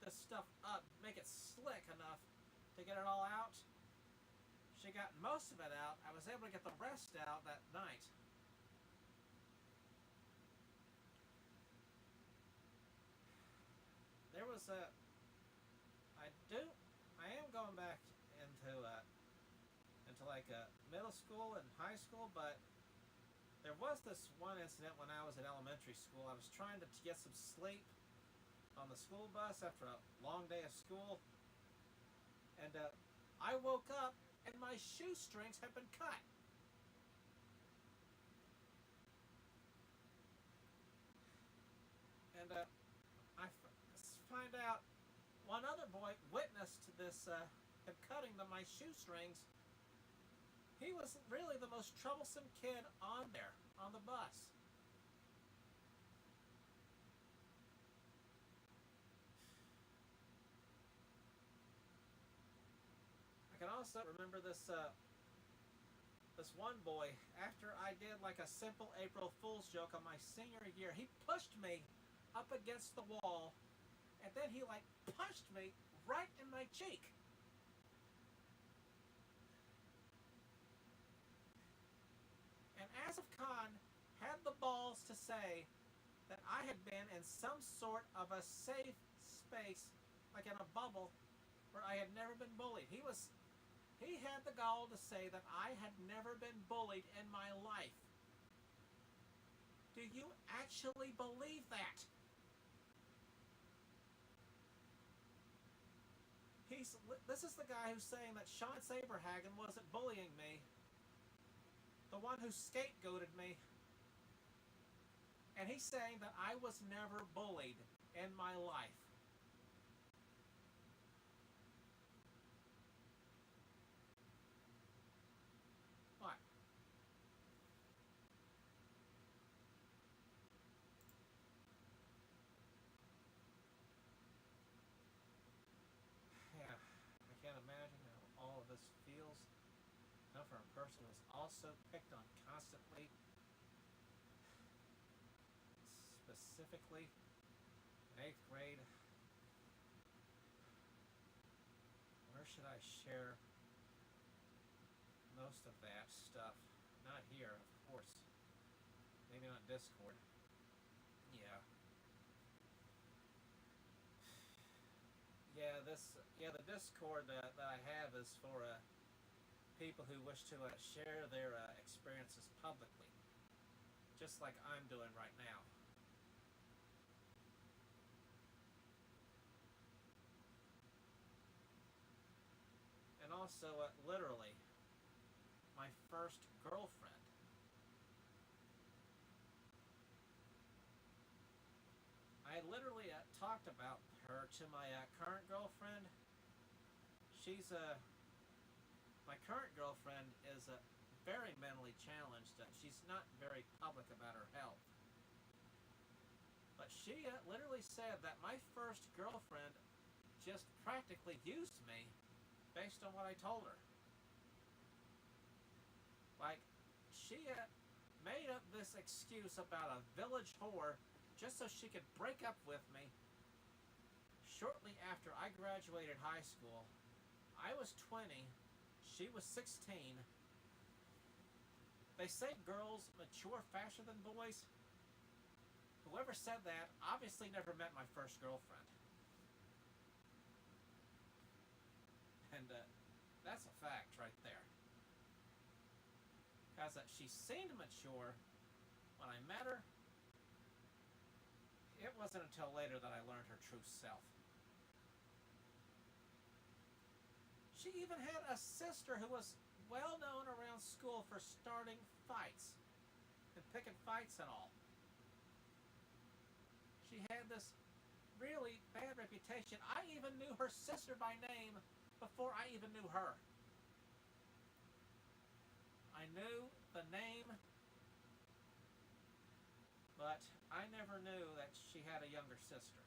this stuff up, make it slick enough to get it all out. she got most of it out. I was able to get the rest out that night. There was I am going back into like middle school and high school, but there was this one incident when I was in elementary school. I was trying to get some sleep on the school bus after a long day of school, and I woke up and my shoestrings had been cut. And I find out one other boy witnessed this him cutting my shoestrings. He was really the most troublesome kid on there, on the bus. I can also remember this one boy, after I did like a simple April Fool's joke on my senior year, he pushed me up against the wall, and then he like punched me right in my cheek. And Asif Khan had the balls to say that I had been in some sort of a safe space, like in a bubble, where I had never been bullied. He had the gall to say that I had never been bullied in my life. Do you actually believe that? This is the guy who's saying that Shawn Saberhaggen wasn't bullying me. The one who scapegoated me. And he's saying that I was never bullied in my life. What? Yeah, I can't imagine how all of this feels. Now for a person who's also picked on constantly, specifically in 8th grade. Where should I share most of that stuff? Not here, of course. Maybe on Discord. Yeah. The Discord that I have is for people who wish to share their experiences publicly, just like I'm doing right now. And also, literally, my first girlfriend. I literally talked about her to my current girlfriend. My current girlfriend is very mentally challenged. She's not very public about her health. But she literally said that my first girlfriend just practically used me based on what I told her. Like, she made up this excuse about a village whore just so she could break up with me. Shortly after I graduated high school, I was 20, she was 16. They say girls mature faster than boys. Whoever said that obviously never met my first girlfriend. And that's a fact right there. Because she seemed mature when I met her. It wasn't until later that I learned her true self. She even had a sister who was well known around school for starting fights and picking fights and all. She had this really bad reputation. I even knew her sister by name before I even knew her. I knew the name, but I never knew that she had a younger sister.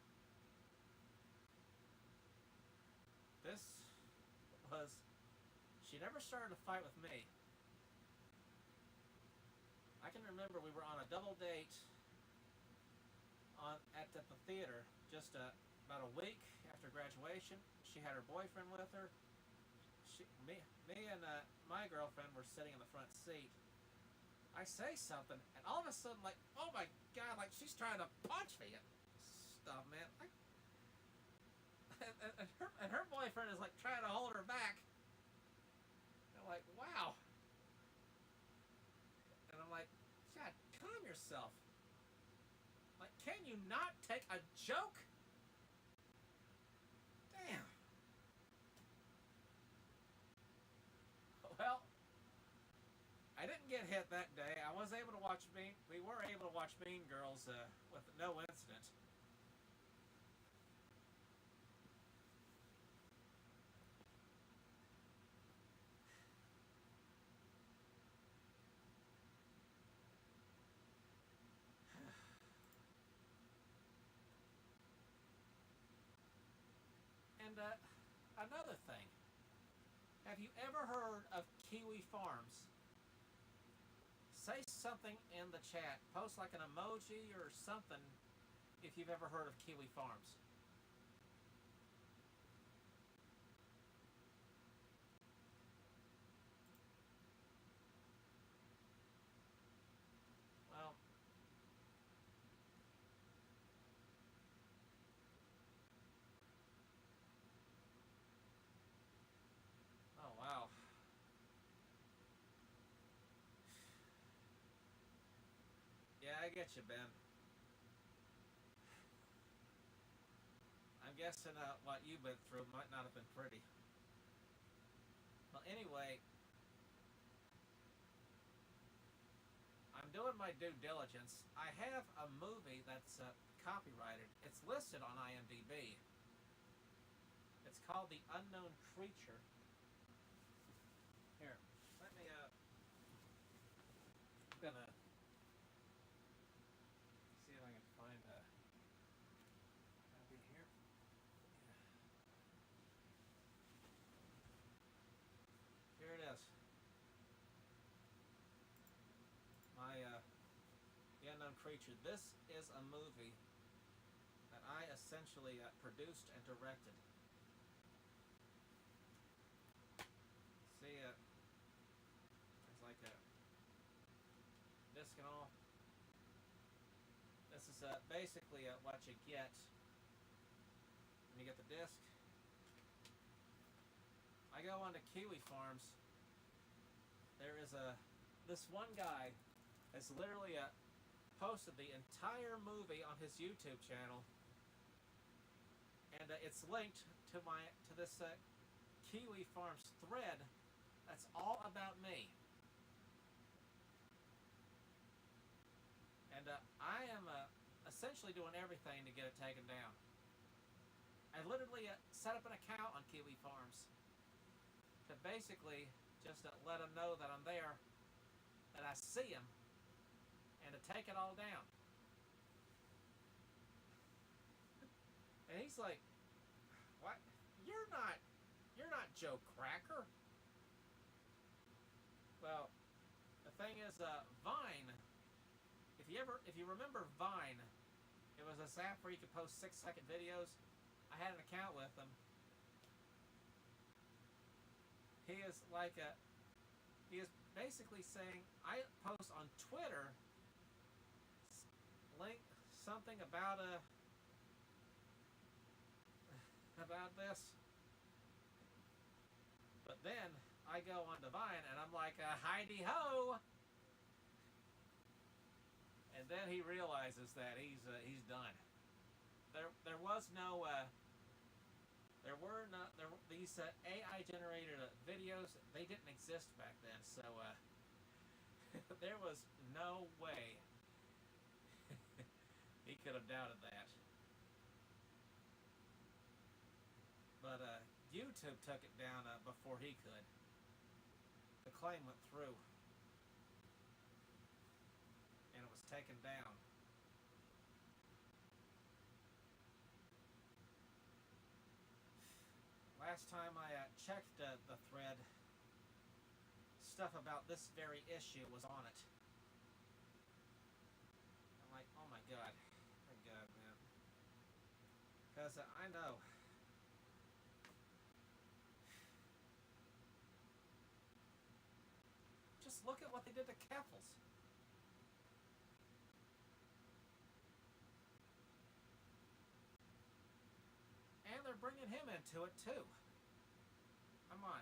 She never started a fight with me. I can remember we were on a double date at the theater just about a week after graduation. She had her boyfriend with her. me and my girlfriend were sitting in the front seat. I say something, and all of a sudden, like, oh my god, like she's trying to punch me and stuff, man. And her boyfriend is like trying to hold her back. And I'm like, wow. And I'm like, God, calm yourself. Like, can you not take a joke? Damn. Well, I didn't get hit that day. I was able to watch we were able to watch Mean Girls with no incident. And another thing. Have you ever heard of Kiwi Farms? Say something in the chat. Post like an emoji or something if you've ever heard of Kiwi Farms. Well, oh wow. Yeah, I get you, Ben. I'm guessing what you've been through might not have been pretty. Well, anyway, I'm doing my due diligence. I have a movie that's copyrighted. It's listed on IMDb. It's called The Unknown Creature. Here, let me, I'm gonna see if I can find a copy here. Yeah. Here it is. The Unknown Creature. This is a movie that I essentially produced and directed. See, there's like a disc and all. This is basically what you get when you get the disc. I go on to Kiwi Farms. There is this one guy has literally posted the entire movie on his YouTube channel, and it's linked to this Kiwi Farms thread that's all about me. And I am essentially doing everything to get it taken down. I literally set up an account on Kiwi Farms to basically just let him know that I'm there, that I see him, and to take it all down. And he's like, "What? You're not Joe Cracker." Well, the thing is, Vine. If you remember Vine, it was this app where you could post 6-second videos. I had an account with him. He is like he is basically saying, I post on Twitter link something about this, but then I go on to Vine and I'm like, Heidi ho, and then he realizes that he's done. There was no these AI generated videos. They didn't exist back then, so there was no way he could have doubted that. But YouTube took it down before he could. The claim went through, and it was taken down. Last time I checked the thread, stuff about this very issue was on it. I'm like, oh my god. My god, man. Because I know. Just look at what they did to Keffels. And they're bringing him into it too. Come on.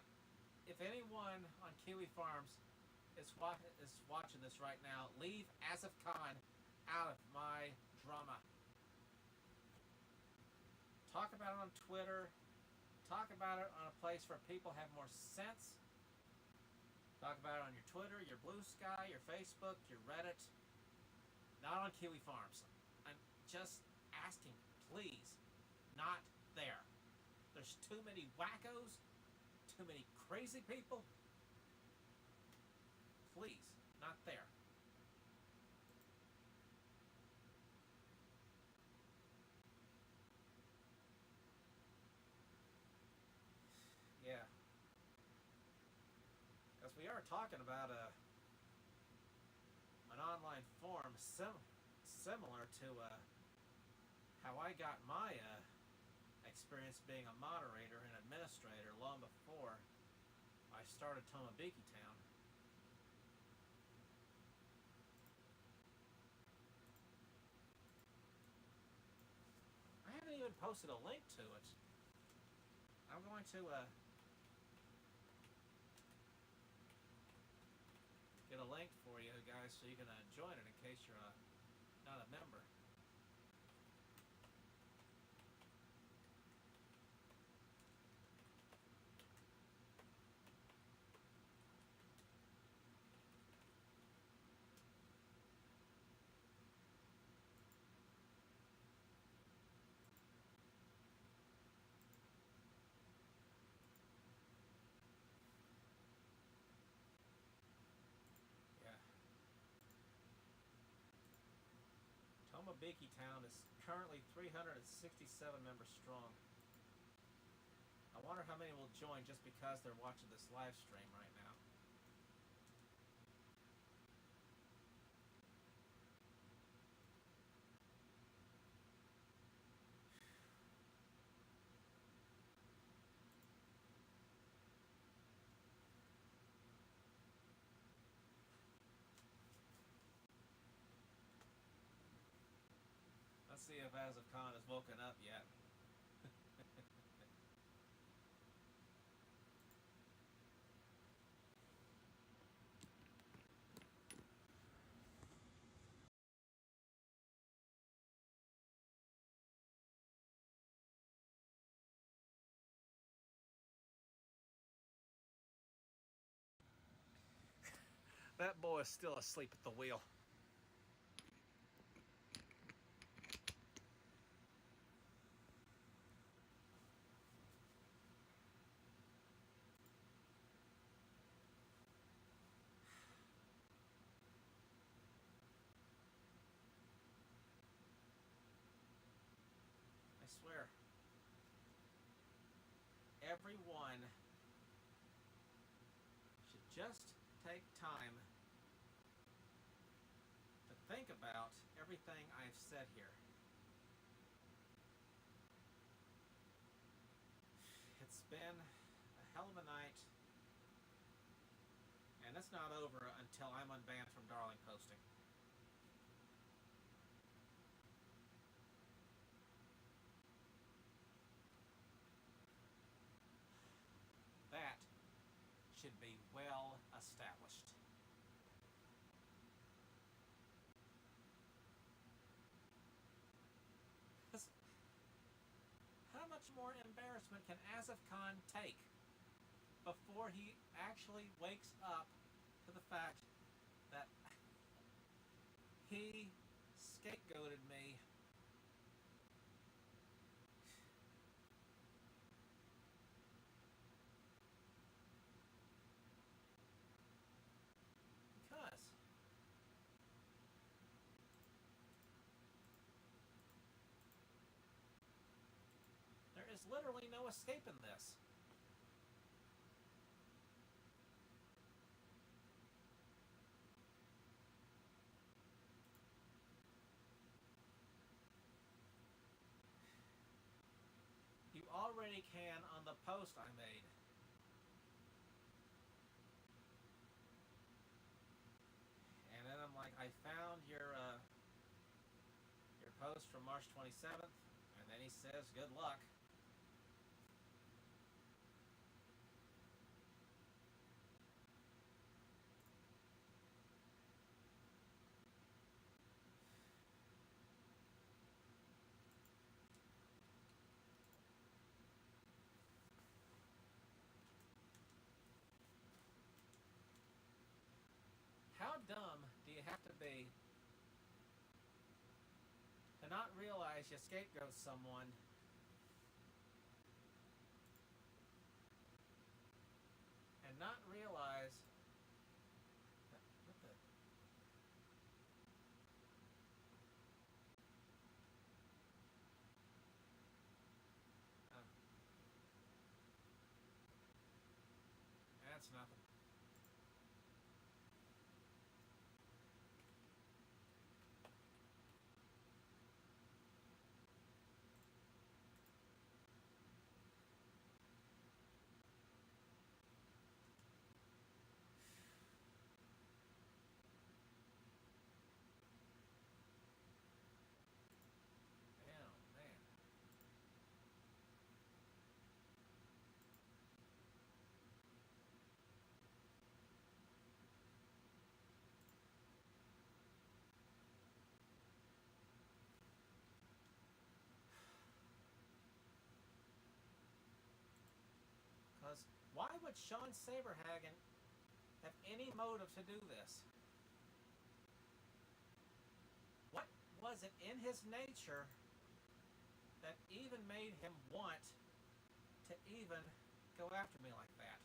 If anyone on Kiwi Farms is watching this right now, leave Asif Khan out of my drama. Talk about it on Twitter. Talk about it on a place where people have more sense. Talk about it on your Twitter, your Blue Sky, your Facebook, your Reddit. Not on Kiwi Farms. I'm just asking, please, not there. There's too many wackos, too many crazy people. Please, not there. Yeah. Because we are talking about an online forum similar to how I got my experience being a moderator and administrator long before I started Tomobiki Town. I haven't even posted a link to it. I'm going to get a link for you guys so you can join it in case you're not a member. Tomobiki Town is currently 367 members strong. I wonder how many will join just because they're watching this live stream right now. Let's see if Asif Khan has woken up yet. That boy is still asleep at the wheel. I swear. Everyone should just take time to think about everything I've said here. It's been a hell of a night, and it's not over until I'm unbanned from Darlingposting. That should be well established. How much more embarrassment can Asif Khan take before he actually wakes up to the fact that he scapegoated me? Because there is literally no escaping this. You already can on the post I made. post from March 27th, and then he says, good luck. How dumb do you have to be to not realize you scapegoat someone and not realize what the that's nothing. Oh, man. Because why would Shawn Saberhaggen have any motive to do this? What was it in his nature that even made him want to even go after me like that?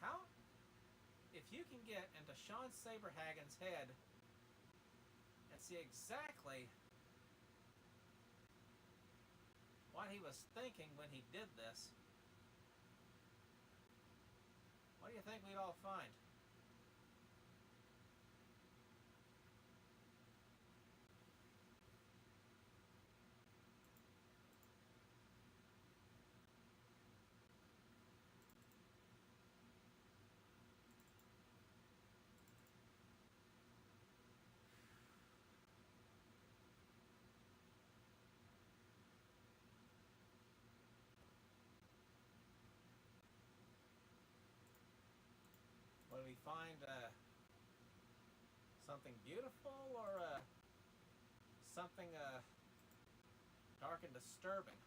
How, if you can get into Shawn Saberhaggen's head and see exactly what he was thinking when he did this, what do you think we'd all find? Would we find something beautiful or something dark and disturbing?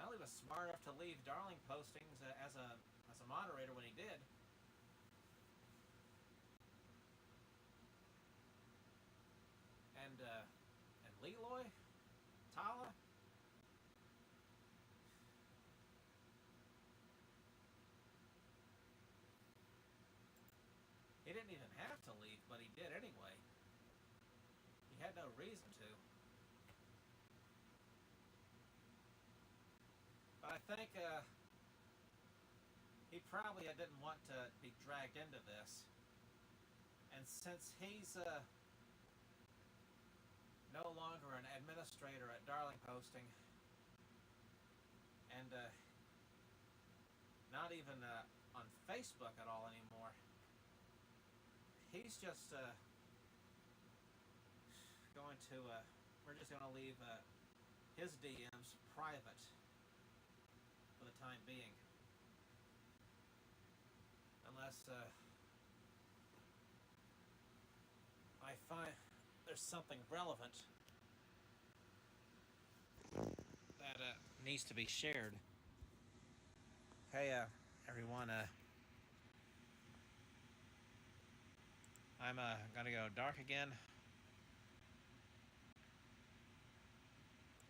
Well, he was smart enough to leave Darlingposting as a moderator when he did. And Leroy, Tala. He didn't even have to leave, but he did anyway. He had no reason to. But I think he probably didn't want to be dragged into this. And since he's no longer an administrator at Darlingposting, and not even on Facebook at all anymore, he's just going to, we're just going to leave his DMs private for the time being. Unless I find there's something relevant that needs to be shared. Hey, everyone, I'm gonna go dark again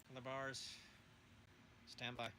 on the bars. Stand by.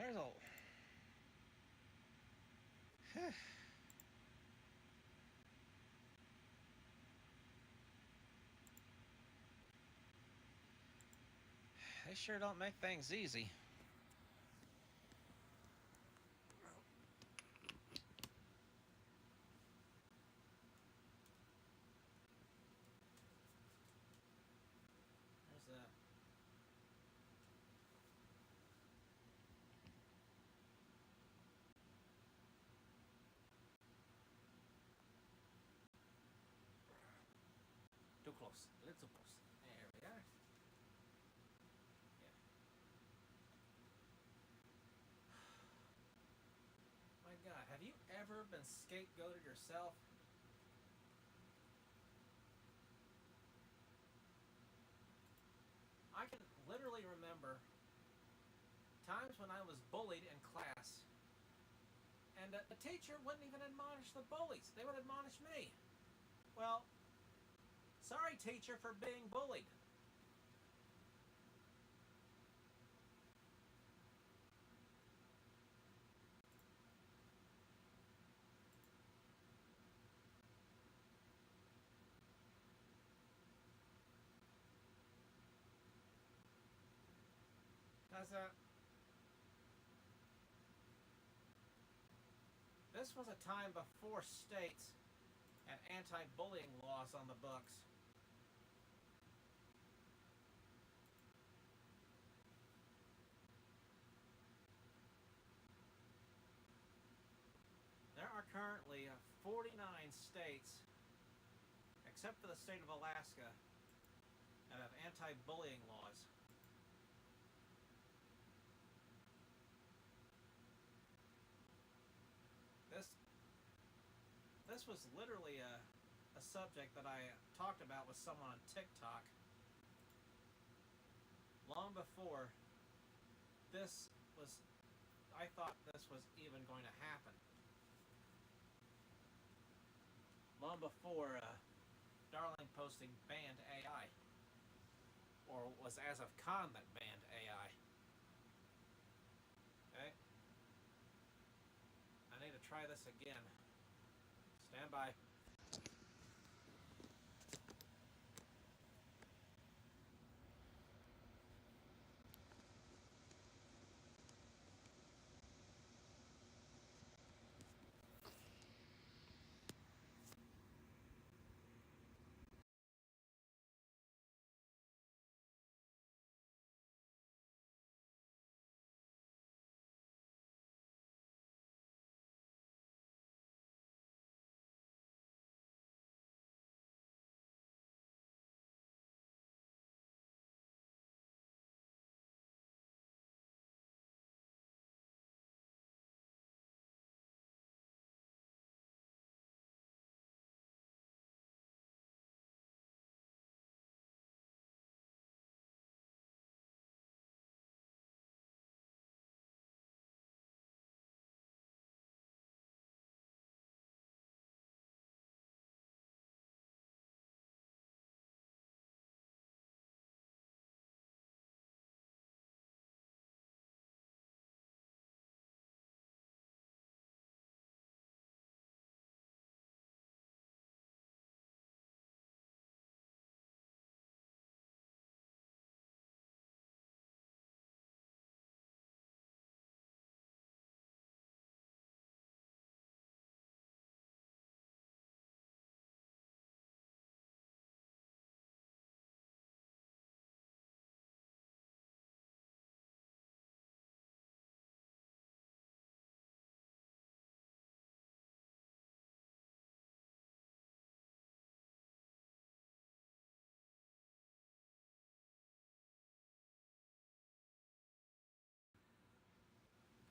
There's a... They sure don't make things easy. There's that. Too close. A little close. There we are. Yeah. My God, have you ever been scapegoated yourself? I can literally remember times when I was bullied in class, and the teacher wouldn't even admonish the bullies. They would admonish me. Well, sorry, teacher, for being bullied. This was a time before states had anti-bullying laws on the books. There are currently 49 states, except for the state of Alaska, that have anti-bullying laws. This was literally a subject that I talked about with someone on TikTok long before this was, I thought this was even going to happen. Long before Darlingposting banned AI. Or was Asif Khan that banned AI. Okay. I need to try this again. Stand by.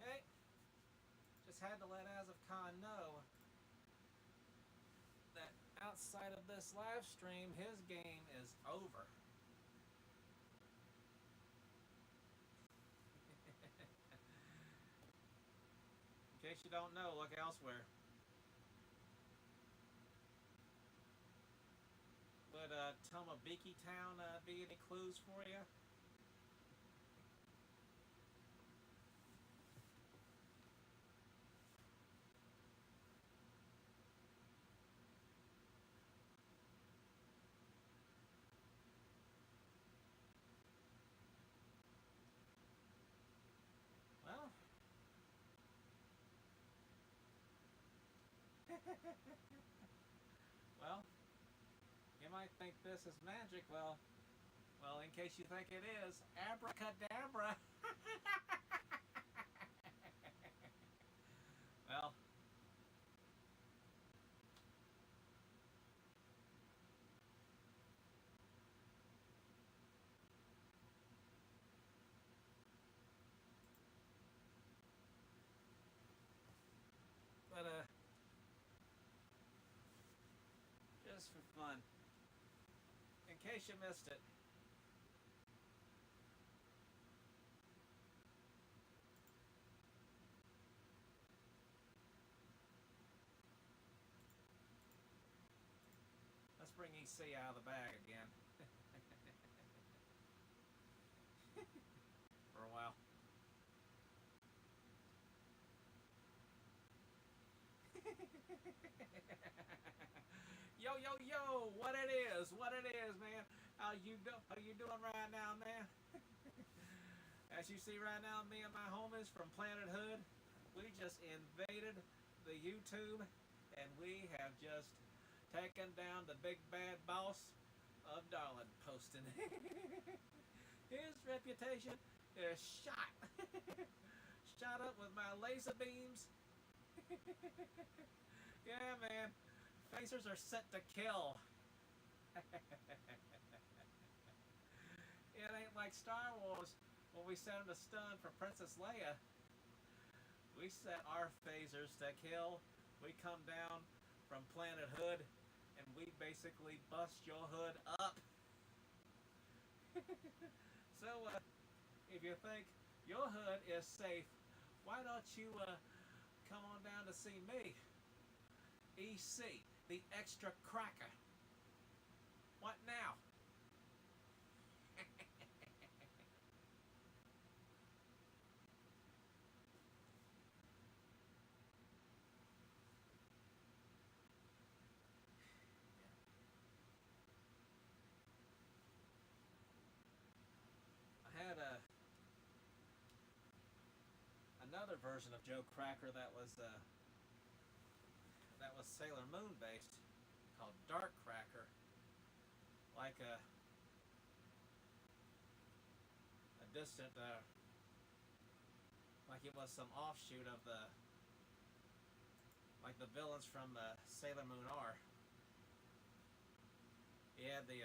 Okay. Just had to let Asif Khan know that outside of this live stream, his game is over. In case you don't know, look elsewhere. Would Tomabiki Town be any clues for you? Well, you might think this is magic. Well, in case you think it is, abracadabra. Well, but just for fun, in case you missed it, let's bring EC out of the bag again for a while. Yo, yo, yo! What it is? What it is, man? How you doing right now, man? As you see right now, me and my homies from Planet Hood, we just invaded the YouTube, and we have just taken down the big bad boss of Darlingposting. His reputation is shot. Shot up with my laser beams. Yeah, man. Phasers are set to kill. It ain't like Star Wars when we set them to stun for Princess Leia. We set our phasers to kill. We come down from Planet Hood and we basically bust your hood up. So, if you think your hood is safe, why don't you come on down to see me? EC, the extra cracker. What now? I had another version of Joe Cracker that was Sailor Moon based, called Dark Cracker, like a distant, like it was some offshoot of like the villains from Sailor Moon R. He had the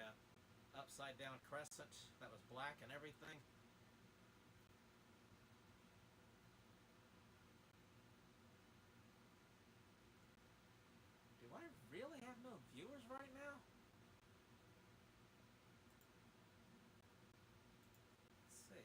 upside down crescent that was black and everything. Do I really have no viewers right now? Let's see.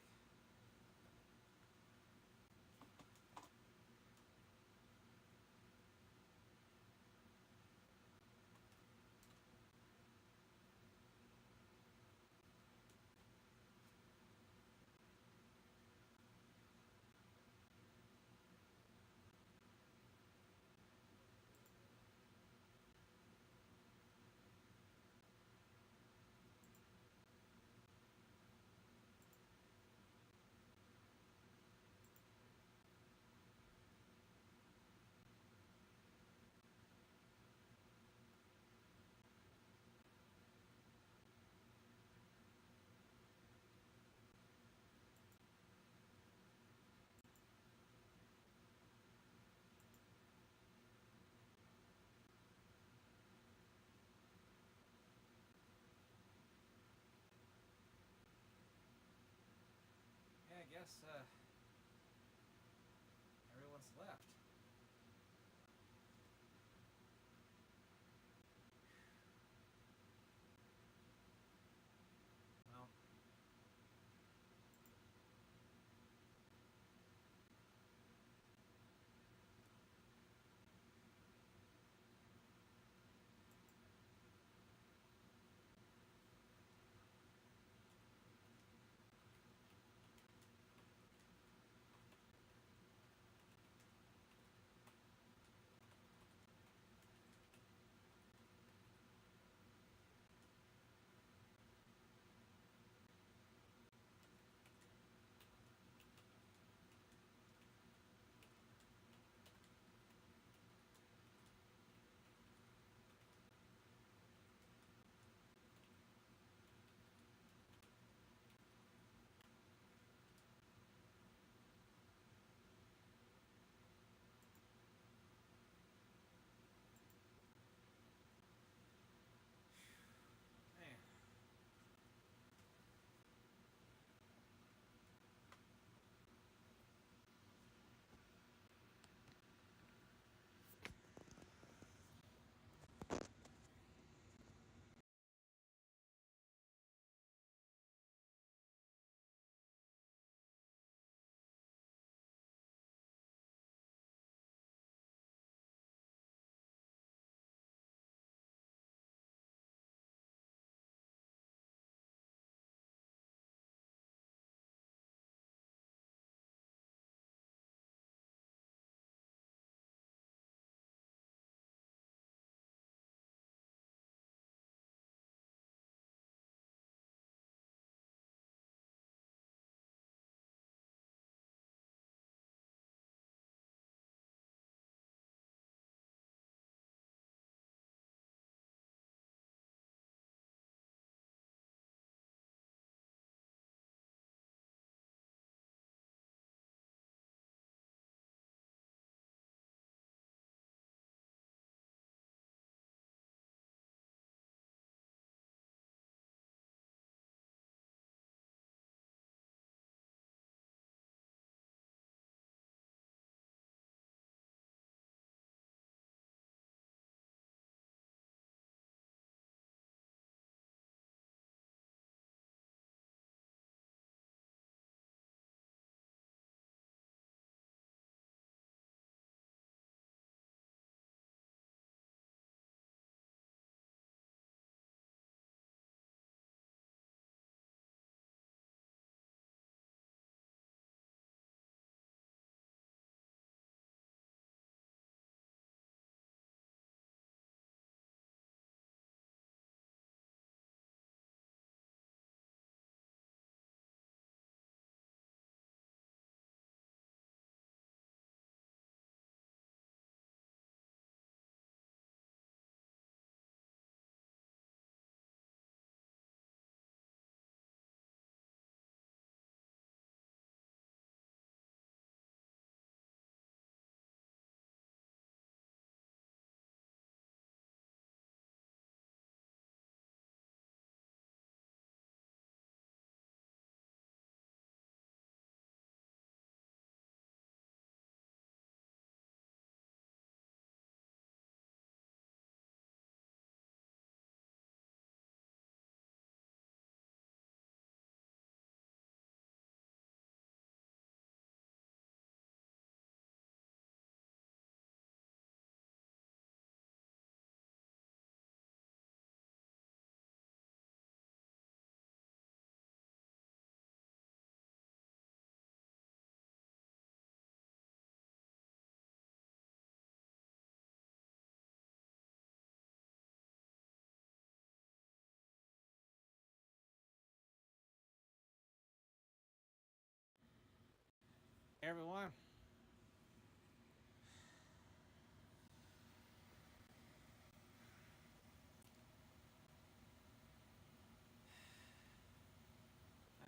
Hey everyone.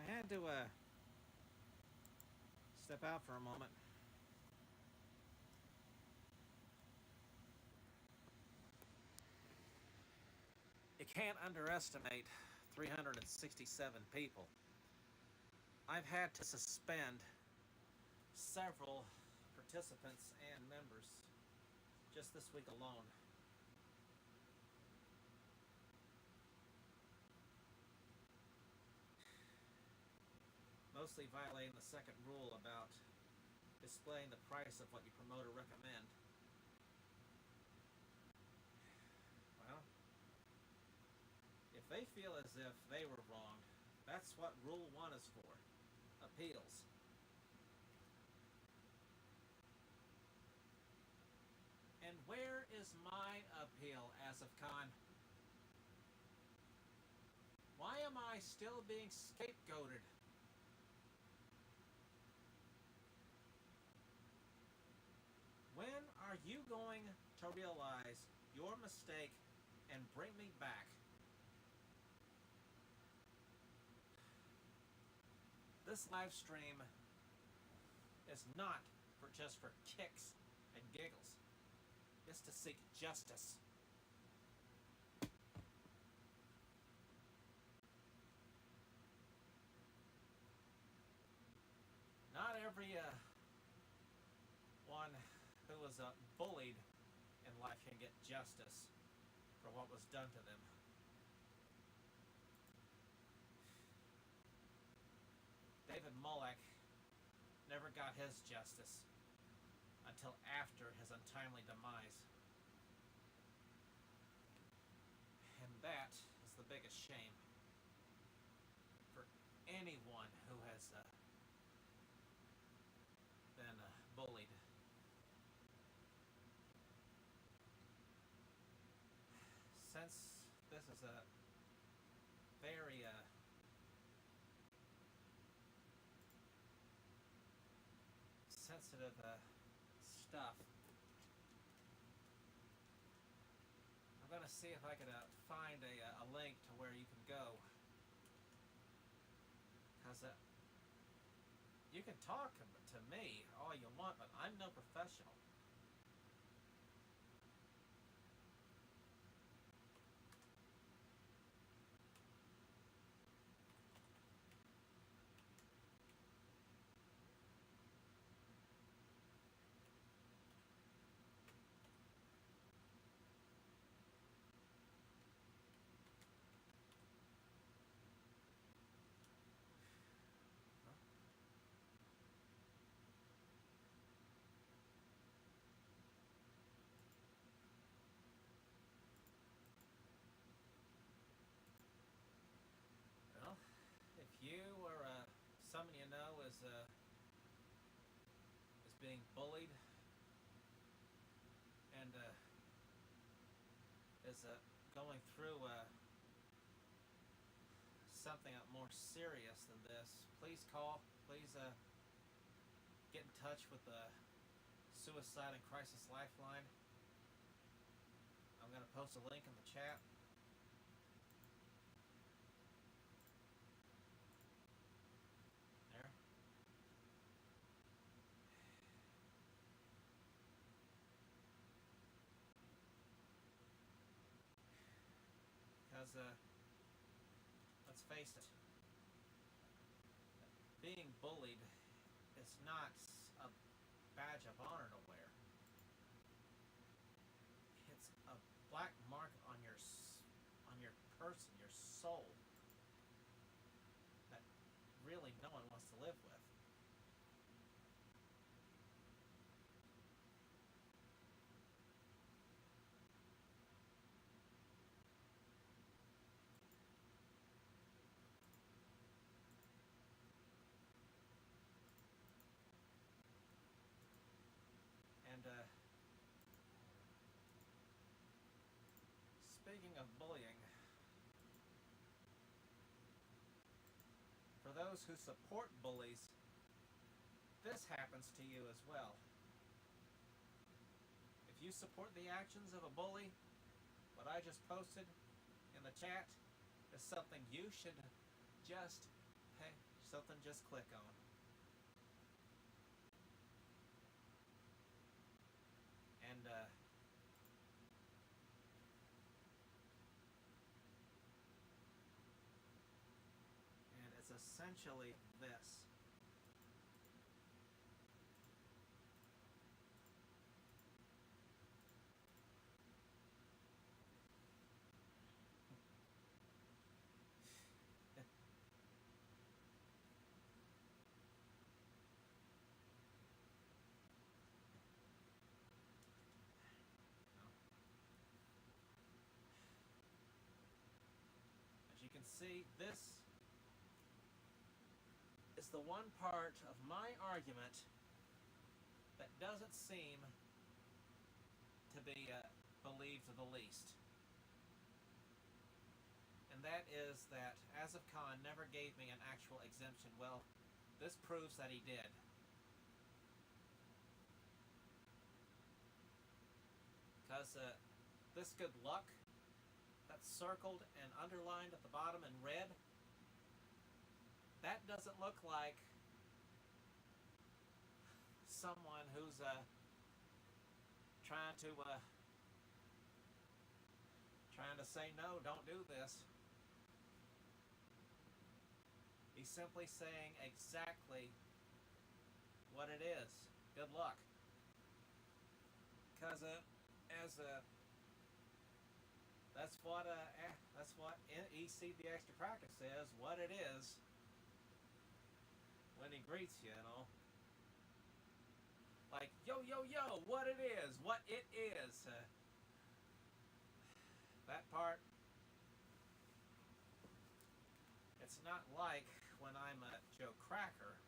I had to step out for a moment. You can't underestimate 367 people. I've had to suspend several participants and members just this week alone. Mostly violating the second rule about displaying the price of what you promote or recommend. Well, if they feel as if they were wronged, that's what Rule 1 is for. Appeals. And where is my appeal, Asif Khan? Why am I still being scapegoated? When are you going to realize your mistake and bring me back? This live stream is not just for kicks and giggles. It's to seek justice. Not every one who was bullied in life can get justice for what was done to them. David Molek never got his justice until after his untimely demise. And that is the biggest shame for anyone who has been bullied. Since this is a very sensitive stuff, I'm going to see if I can find a link to where you can go. Because you can talk to me all you want, but I'm no professional. Well, if you or someone you know is being bullied and is going through something more serious than this, please call. Please get in touch with the Suicide and Crisis Lifeline. I'm going to post a link in the chat. There. Because, let's face it, being bullied is not a badge of honor to wear. It's a black mark on your person, your soul, that really no one wants to live with. And speaking of bullying, for those who support bullies, this happens to you as well. If you support the actions of a bully, what I just posted in the chat is something you should just click on. And it's essentially this. As you can see, this is the one part of my argument that doesn't seem to be believed the least. And that is that Asif Khan never gave me an actual exemption. Well, this proves that he did. Because this good luck that's circled and underlined at the bottom in red, that doesn't look like someone who's trying to say no, don't do this. He's simply saying exactly what it is. Good luck. Because that's what EC the Extra Practice says, what it is when he greets you, and all. Like, yo, yo, yo, what it is, what it is. That part, it's not like when I'm a Joe Cracker.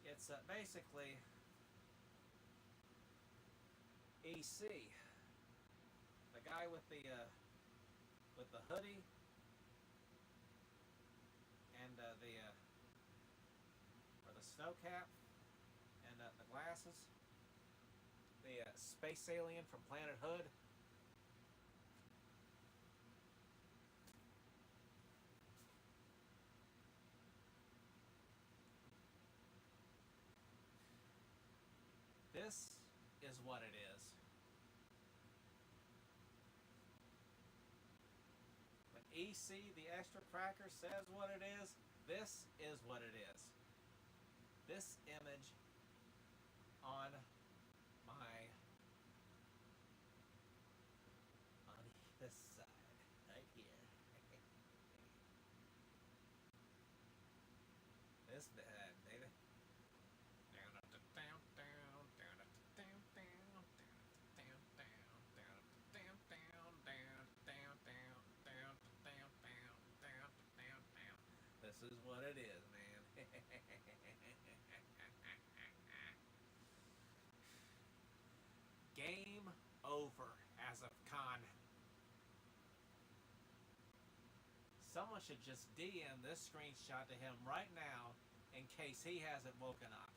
It's basically EC, the guy with the hoodie and the snow cap and the glasses, the space alien from Planet Hood. This is what it is. When EC, the Extra Cracker, says what it is, this is what it is. This image on this side, right here. This bad, baby. This is what it is, man. Game over, Asif Khan. Someone should just DM this screenshot to him right now in case he hasn't woken up.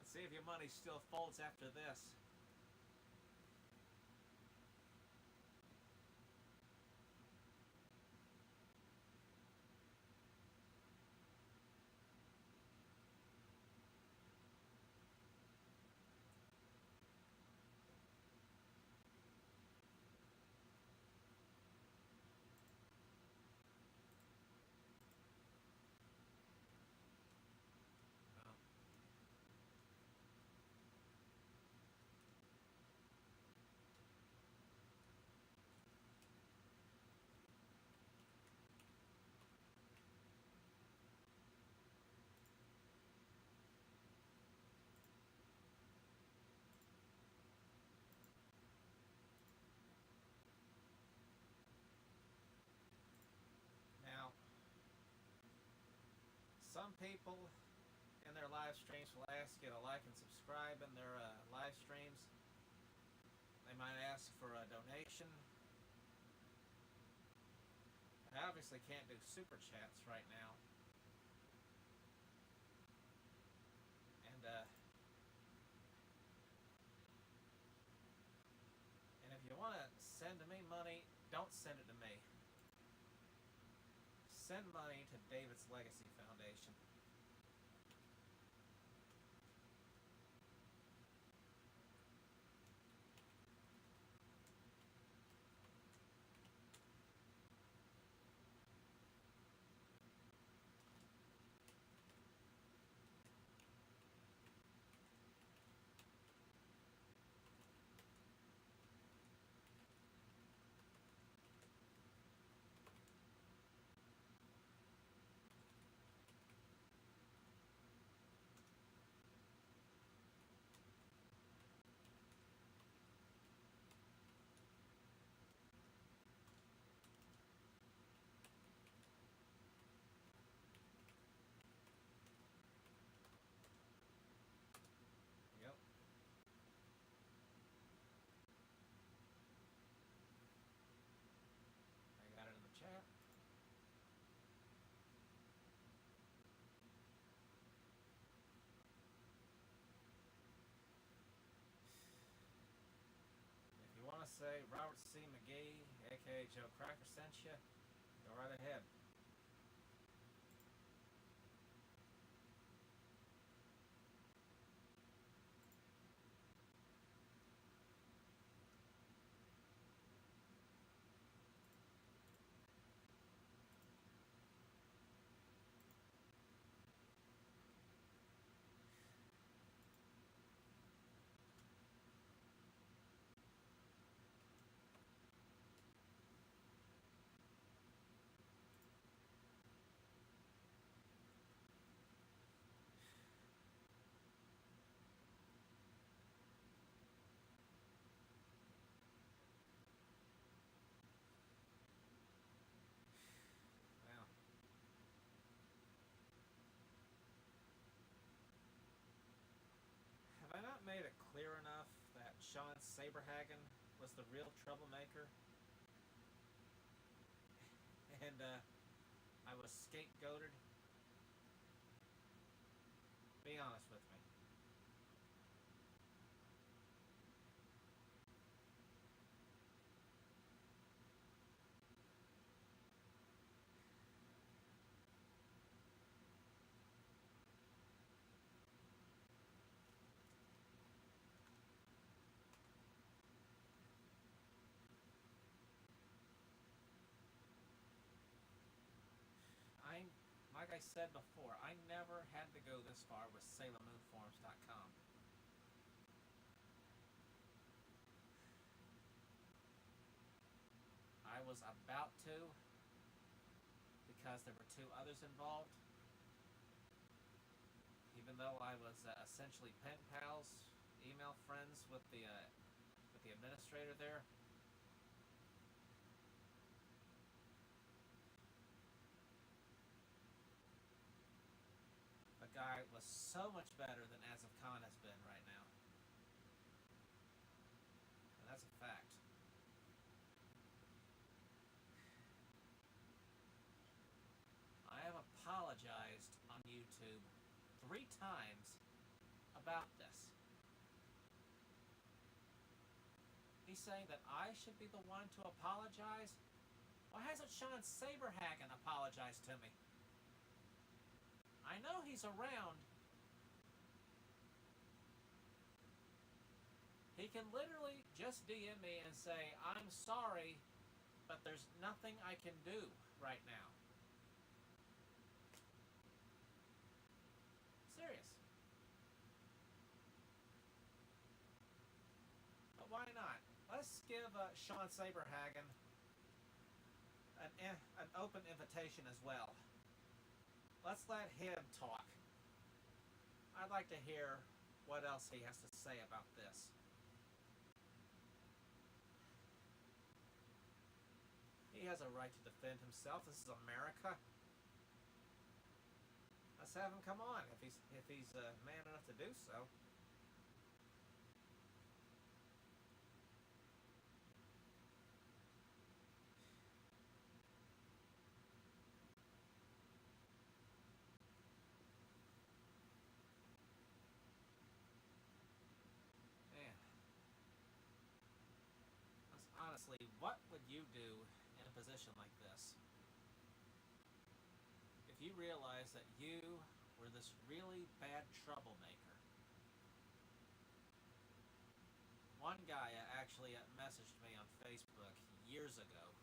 Let's see if your money still folds after this. some people in their live streams will ask you to like and subscribe in their live streams. They might ask for a donation. I obviously can't do super chats right now. And if you want to send me money, don't send it to me. Send money to David's Legacy Foundation. Yep. I got it in the chat. If you want to say Robert C. McGee, aka Joe Cracker, sent you, go right ahead. Well, have I not made it clear enough that Shawn Saberhaggen was the real troublemaker? And I was scapegoated? Be honest with me. Like I said before, I never had to go this far with SailorMoonForums.com. I was about to, because there were two others involved. Even though I was essentially pen pals, email friends with the administrator there. The guy was so much better than Asif Khan has been right now. And that's a fact. I have apologized on YouTube 3 times about this. He's saying that I should be the one to apologize? Why hasn't Shawn Saberhaggen apologized to me? I know he's around. He can literally just DM me and say, I'm sorry, but there's nothing I can do right now. Serious. But why not? Let's give Shawn Saberhaggen an open invitation as well. Let's let him talk. I'd like to hear what else he has to say about this. He has a right to defend himself. This is America. Let's have him come on if he's man enough to do so. Man, honestly, what would you do in a position like this? If you realized that you were this really bad troublemaker. One guy actually messaged me on Facebook years ago.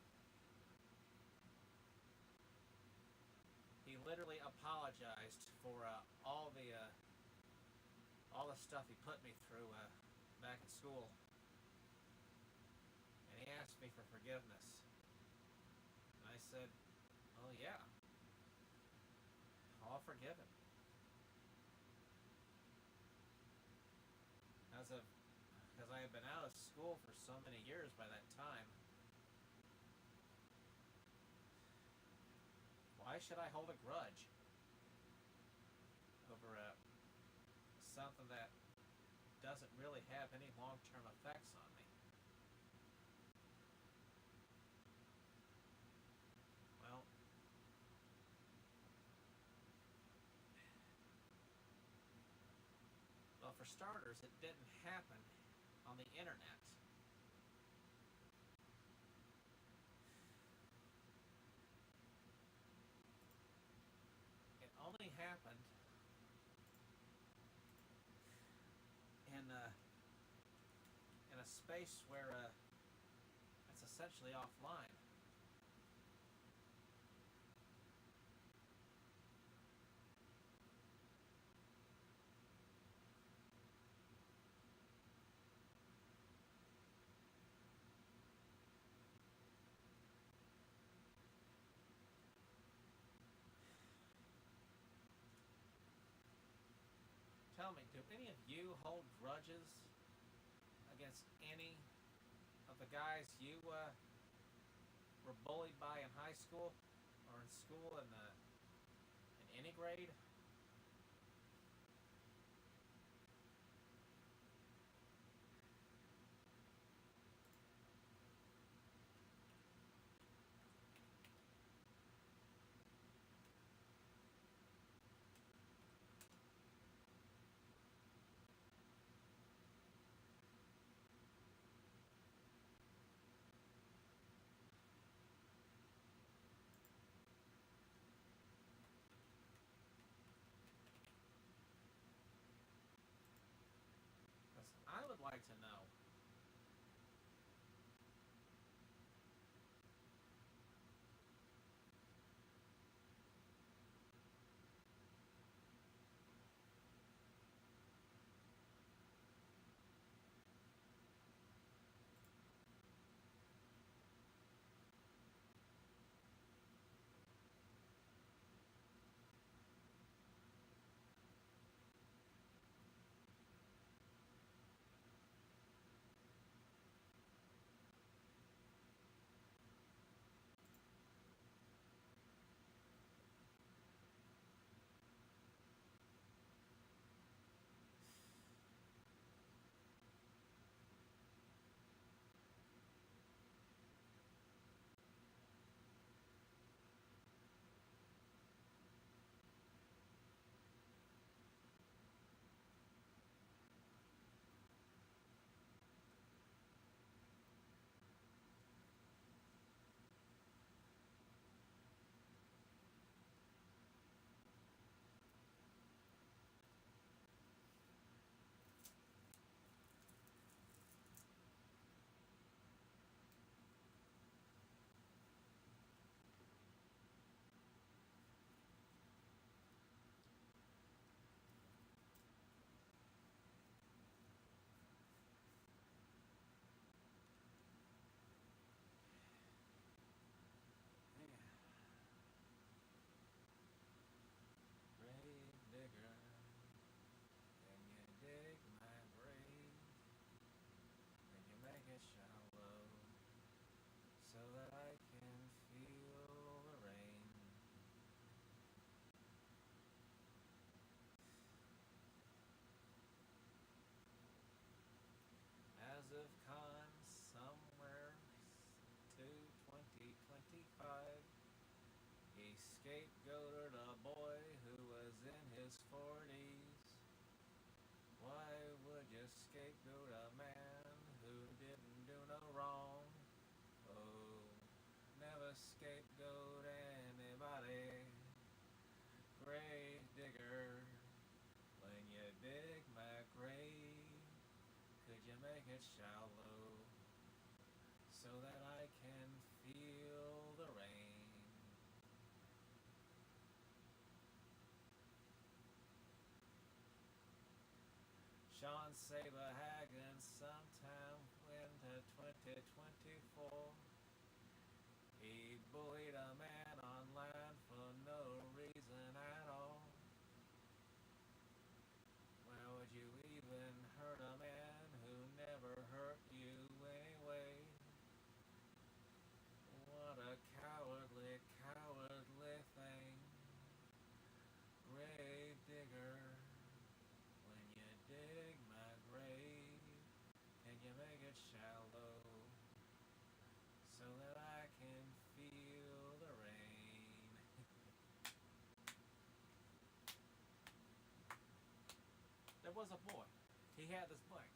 He literally apologized for all the stuff he put me through back in school, and he asked me for forgiveness. And I said, "Oh yeah, I'll forgive him." Because I had been out of school for so many years by that time. Why should I hold a grudge over something that doesn't really have any long-term effects on me? Well, for starters, it didn't happen on the internet. It only happened in a space where it's essentially offline. Tell me, do any of you hold grudges against any of the guys you were bullied by in high school or in school in any grade? scapegoated a boy who was in his 40s? Why would you scapegoat a man who didn't do no wrong? Oh, never scapegoat anybody. Grave digger, when you dig my grave, could you make it shallow so that I can feel the rain? Shawn Saberhaggen sometime into 2024. He bullied a man online for no reason at all. Why would you even hurt a man who never hurt you anyway? What a cowardly, cowardly thing. Grave digger, when you dig my grave, can you make it shallow so that I can feel the rain? There was a boy. He had this bike.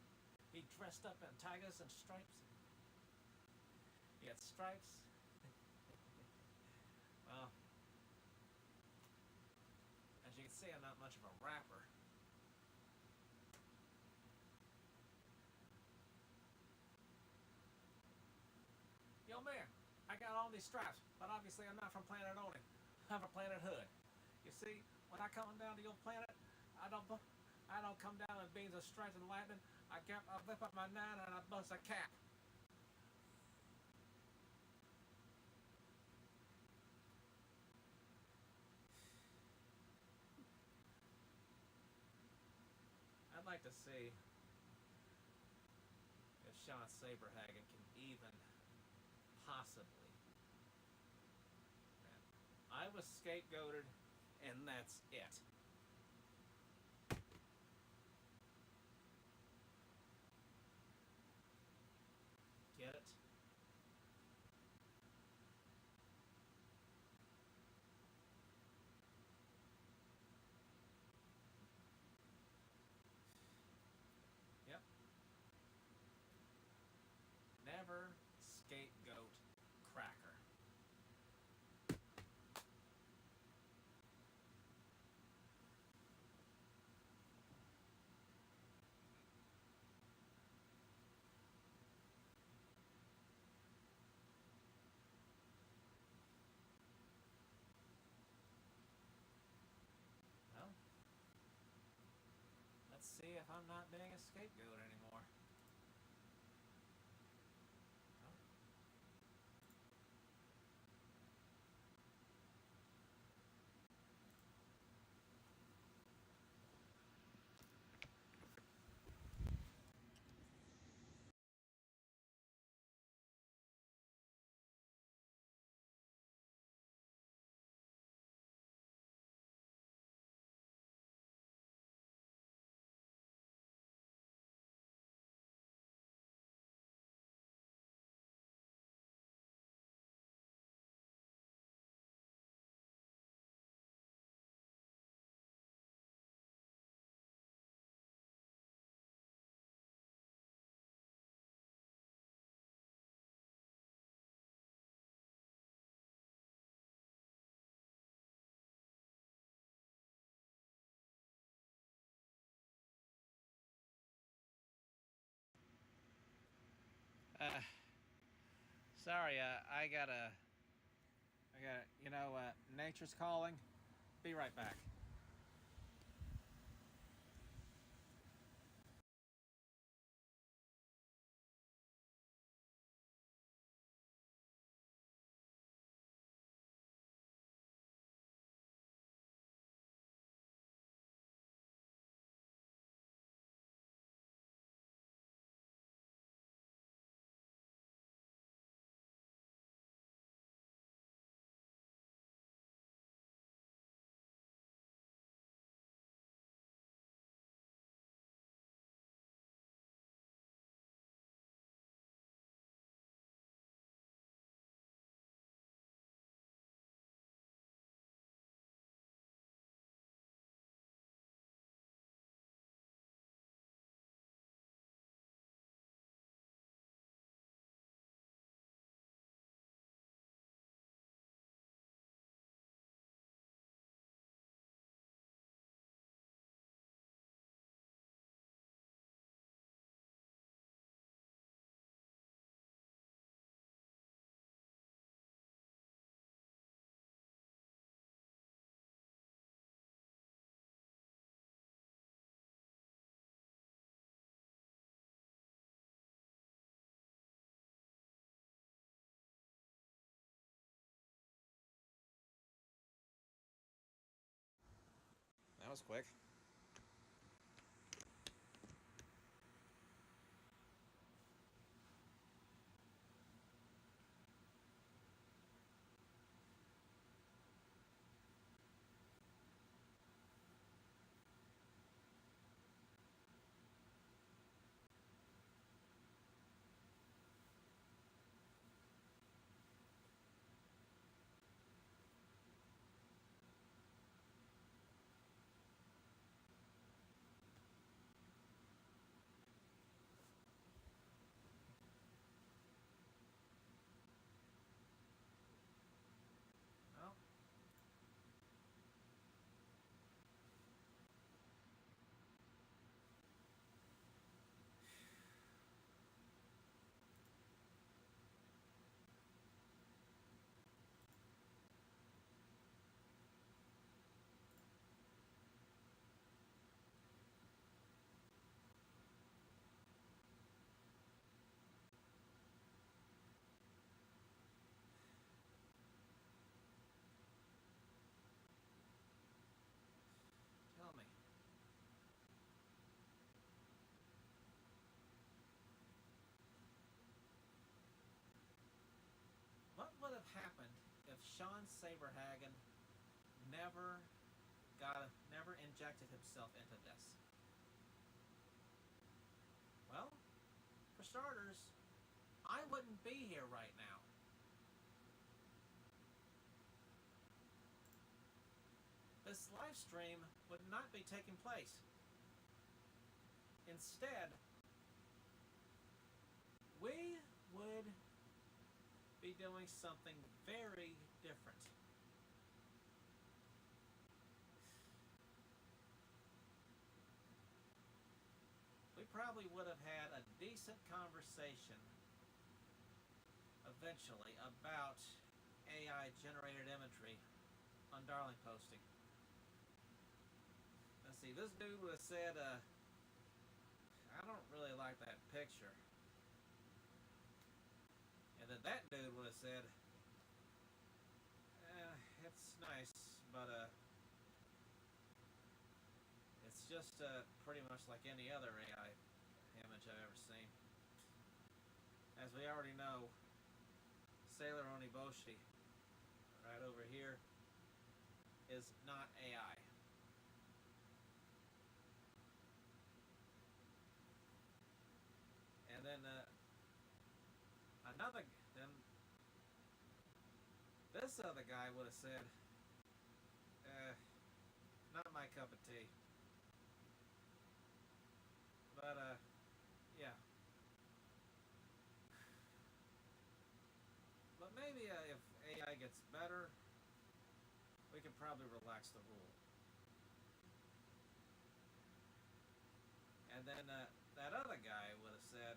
He dressed up in tigers and stripes. He had stripes. Well, as you can see, I'm not much of a rapper. Yo, man, I got all these stripes, but obviously I'm not from Planet Oni. I'm from Planet Hood. You see, when I come down to your planet, I don't come down in beams of stripes and lightning. I whip up my nine and I bust a cap. I'd like to see if Shawn Saberhaggen can even possibly. I was scapegoated, and that's it. Get it? Yep. Never scapegoat cracker. Well, let's see if I'm not being a scapegoat anymore. Sorry, nature's calling. Be right back. That was quick. Well, tell me. What would have happened if Shawn Saberhaggen never injected himself into this? Well, for starters, I wouldn't be here right now. This live stream would not be taking place. Instead, we would be doing something very different. We probably would have had a decent conversation eventually about AI generated imagery on Darlingposting. Let's see, this dude would have said, I don't really like that picture. And then that dude would have said, it's nice, but it's just pretty much like any other AI image I've ever seen. As we already know, Sailor Oniboshi, right over here, is not AI. And then this other guy would have said, not my cup of tea. But yeah. But maybe if AI gets better, we can probably relax the rule. And then that other guy would have said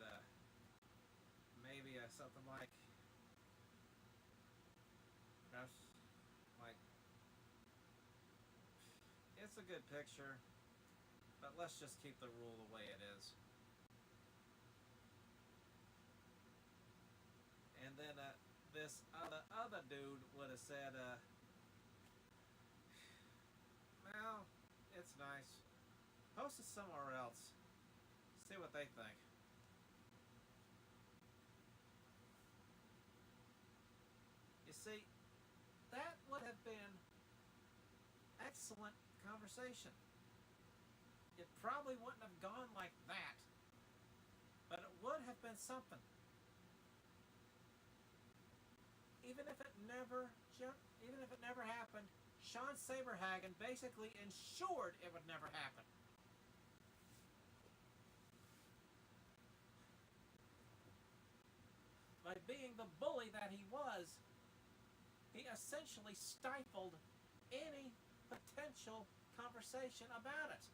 maybe something like, perhaps like, it's a good picture, but let's just keep the rule the way it is. And then this other dude would have said, well, it's nice. Post it somewhere else. See what they think. You see, that would have been excellent conversation. It probably wouldn't have gone like that, but it would have been something. Even if it never happened, Shawn Saberhaggen basically ensured it would never happen. By being the bully that he was, he essentially stifled any potential conversation about it.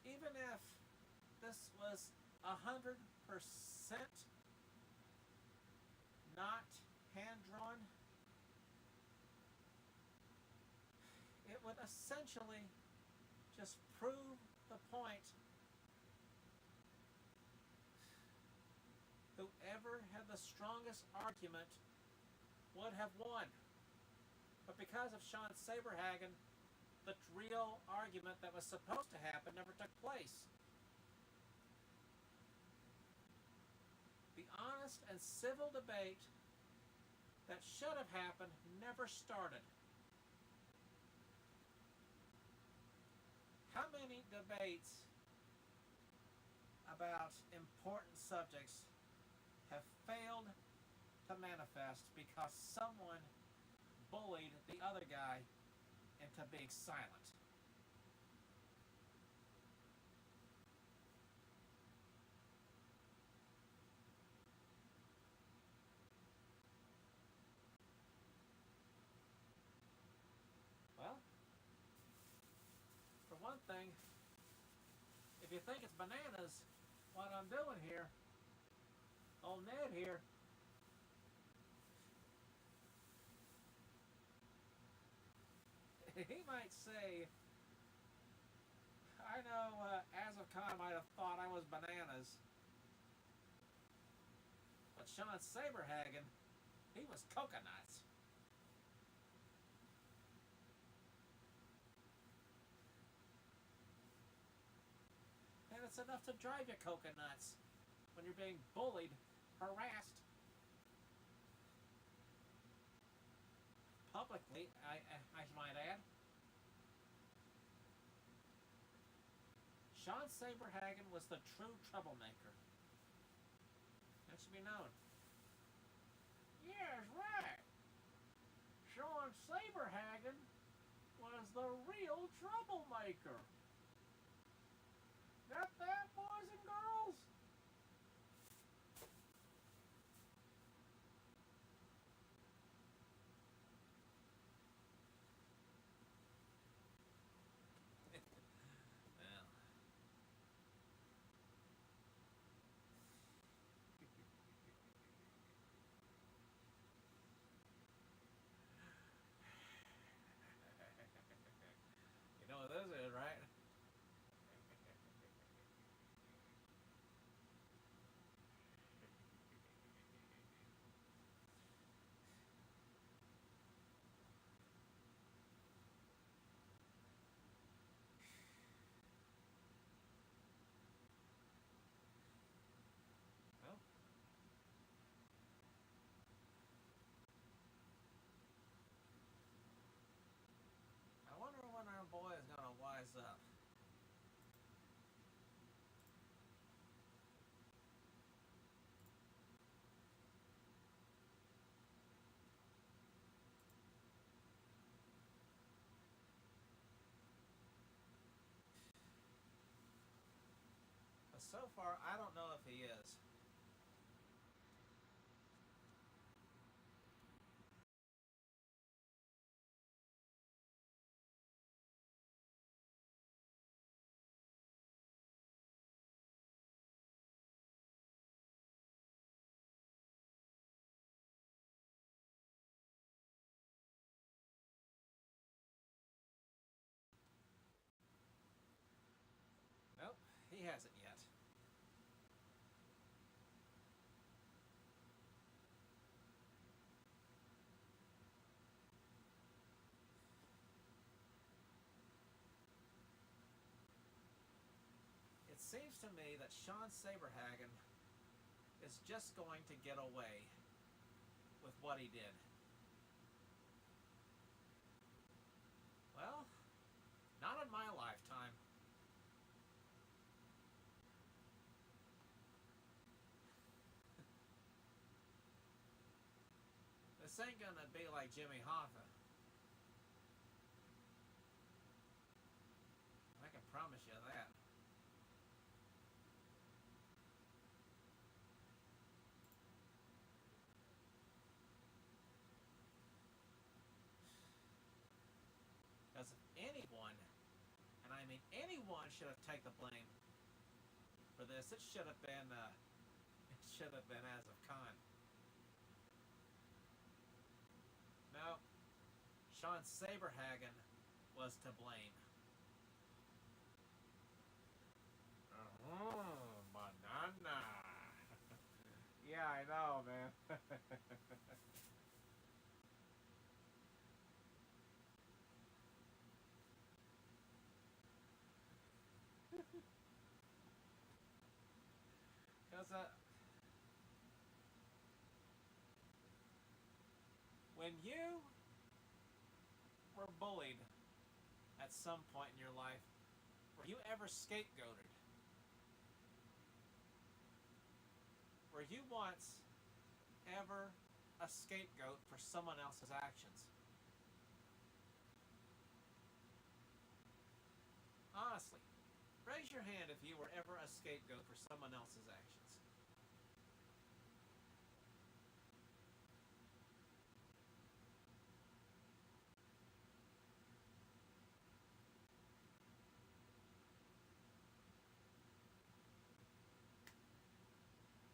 Even if this was 100% not hand-drawn, it would essentially just prove the point. Whoever had the strongest argument would have won. But because of Shawn Saberhaggen, the real argument that was supposed to happen never took place. The honest and civil debate that should have happened never started. How many debates about important subjects have failed to manifest because someone bullied the other guy into being silent? Well, for one thing, if you think it's bananas what I'm doing here, old Ned here, he might say, I know Asif Khan might have thought I was bananas, but Shawn Saberhaggen, he was coconuts. And it's enough to drive you coconuts when you're being bullied, harassed, publicly, I might add. Shawn Saberhaggen was the true troublemaker. That should be known. Yes, right. Shawn Saberhaggen was the real troublemaker. Got that, boys and girls? Well. You know what this is, right? Well, I wonder when our boy is going to wise up. But so far, I don't know if he is. Nope, he hasn't yet. It seems to me that Shawn Saberhaggen is just going to get away with what he did. Well, not in my lifetime. This ain't gonna be like Jimmy Hoffa. I can promise you that. Because if anyone, and I mean anyone, should have taken the blame for this, it should have been Asif Khan. No, Shawn Saberhaggen was to blame. Banana. Yeah, I know, man. Because when you were bullied at some point in your life, were you ever scapegoated? Were you once ever a scapegoat for someone else's actions? Honestly, raise your hand if you were ever a scapegoat for someone else's actions.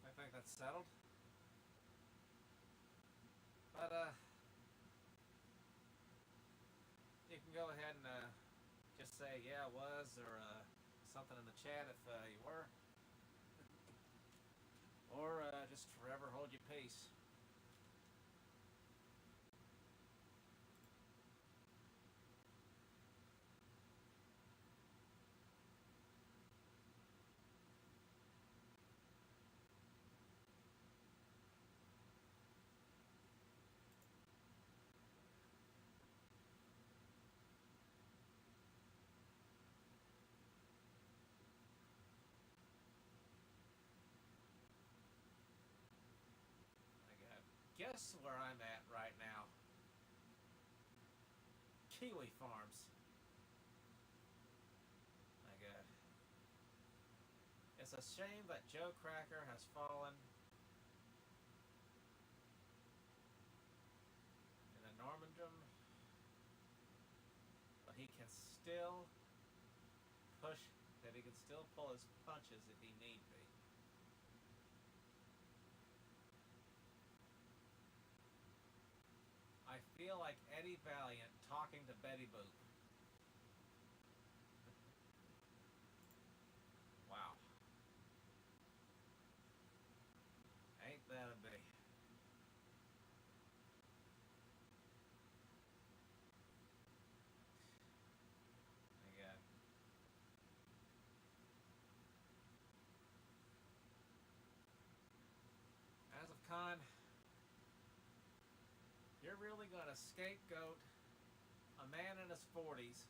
I think that's settled. But you can go ahead and just say, yeah, it was, or something in the chat if you were. Or just forever hold your peace. Guess where I'm at right now? Kiwi Farms. My God. It's a shame that Joe Cracker has fallen in the Normandom, but he can still push, that he can still pull his punches if he need be. I feel like Eddie Valiant talking to Betty Boop. Wow. Ain't that a bee? My God. Asif Khan, you're really going to scapegoat a man in his 40s,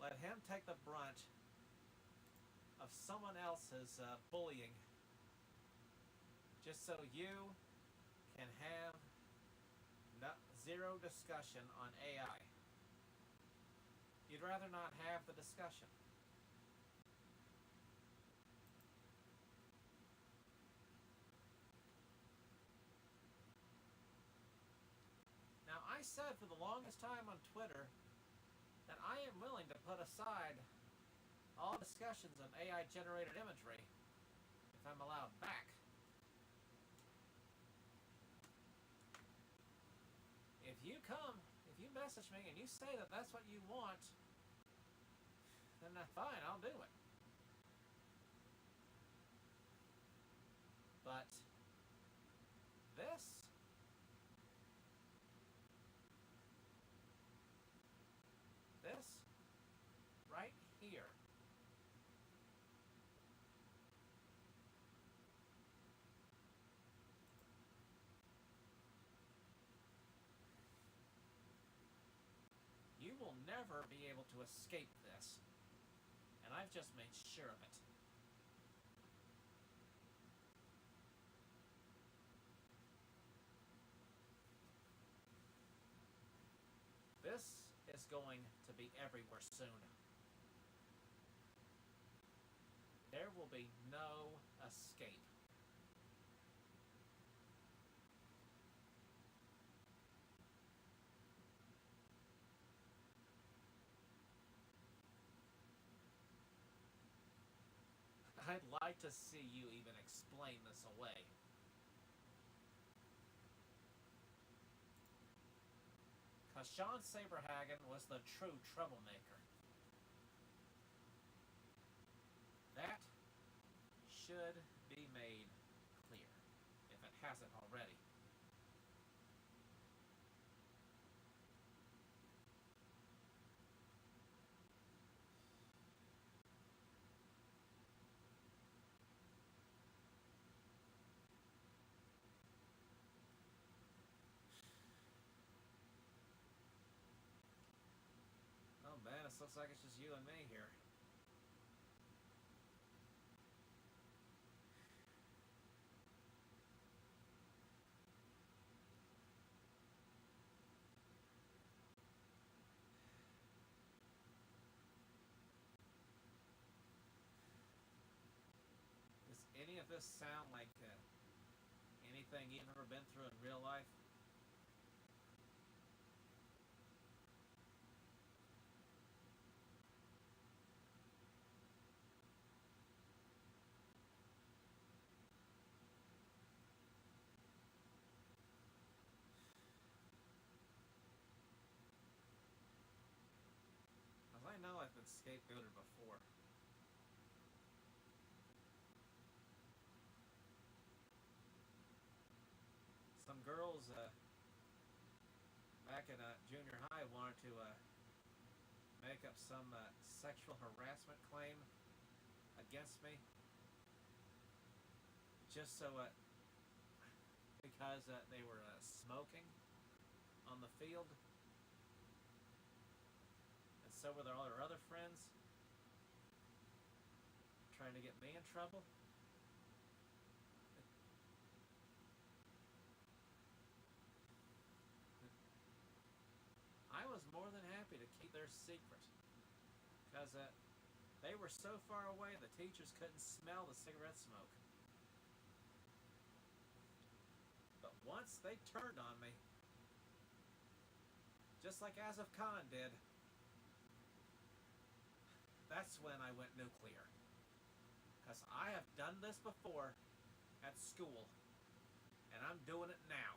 let him take the brunt of someone else's bullying, just so you can have zero discussion on AI. You'd rather not have the discussion. Now, I said for the longest time on Twitter that I am willing to put aside all discussions of AI-generated imagery if I'm allowed back. If you message me and you say that that's what you want, then fine, I'll do it. But this right here, you will never be able to escape this. And I've just made sure of it. This is going to be everywhere soon. There will be no escape. I'd like to see you even explain this away. Because Shawn Saberhaggen was the true troublemaker. That should be made clear, if it hasn't already. looks like it's just you and me here. Does any of this sound like anything you've ever been through in real life? Because I know I've been scapegoated before. Some girls back in junior high wanted to make up some sexual harassment claim against me, just so because they were smoking on the field, and so were all their other friends, trying to get me in trouble. I was more than happy to keep their secret, because they were so far away the teachers couldn't smell the cigarette smoke. But once they turned on me, just like Asif Khan did, that's when I went nuclear. Because I have done this before at school, and I'm doing it now.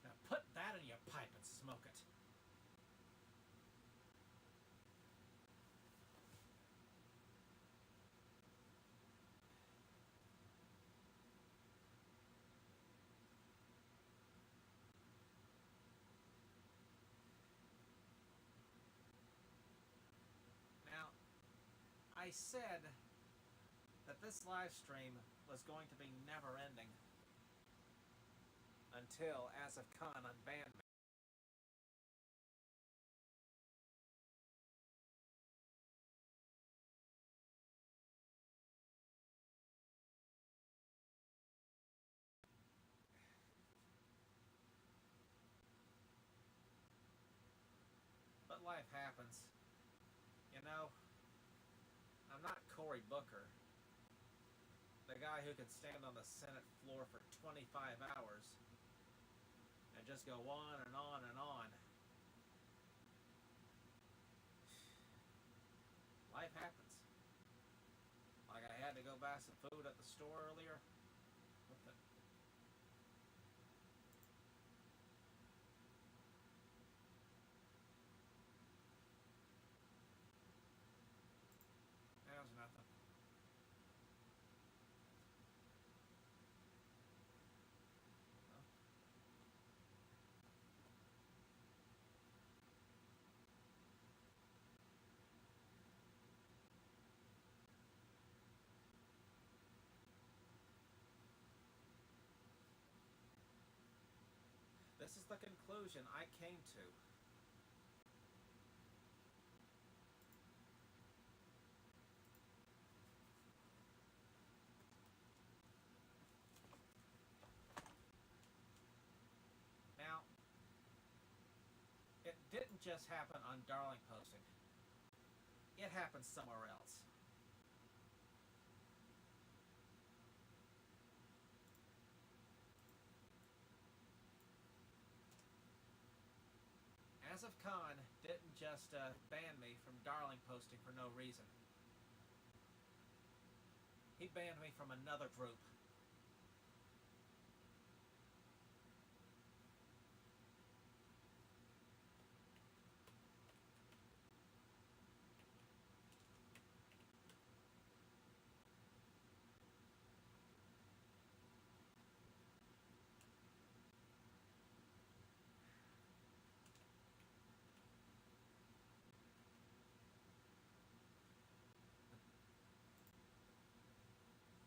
Now put that in your pipe and smoke it. Now, I said that this live stream was going to be never ending until Asif Khan unbanned me. But life happens. You know, I'm not Cory Booker, the guy who can stand on the Senate floor for 25 hours and just go on and on and on. Life happens. Like I had to go buy some food at the store earlier. What the? That was nothing. Well, this is the conclusion I came to. Now, it didn't just happen on Darlingposting. It happened somewhere else. Asif Khan didn't just ban me from Darlingposting for no reason. He banned me from another group.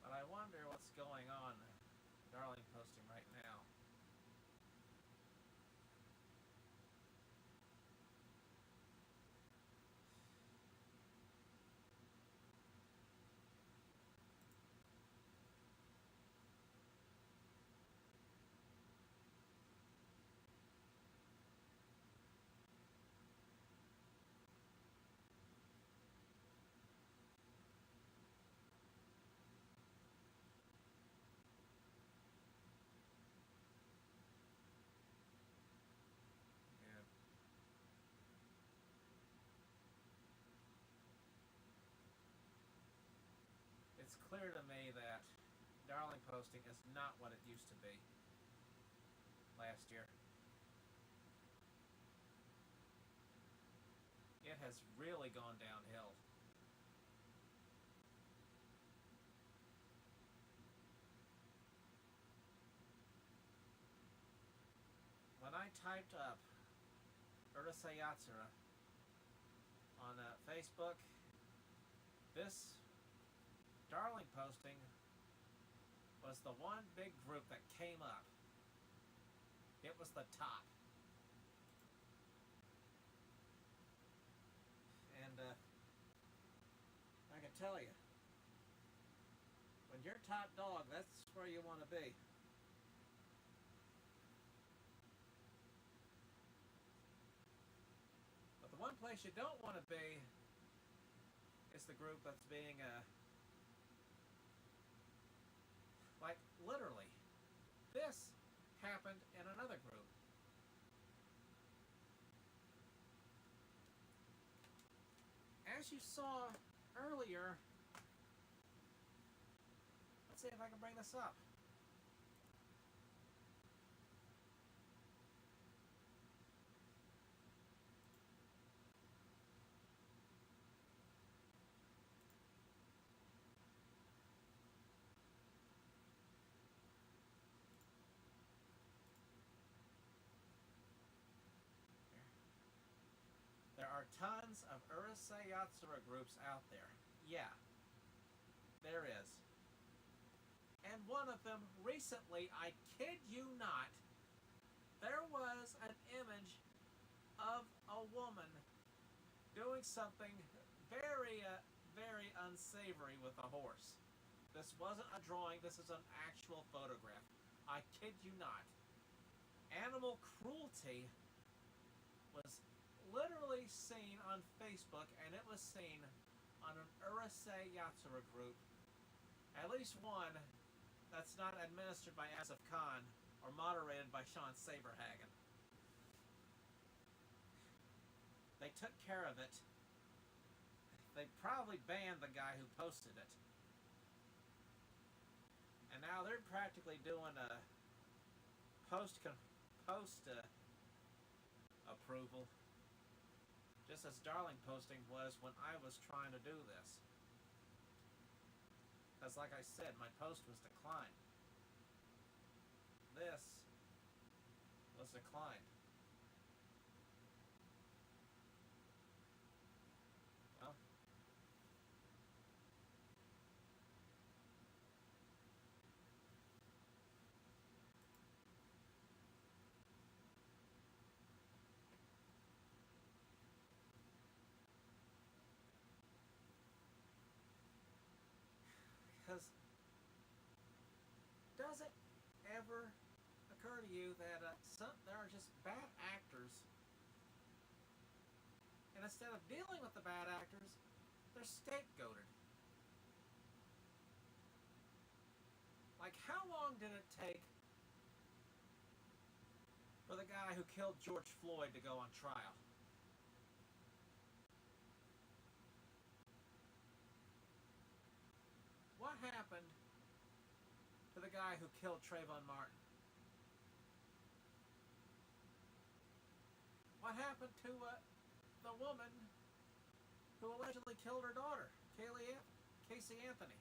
But I wonder what's going posting is not what it used to be last year. It has really gone downhill. When I typed up Urusei Yatsura on Facebook, this Darlingposting was the one big group that came up. It was the top. And I can tell you, when you're top dog, that's where you want to be. But the one place you don't want to be is the group that's being, like, literally, this happened in another group. As you saw earlier, let's see if I can bring this up. There are tons of Urusei Yatsura groups out there. Yeah, there is. And one of them recently, I kid you not, there was an image of a woman doing something very, very unsavory with a horse. This wasn't a drawing, this is an actual photograph. I kid you not. Animal cruelty was literally seen on Facebook, and it was seen on an Urusei Yatsura group. At least one that's not administered by Asif Khan or moderated by Shawn Saberhaggen. They took care of it. They probably banned the guy who posted it. And now they're practically doing a post approval, just as Darlingposting was when I was trying to do this. Because like I said, my post was declined. This was declined. Well, because does it ever occur to you that there are just bad actors, and instead of dealing with the bad actors, they're scapegoated? Like, how long did it take for the guy who killed George Floyd to go on trial? What happened to the guy who killed Trayvon Martin? What happened to the woman who allegedly killed her daughter, Casey Anthony?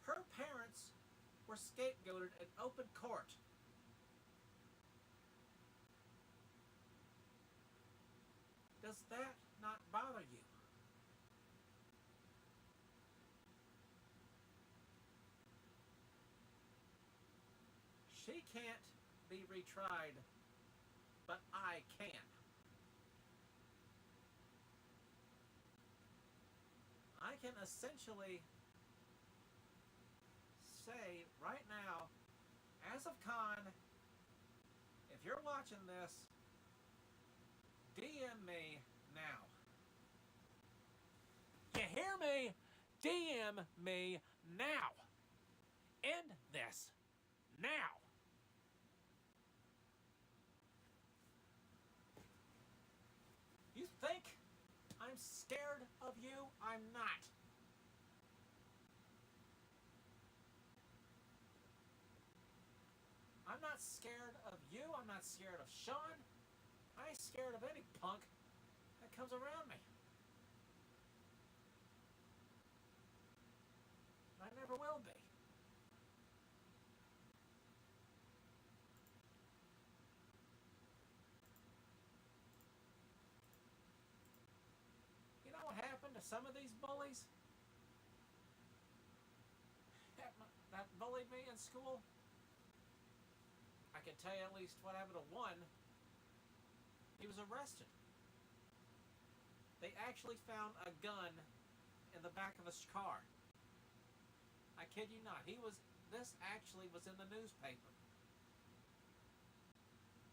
Her parents were scapegoated in open court. Does that not bother you? She can't be retried, but I can. I can essentially say right now, Asif Khan, if you're watching this, DM me now. You hear me? DM me now. End this now. You think I'm scared of you? I'm not. I'm not scared of you. I'm not scared of Shawn. I ain't scared of any punk that comes around me. I never will be. You know what happened to some of these bullies that bullied me in school? I can tell you at least what happened to one. He was arrested. They actually found a gun in the back of his car. I kid you not. This actually was in the newspaper.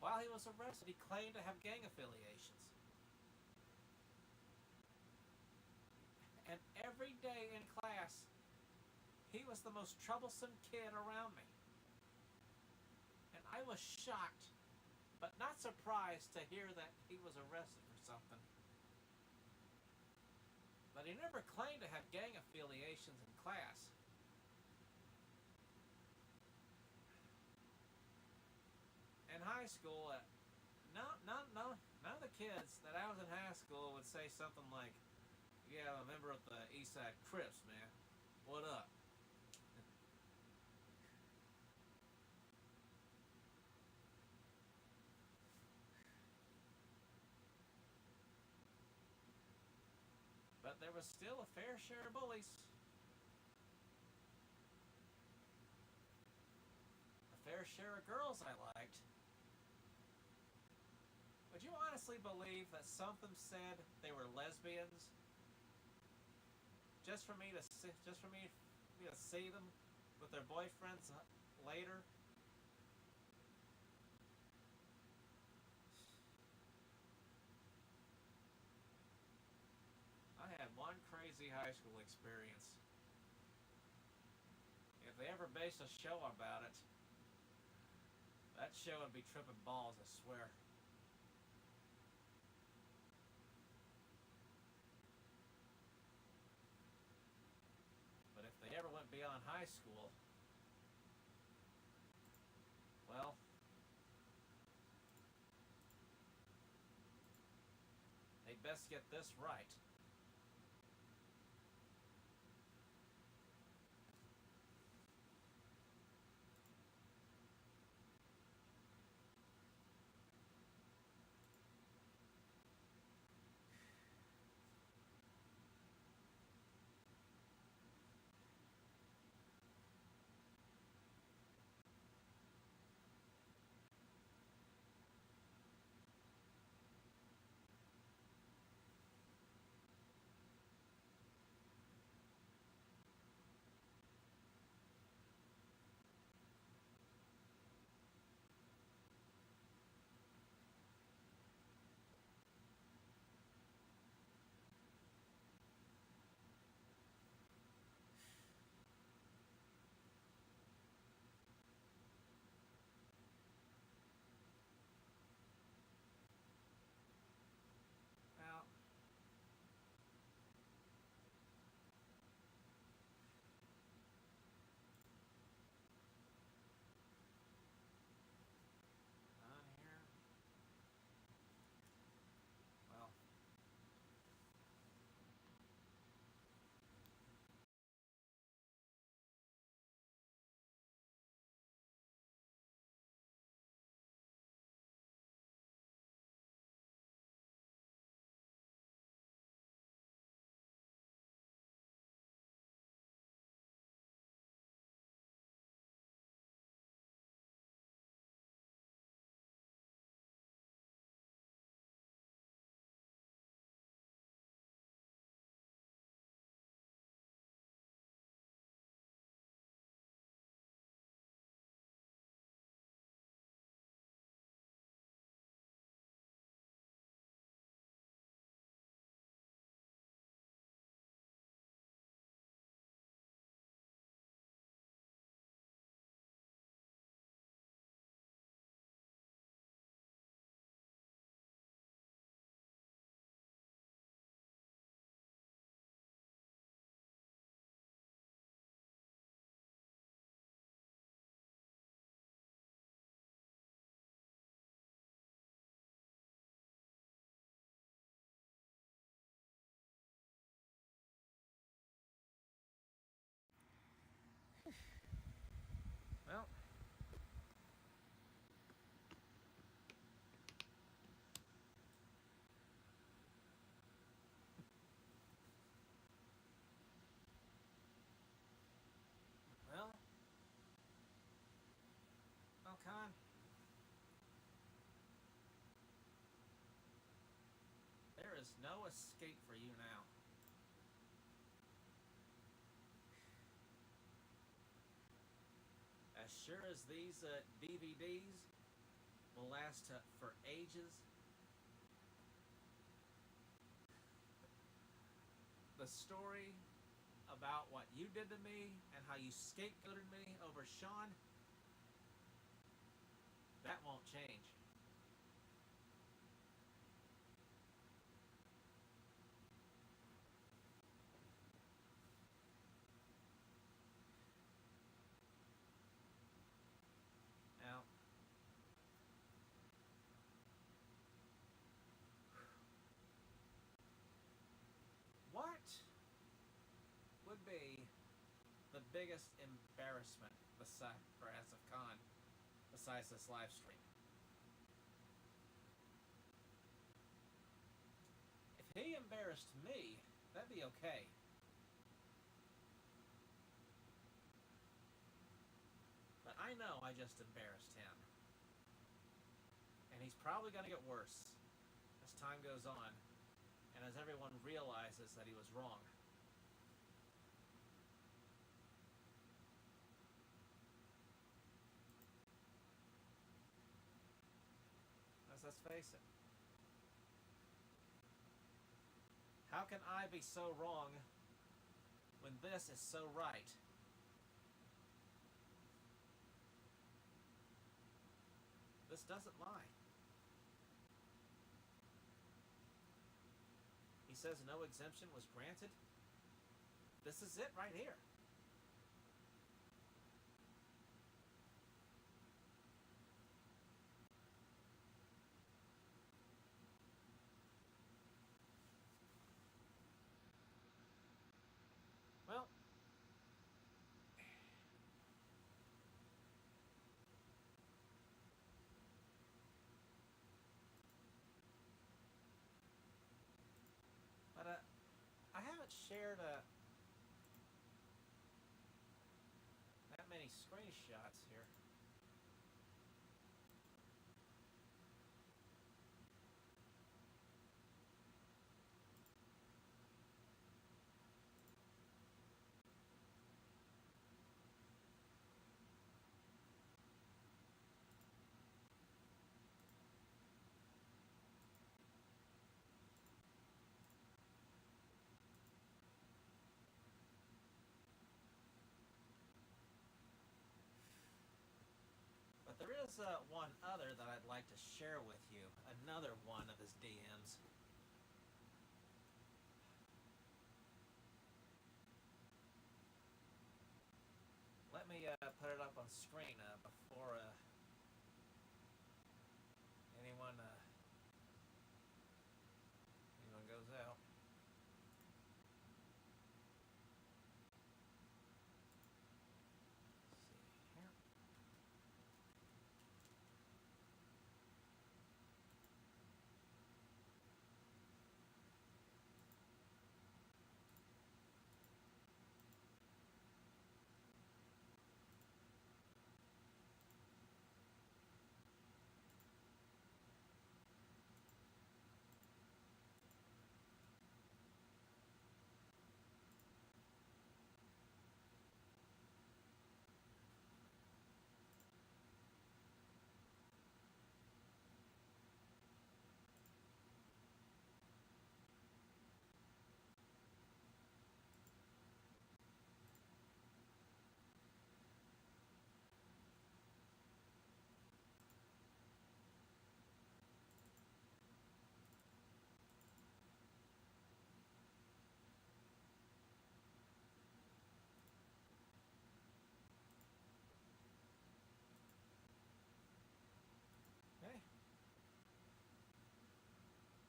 While he was arrested, he claimed to have gang affiliations. And every day in class, he was the most troublesome kid around me. And I was shocked, but not surprised to hear that he was arrested for something. But he never claimed to have gang affiliations in class. In high school, none of the kids that I was in high school would say something like, "Yeah, I'm a member of the Eastside Crips, man. What up?" But there was still a fair share of bullies. A fair share of girls I liked. Would you honestly believe that some of them said they were lesbians just for me to see them with their boyfriends later? I had one crazy high school experience. If they ever based a show about it, that show would be tripping balls, I swear. But if they ever went beyond high school, well, they best get this right. Well, well, Khan, there is no escape for you now. As sure as these DVDs will last for ages, the story about what you did to me and how you scapegoated me over Shawn, that won't change. Now, what would be the biggest embarrassment for Asif Khan besides this live stream? If he embarrassed me, that'd be okay. But I know I just embarrassed him. And he's probably going to get worse as time goes on and as everyone realizes that he was wrong. Let's face it. How can I be so wrong when this is so right? This doesn't lie. He says no exemption was granted. This is it right here. Well, but I haven't shared that many screenshots here. But there is one other that I'd like to share with you. Another one of his DMs. Let me put it up on screen before anyone goes out. Okay.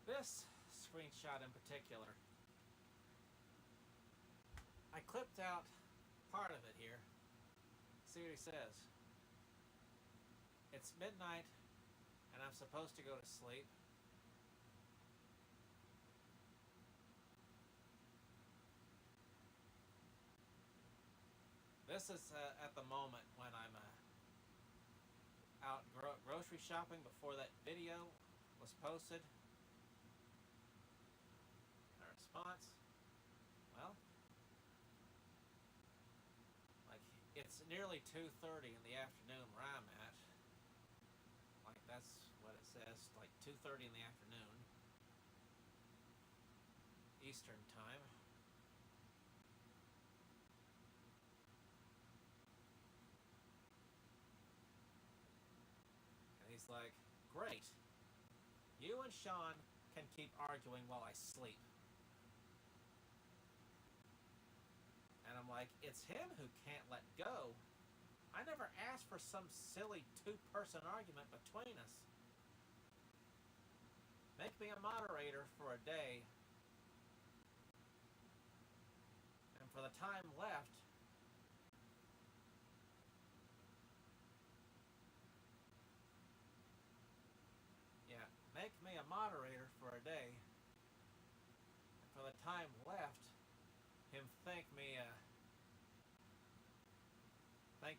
This screenshot in particular, I clipped out part of it here. See what he says. It's midnight, and I'm supposed to go to sleep. This is at the moment when I'm out grocery shopping before that video was posted. A response? Well, like, it's nearly 2:30 in the afternoon where I'm at. Like, that's what it says, like 2:30 in the afternoon, Eastern time. And he's like, great. You and Shawn can keep arguing while I sleep. And I'm like, it's him who can't let go. I never asked for some silly two-person argument between us. Make me a moderator for a day. And for the time left, yeah, make me a moderator for a day. And for the time left, him think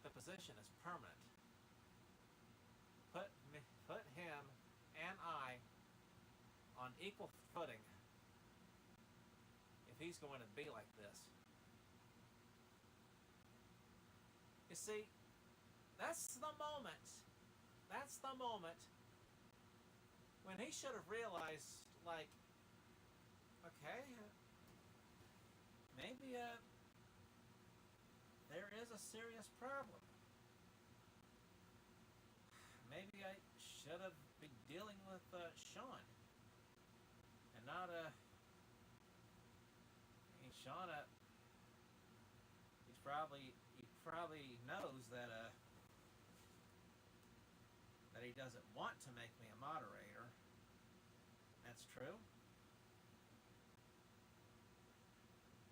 the position is permanent. Put him and I on equal footing if he's going to be like this. You see, that's the moment. That's the moment when he should have realized, like, okay, maybe there is a serious problem. Maybe I should have been dealing with Shawn and not Shawn. He probably knows that that he doesn't want to make me a moderator. That's true.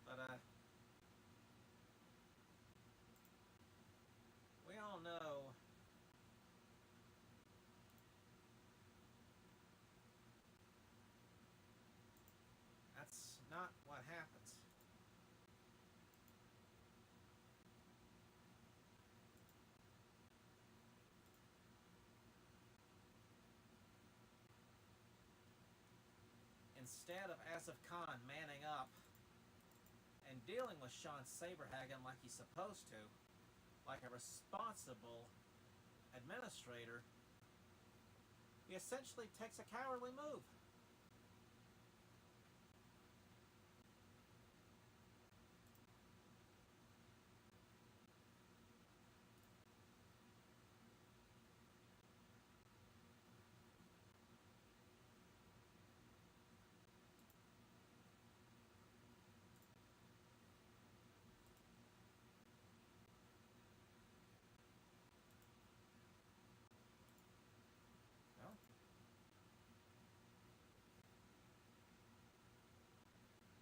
But we all know that's not what happens. Instead of Asif Khan manning up and dealing with Shawn Saberhaggen like he's supposed to, like a responsible administrator, he essentially takes a cowardly move. No?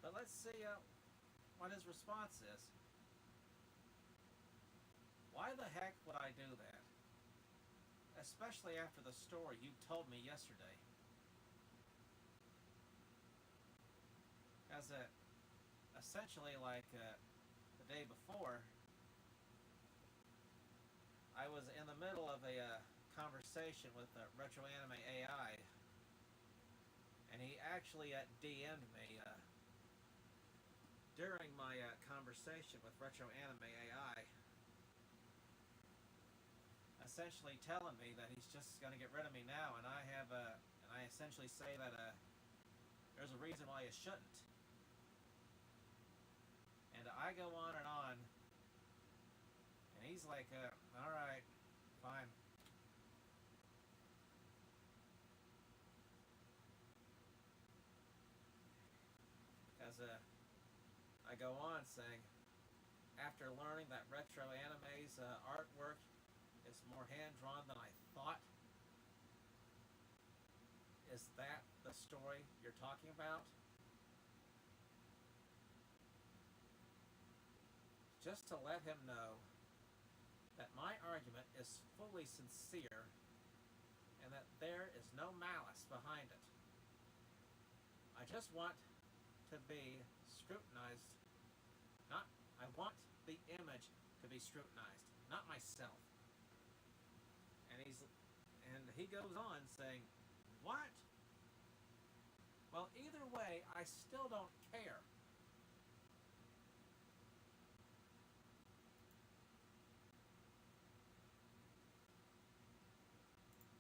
But let's see what his response is. Why the heck would I do that? Especially after the story you told me yesterday. As essentially like the day before, I was in the middle of a conversation with Retro Anime AI, and he actually DM'd me during my conversation with Retro Anime AI, essentially telling me that he's just going to get rid of me now, and I essentially say that there's a reason why you shouldn't. And I go on, and he's like, all right, fine. As I go on saying, after learning that Retro Anime's artwork is more hand-drawn than I thought, is that the story you're talking about? Just to let him know that my argument is fully sincere and that there is no malice behind it. I just want to be scrutinized. I want the image to be scrutinized, not myself. And he goes on saying, what? Well, either way, I still don't care.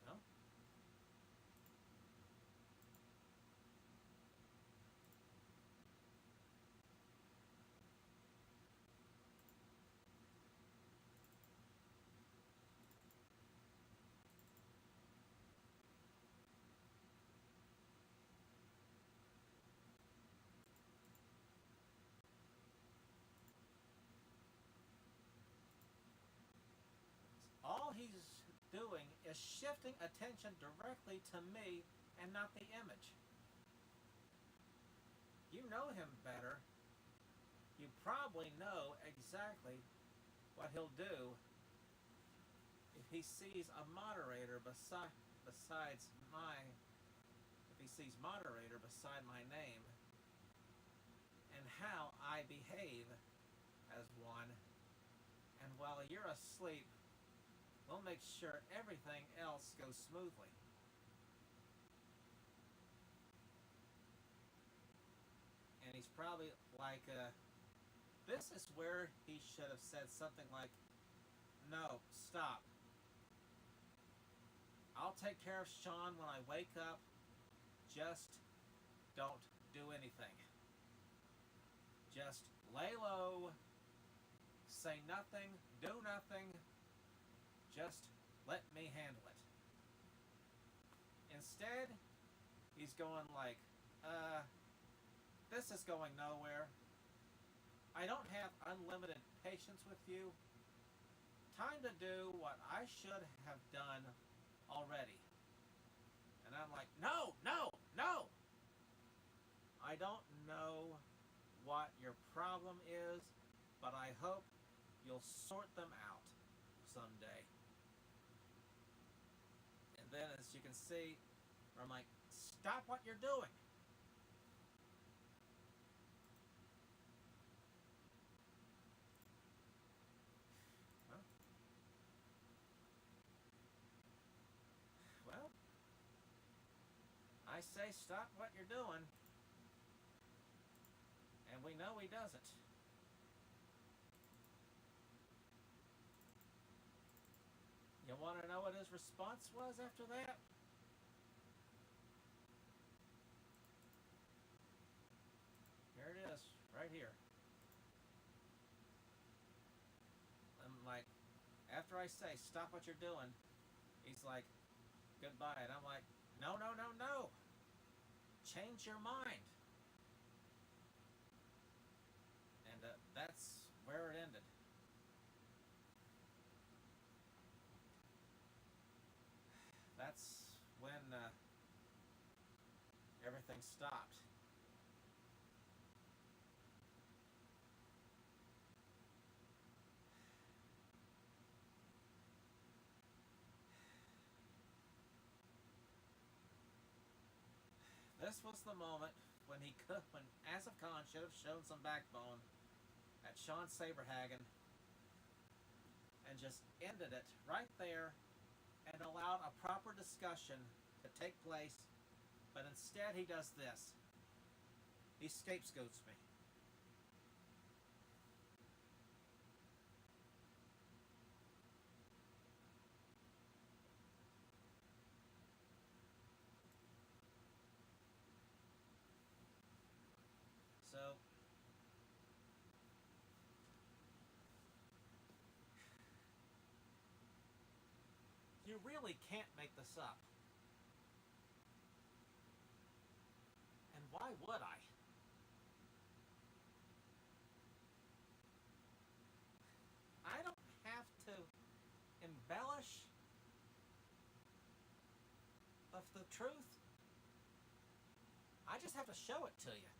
No? All he's doing is shifting attention directly to me and not the image. You know him better. You probably know exactly what he'll do if he sees a moderator besides my name, and how I behave as one. And while you're asleep, we'll make sure everything else goes smoothly. And he's probably like, this is where he should have said something like, no, stop. I'll take care of Shawn when I wake up. Just don't do anything. Just lay low, say nothing, do nothing, just let me handle it. Instead, he's going like, this is going nowhere. I don't have unlimited patience with you. Time to do what I should have done already. And I'm like, no, no, no! I don't know what your problem is, but I hope you'll sort them out someday. And then, as you can see, I'm like, stop what you're doing. Huh? Well, I say stop what you're doing, and we know he doesn't. You want to know what his response was after that? Here it is, right here. I'm like, after I say, stop what you're doing, he's like, goodbye. And I'm like, no, no, no, no. Change your mind. And that's where it ended. That's when everything stopped. This was the moment when Asif Khan should have shown some backbone at Shawn Saberhaggen and just ended it right there and allowed a proper discussion to take place, but instead he does this. He scapegoats me. So, you really can't make this up. And why would I? I don't have to embellish of the truth. I just have to show it to you.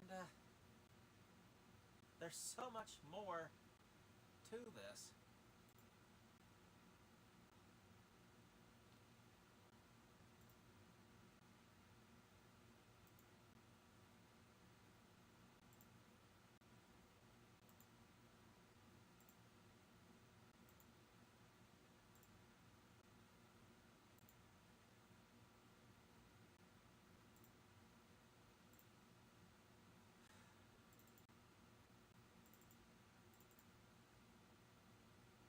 And there's so much more to this.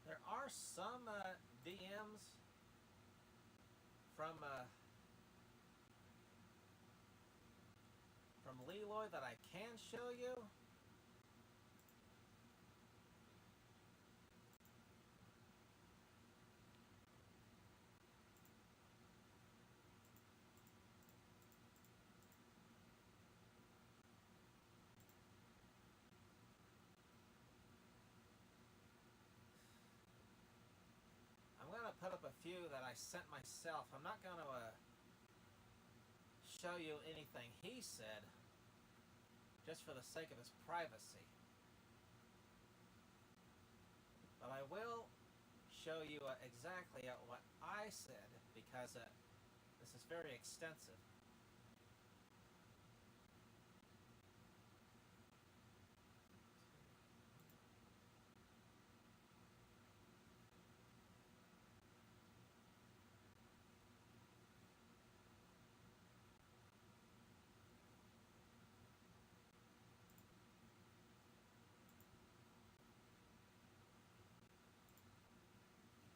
There are some DMs from Leloy that I can show you. I'm going to put up a few that I sent myself. I'm not going to show you anything he said, just for the sake of his privacy. But I will show you exactly what I said, because this is very extensive.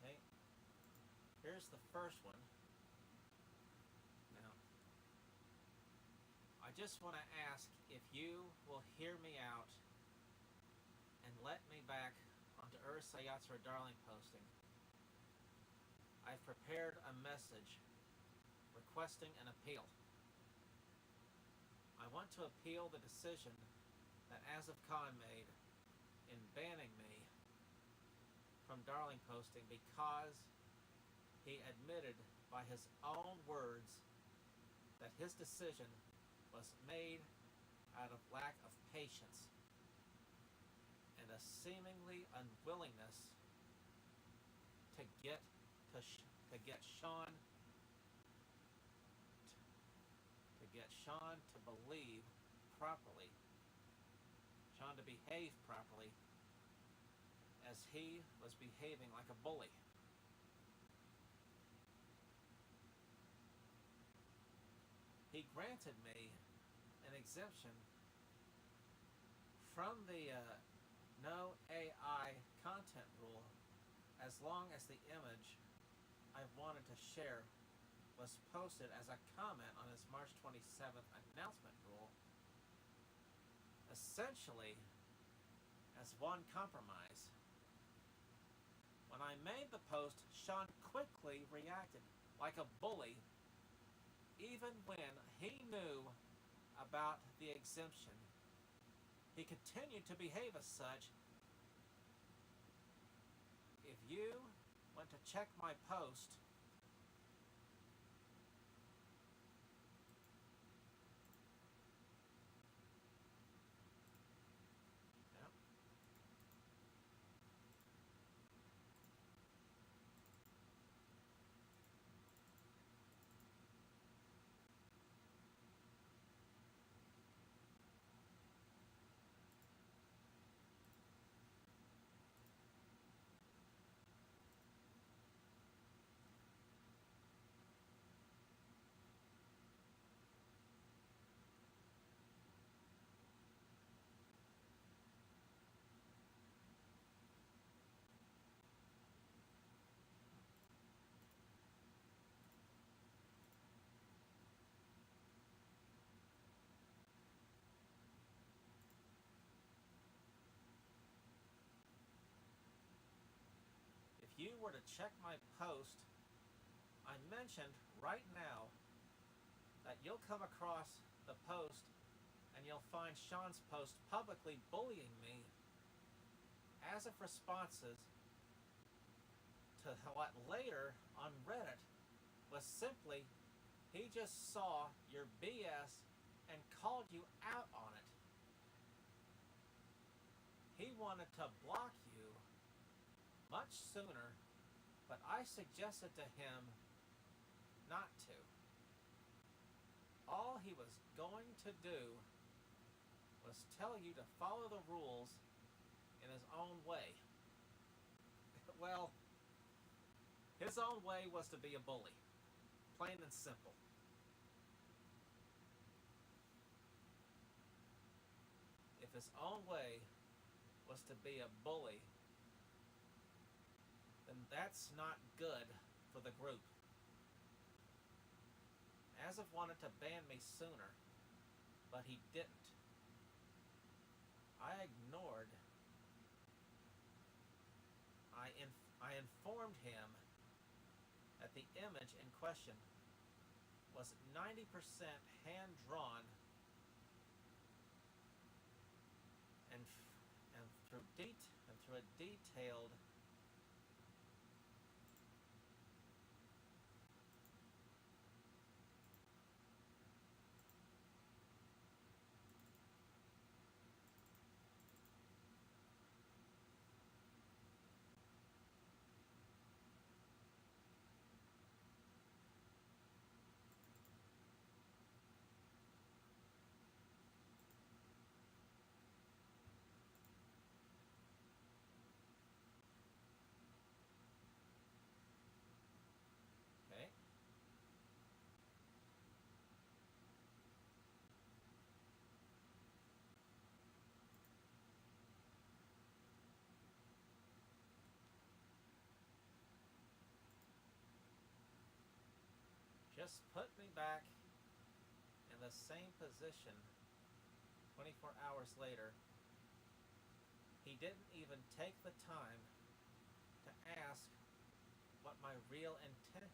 Okay, here's the first one. Now, I just want to ask if you will hear me out and let me back onto Urusei Yatsura Darlingposting. I've prepared a message requesting an appeal. I want to appeal the decision that Asif Khan made in banning me from Darlingposting, because he admitted by his own words that his decision was made out of lack of patience and a seemingly unwillingness to get Shawn to believe properly, Shawn to behave properly, as he was behaving like a bully. He granted me an exemption from the no AI content rule as long as the image I wanted to share was posted as a comment on his March 27th announcement rule, essentially as one compromise. When I made the post, Shawn quickly reacted like a bully, even when he knew about the exemption. He continued to behave as such. If you went to check my post, if you were to check my post, I mentioned right now that you'll come across the post and you'll find Shawn's post publicly bullying me as of responses to what later on Reddit was simply, he just saw your BS and called you out on it. He wanted to block you much sooner, but I suggested to him not to. All he was going to do was tell you to follow the rules in his own way. Well, his own way was to be a bully. Plain and simple. If his own way was to be a bully, then that's not good for the group. Asif wanted to ban me sooner, but he didn't. I ignored. I informed him that the image in question was 90% hand-drawn and through a detailed okay. Just put me back in the same position 24 hours later. He didn't even take the time to ask what my real intent.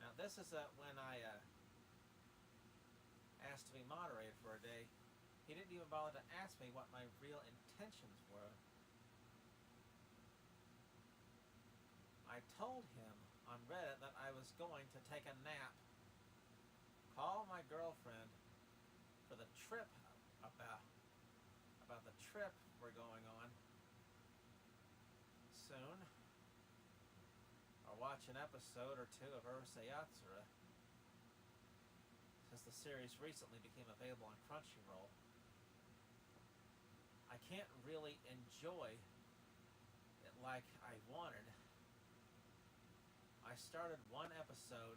Now this is when I asked to be moderated for a day. He didn't even bother to ask me what my real intentions were. I told him on Reddit that I was going to take a nap, call my girlfriend for the trip about the trip we're going on soon, or watch an episode or two of Urusei Yatsura, since the series recently became available on Crunchyroll. I can't really enjoy it like I wanted. I started one episode.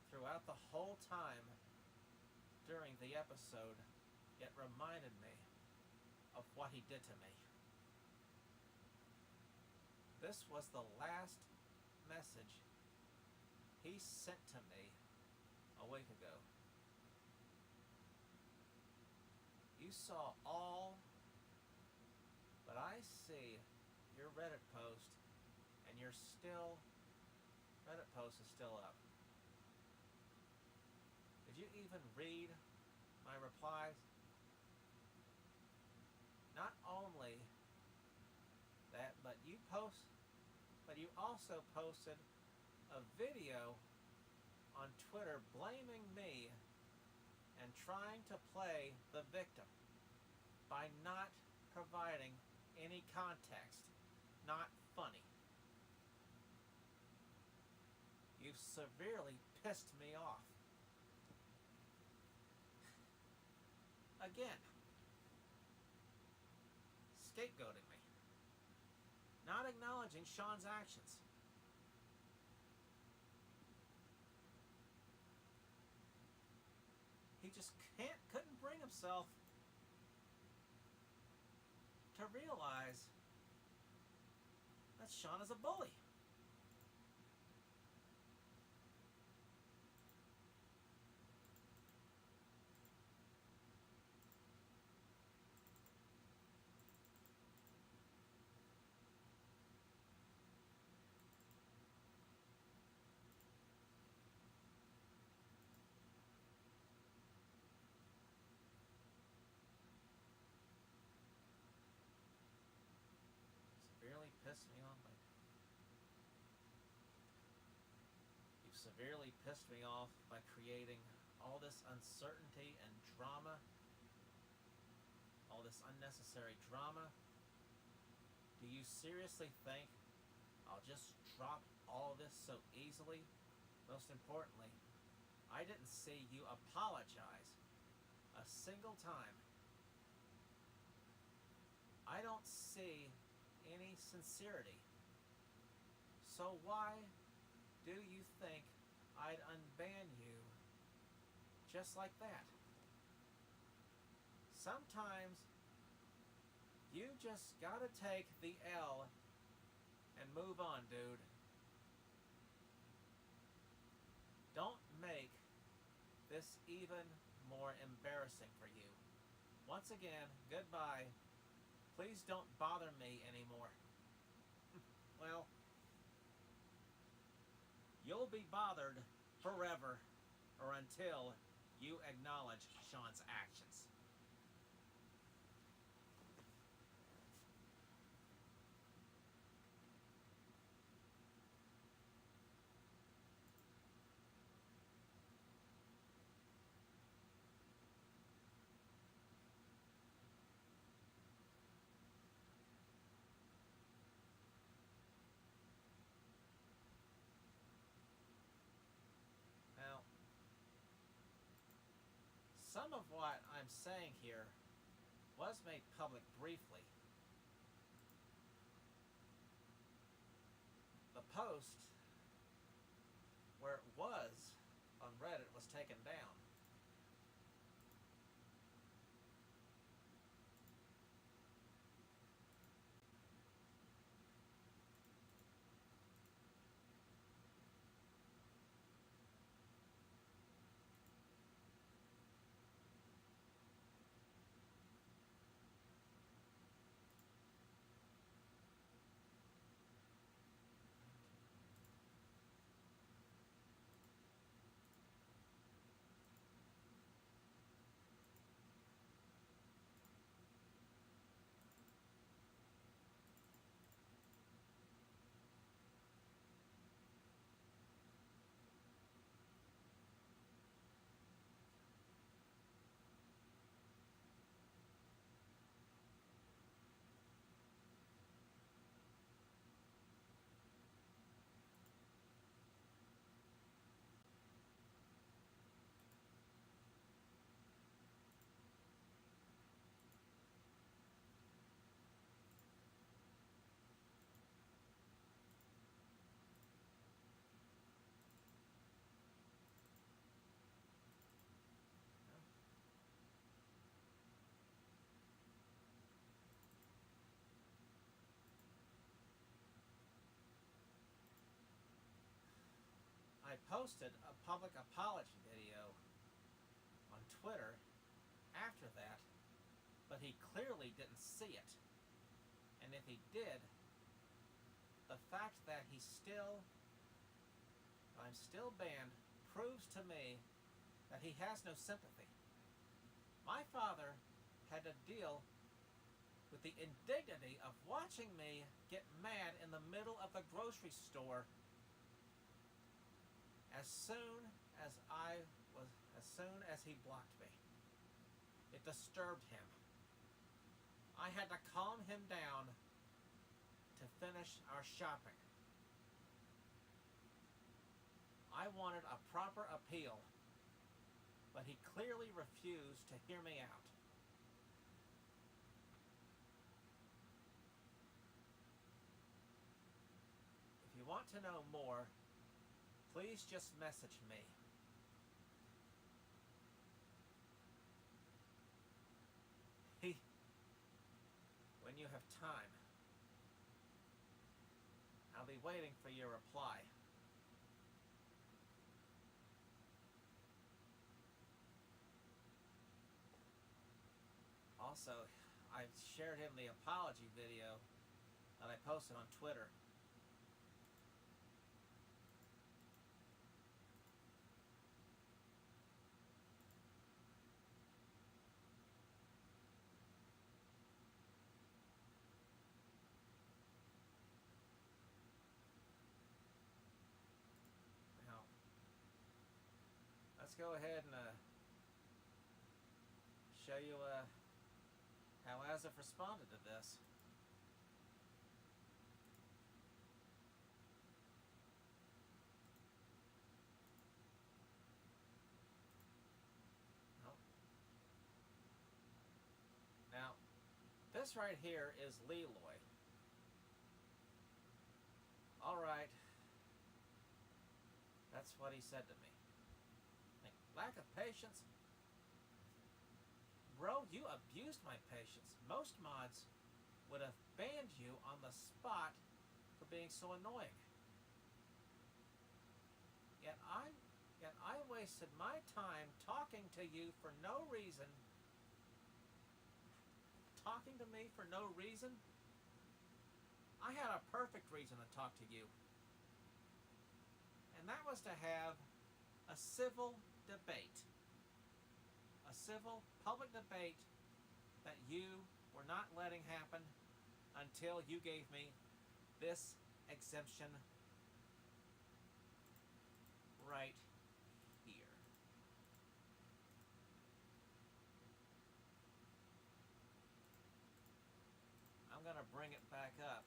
Throughout the whole time during the episode, it reminded me of what he did to me. This was the last message he sent to me a week ago. You saw all, but I see your Reddit post, and Reddit post is still up. Did you even read my replies? Not only that, but you also posted a video on Twitter blaming me and trying to play the victim by not providing any context. Not funny. You've severely pissed me off. Again, scapegoating me, not acknowledging Shawn's actions. He just couldn't bring himself to realize that Shawn is a bully. You've severely pissed me off by creating all this uncertainty and drama, all this unnecessary drama Do you seriously think I'll just drop all this so easily? Most importantly, I didn't see you apologize a single time. I don't see any sincerity. So why do you think I'd unban you just like that? Sometimes you just gotta take the L and move on, dude. Don't make this even more embarrassing for you. Once again, goodbye. Please don't bother me anymore. Well, you'll be bothered forever, or until you acknowledge Shawn's actions. Now, some of what I'm saying here was made public briefly. The post where it was on Reddit was taken down. I posted a public apology video on Twitter after that, but he clearly didn't see it. And if he did, the fact that I'm still banned proves to me that he has no sympathy. My father had to deal with the indignity of watching me get mad in the middle of the grocery store as soon as he blocked me. It disturbed him. I had to calm him down to finish our shopping. I wanted a proper appeal, but he clearly refused to hear me out. If you want to know more, please just message me. When you have time, I'll be waiting for your reply. Also, I shared him the apology video that I posted on Twitter. Let's go ahead and show you how Asif responded to this. This right here is Leroy. Alright. That's what he said to me. Like, lack of patience? Bro, you abused my patience. Most mods would have banned you on the spot for being so annoying. Yet I wasted my time talking to you for no reason. Talking to me for no reason? I had a perfect reason to talk to you. And that was to have a civil debate. A civil public debate that you were not letting happen until you gave me this exemption right here. I'm going to bring it back up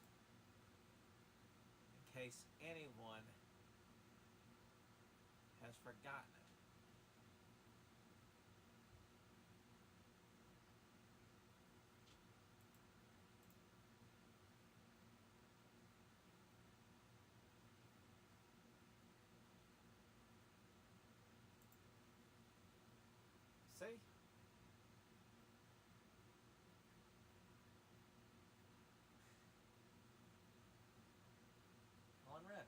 in case anyone has forgotten it. See? All in red.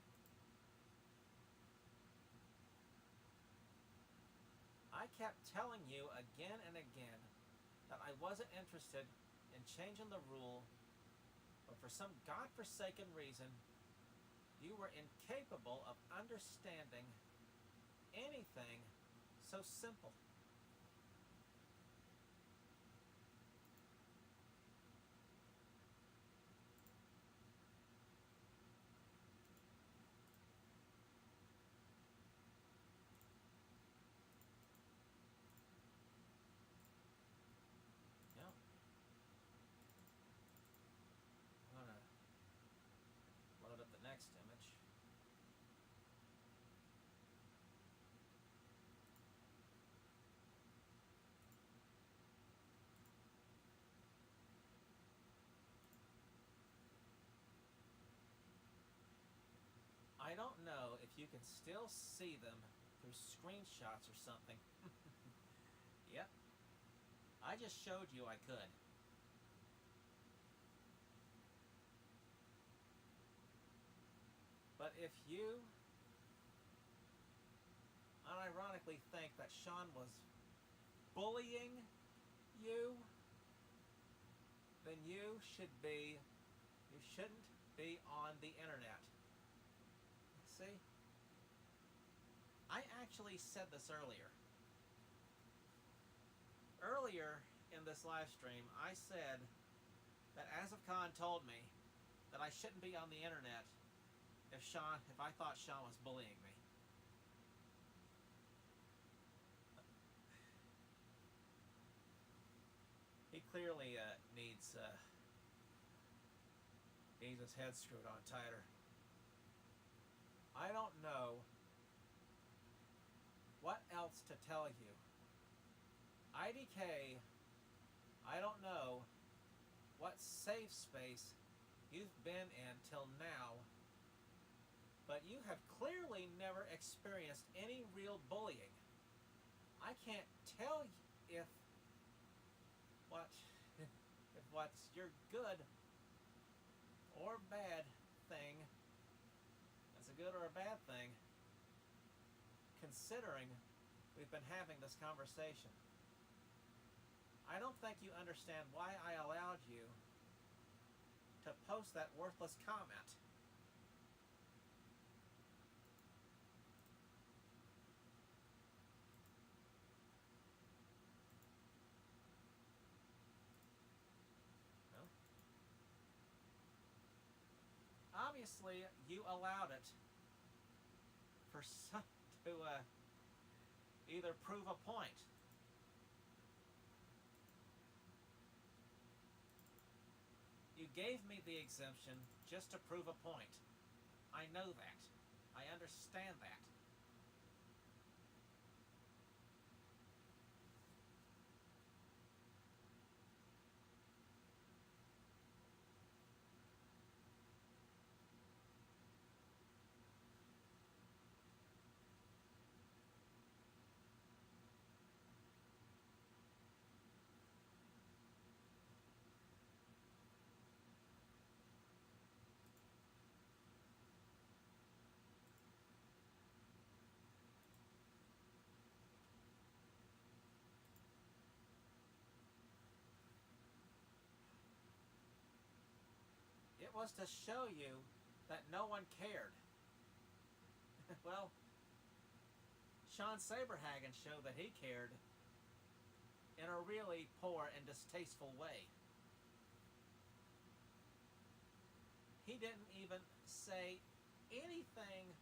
I kept telling you again and again that I wasn't interested in changing the rule, but for some godforsaken reason, you were incapable of understanding anything so simple. Yeah. I'm going to load up the next image. I don't know if you can still see them through screenshots or something. Yep. I just showed you I could. But if you unironically think that Shawn was bullying you, then you shouldn't be on the internet. See? I actually said this earlier. Earlier in this live stream, I said that Asif Khan told me that I shouldn't be on the internet if I thought Shawn was bullying me. He clearly needs his head screwed on tighter. I don't know what else to tell you. IDK, I don't know what safe space you've been in till now, but you have clearly never experienced any real bullying. I can't tell you if what's your good or bad thing, that's a good or a bad thing, considering we've been having this conversation. I don't think you understand why I allowed you to post that worthless comment. Obviously, you allowed it for some to either prove a point. You gave me the exemption just to prove a point. I know that. I understand that. It was to show you that no one cared. Well, Shawn Saberhaggen showed that he cared in a really poor and distasteful way. He didn't even say anything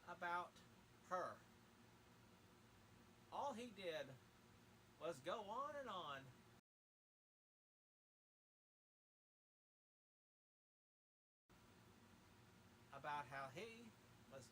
about her. All he did was go on and on about how he was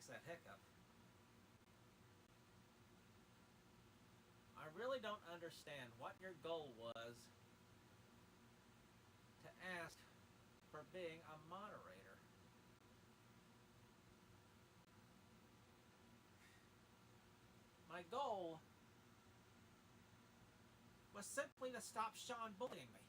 fix that hiccup. I really don't understand what your goal was to ask for being a moderator. My goal was simply to stop Shawn bullying me.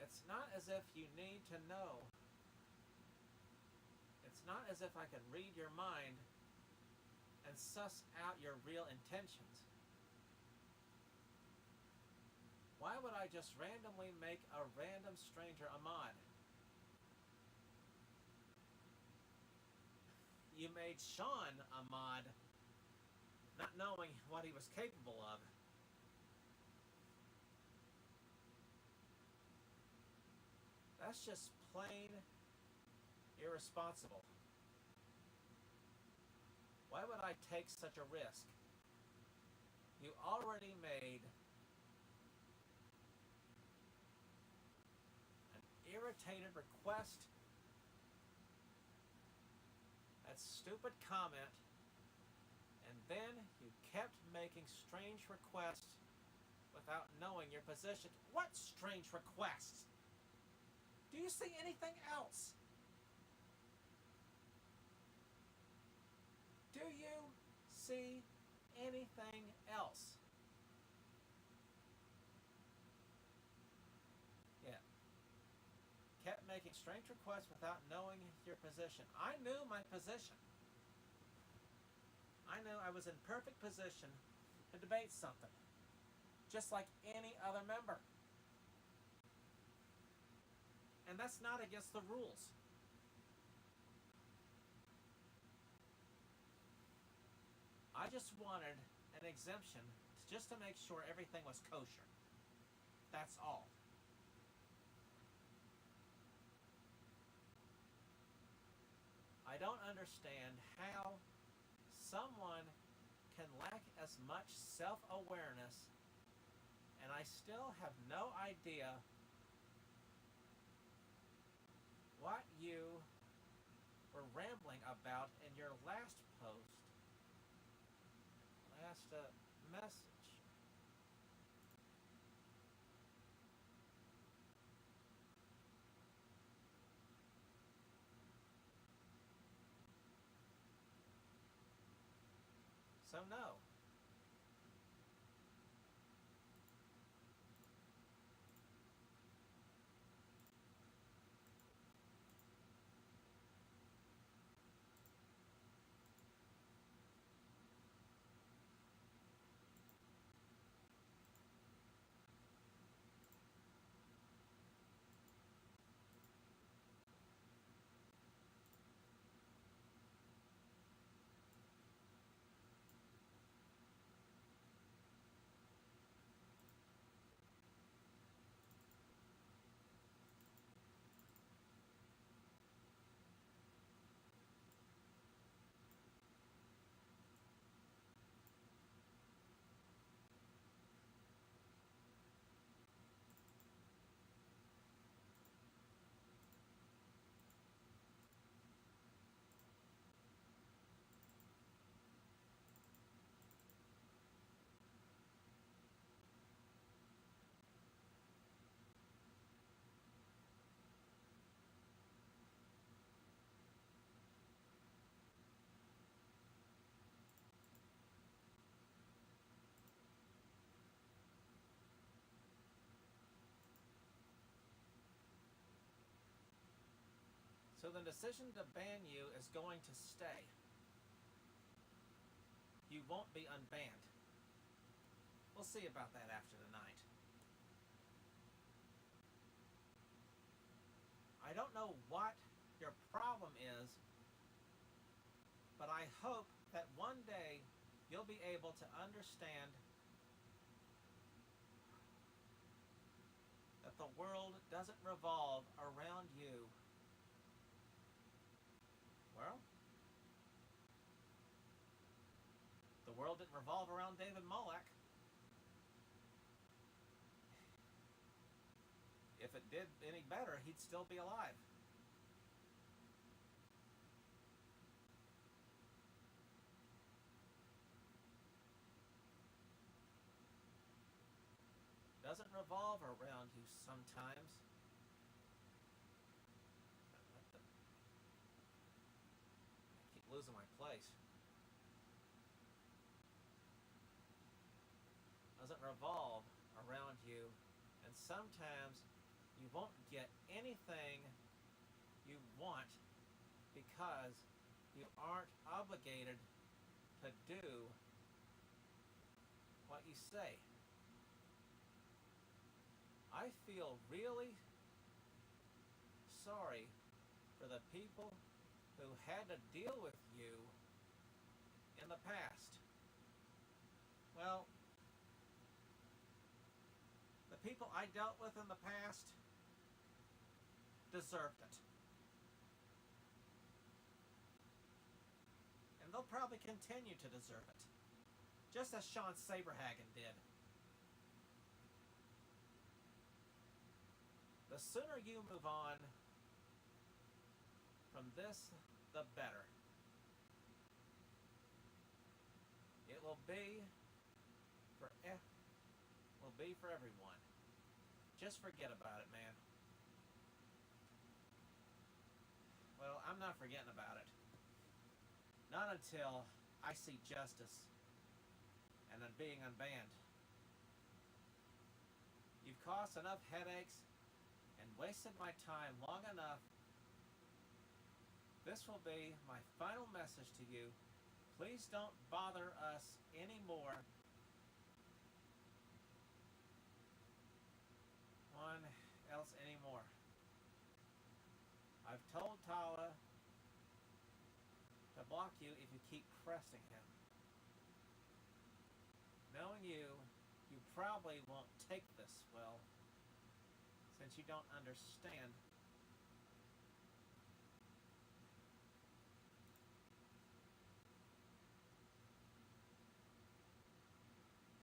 It's not as if you need to know. It's not as if I can read your mind and suss out your real intentions. Why would I just randomly make a random stranger a mod? You made Shawn a mod, not knowing what he was capable of. That's just plain irresponsible. Why would I take such a risk? You already made an irritated request, that stupid comment, and then you kept making strange requests without knowing your position. What strange requests? Do you see anything else? Do you see anything else? Yeah. Kept making strange requests without knowing your position. I knew my position. I knew I was in perfect position to debate something, just like any other member. And that's not against the rules. I just wanted an exemption just to make sure everything was kosher. That's all. I don't understand how someone can lack as much self-awareness, and I still have no idea what you were rambling about in your last post, last message. So no. So the decision to ban you is going to stay. You won't be unbanned. We'll see about that after tonight. I don't know what your problem is, but I hope that one day you'll be able to understand that the world doesn't revolve around you. Well, the world didn't revolve around David Molek. If it did any better, he'd still be alive. Doesn't revolve around you sometimes. I keep losing my place. Doesn't revolve around you, and sometimes you won't get anything you want because you aren't obligated to do what you say. I feel really sorry for the people who had to deal with you in the past. Well, the people I dealt with in the past deserved it. And they'll probably continue to deserve it. Just as Shawn Saberhaggen did. The sooner you move on from this, the better. It will be for everyone. Just forget about it, man. Well, I'm not forgetting about it. Not until I see justice and then being unbanned. You've caused enough headaches and wasted my time long enough. This will be my final message to you. Please don't bother us anymore. Anymore. I've told Tala to block you if you keep pressing him. Knowing you probably won't take this well, since you don't understand.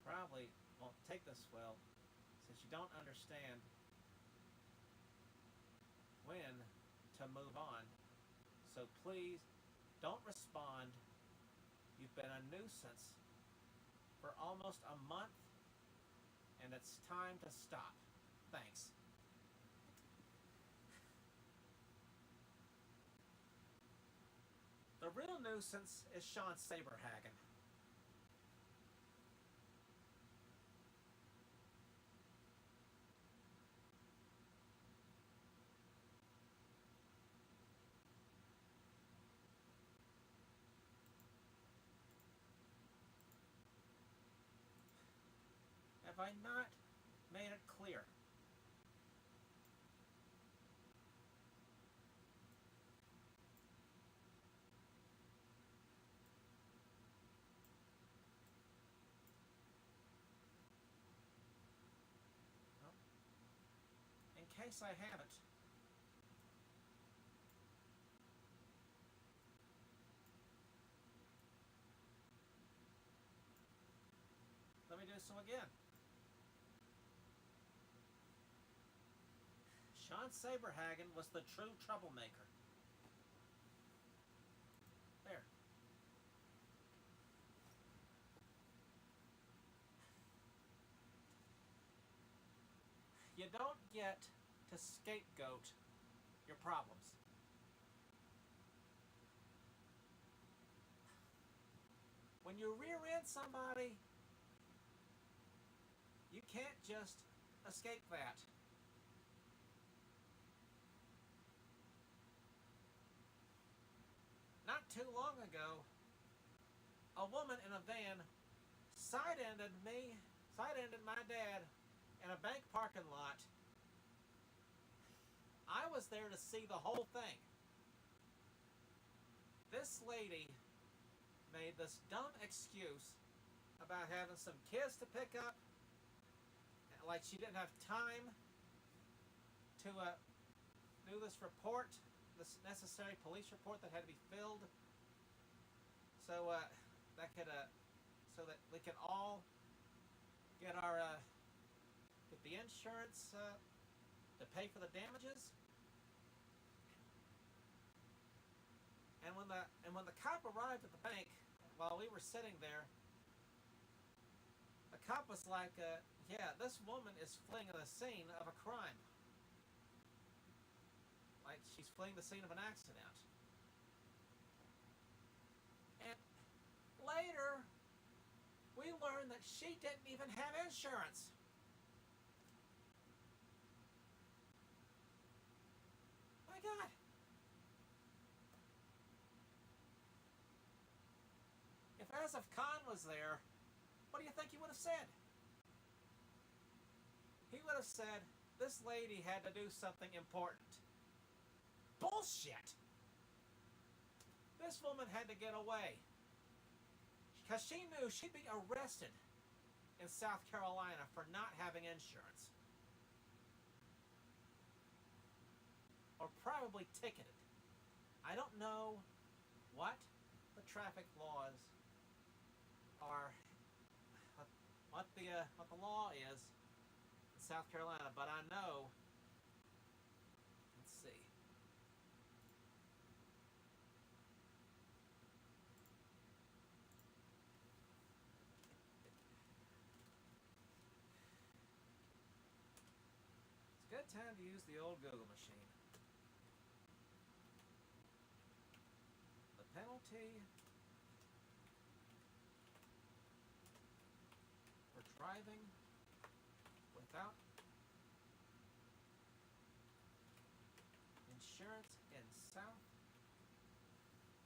Probably won't take this well, since you don't understand when to move on. So please don't respond. You've been a nuisance for almost a month, and it's time to stop. Thanks. The real nuisance is Shawn Saberhaggen. Have I not made it clear? Well, in case I haven't, let me do so again. Shawn Saberhaggen was the true troublemaker. There. You don't get to scapegoat your problems. When you rear end somebody, you can't just escape that. Not too long ago, a woman in a van side-ended my dad in a bank parking lot. I was there to see the whole thing. This lady made this dumb excuse about having some kids to pick up, like she didn't have time to do this report, this necessary police report that had to be filled, so that we can all get our get the insurance to pay for the damages. And when the cop arrived at the bank, while we were sitting there, the cop was like, yeah, this woman is fleeing the scene of a crime. Like she's fleeing the scene of an accident. And later, we learned that she didn't even have insurance. My God. If Asif Khan was there, what do you think he would have said? He would have said, this lady had to do something important. Bullshit! This woman had to get away because she knew she'd be arrested in South Carolina for not having insurance. Or probably ticketed. I don't know what the traffic laws are, what the law is in South Carolina, but I know, let's see. It's a good time to use the old Google machine. The penalty for driving without insurance in South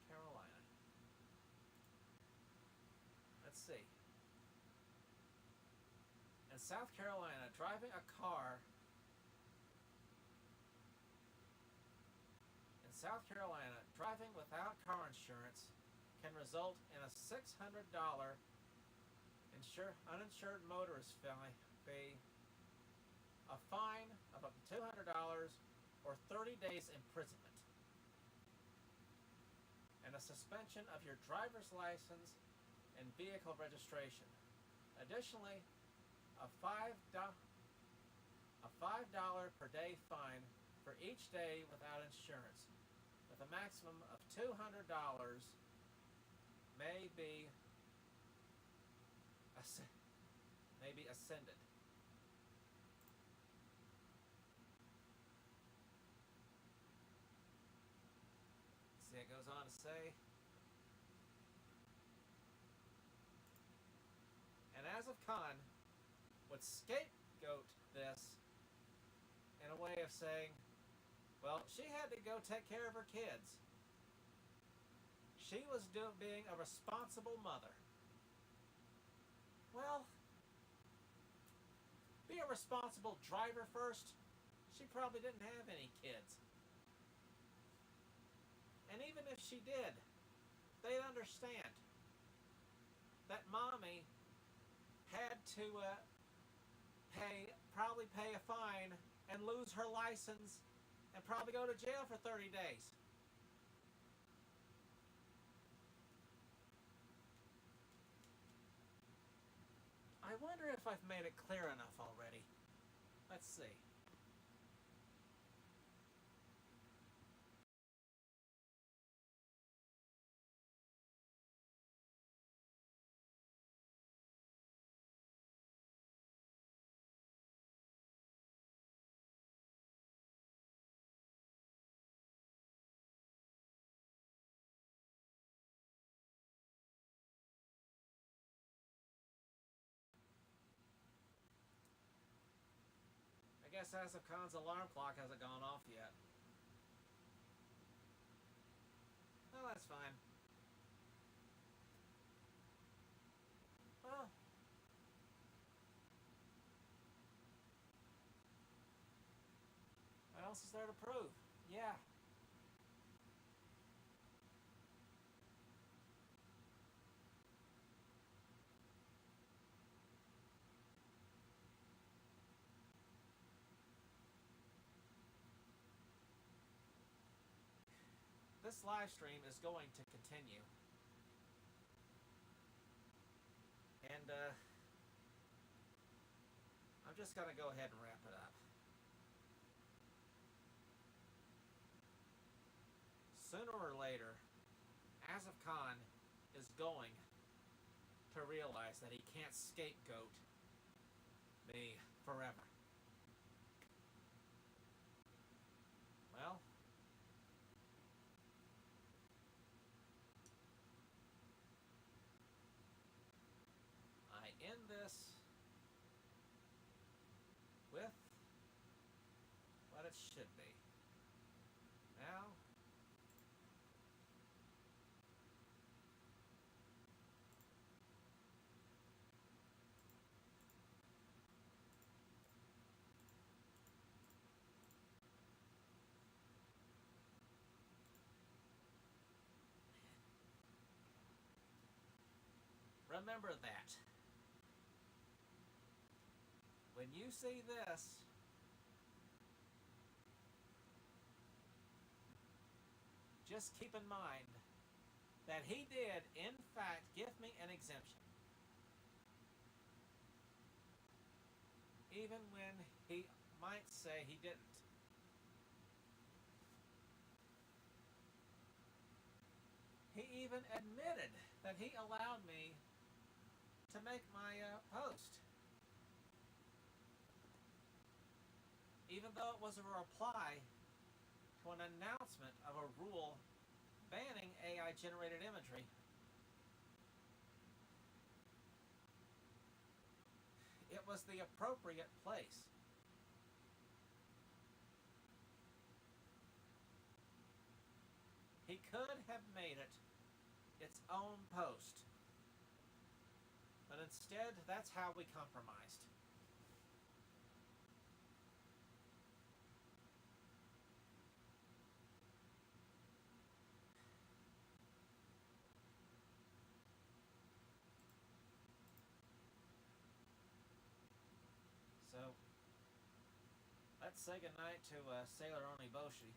Carolina. Let's see. In South Carolina, driving a car without car insurance can result in a $600 uninsured motorist fee, a fine of up to $200, or 30 days imprisonment, and a suspension of your driver's license and vehicle registration. Additionally, a $5 per day fine for each day without insurance, with a maximum of $200 may be ascended. See, it goes on to say, and Asif Khan would scapegoat this in a way of saying, well, she had to go take care of her kids. She was being a responsible mother. Well, be a responsible driver first. She probably didn't have any kids. And even if she did, they'd understand that mommy had to probably pay a fine and lose her license and probably go to jail for 30 days. I wonder if I've made it clear enough already. Let's see. I guess Asif Khan's alarm clock hasn't gone off yet. Well, that's fine. Well, what else is there to prove? Yeah. This live stream is going to continue. And I'm just going to go ahead and wrap it up. sooner or later, Asif Khan is going to realize that he can't scapegoat me forever. Well, I end this with what it should be. Now, remember that. When you see this, just keep in mind that he did, in fact, give me an exemption. Even when he might say he didn't. He even admitted that he allowed me to make my post. Even though it was a reply to an announcement of a rule banning AI-generated imagery. It was the appropriate place. He could have made it its own post. But instead, that's how we compromised. So, let's say goodnight to Sailor Oniboshi.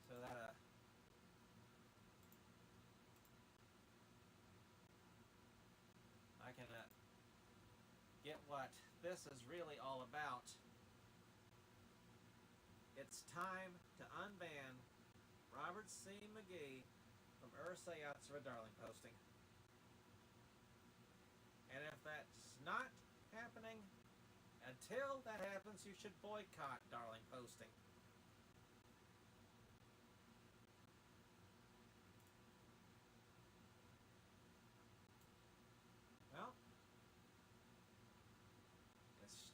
So that I can get what this is really all about. It's time to unban Robert C. McGee from Urusei, Yatsura, Darlingposting. And if that's not happening, until that happens, you should boycott Darlingposting. Well, it's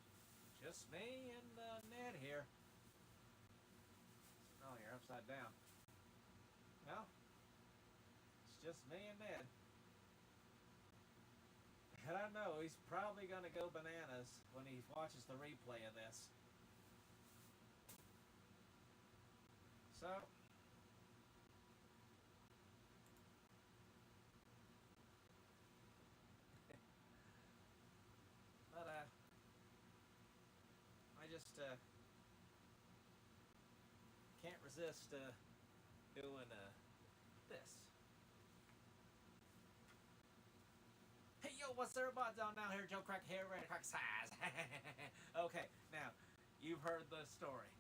just me and Ned here. Oh, you're upside down. Well, it's just me and Ned. And I know he's probably going to go bananas when he watches the replay of this. So, but I just can't resist doing this. Hey yo, what's there about down here? Joe Crack here, ready to crack size. Okay, now you've heard the story.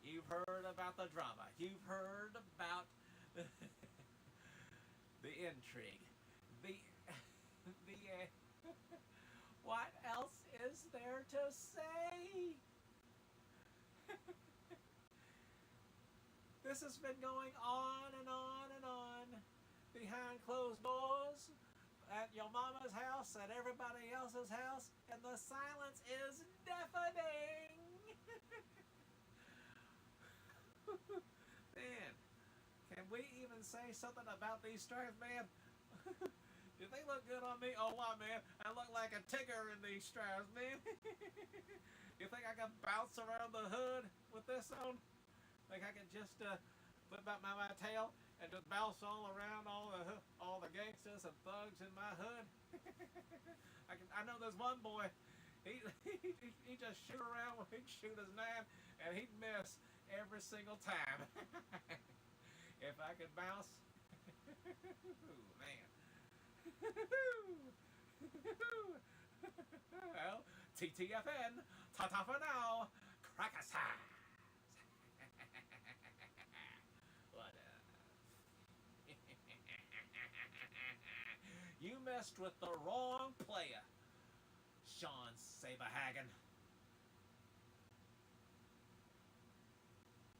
You've heard about the drama. You've heard about the intrigue. The what else is there to say? This has been going on and on and on behind closed doors, at your mama's house, at everybody else's house, and the silence is deafening. Man, can we even say something about these stripes, man? Do they look good on me? Oh, wow, man. I look like a tigger in these stripes, man. You think I can bounce around the hood with this on? Think I can just flip out my tail and just bounce all around all the gangsters and thugs in my hood? I know there's one boy. He just shoot around when he'd shoot his 9 and he'd miss every single time. If I could bounce, man. Well, TTFN, ta-ta for now, crack a sack. What You messed with the wrong player, Shawn Saberhaggen.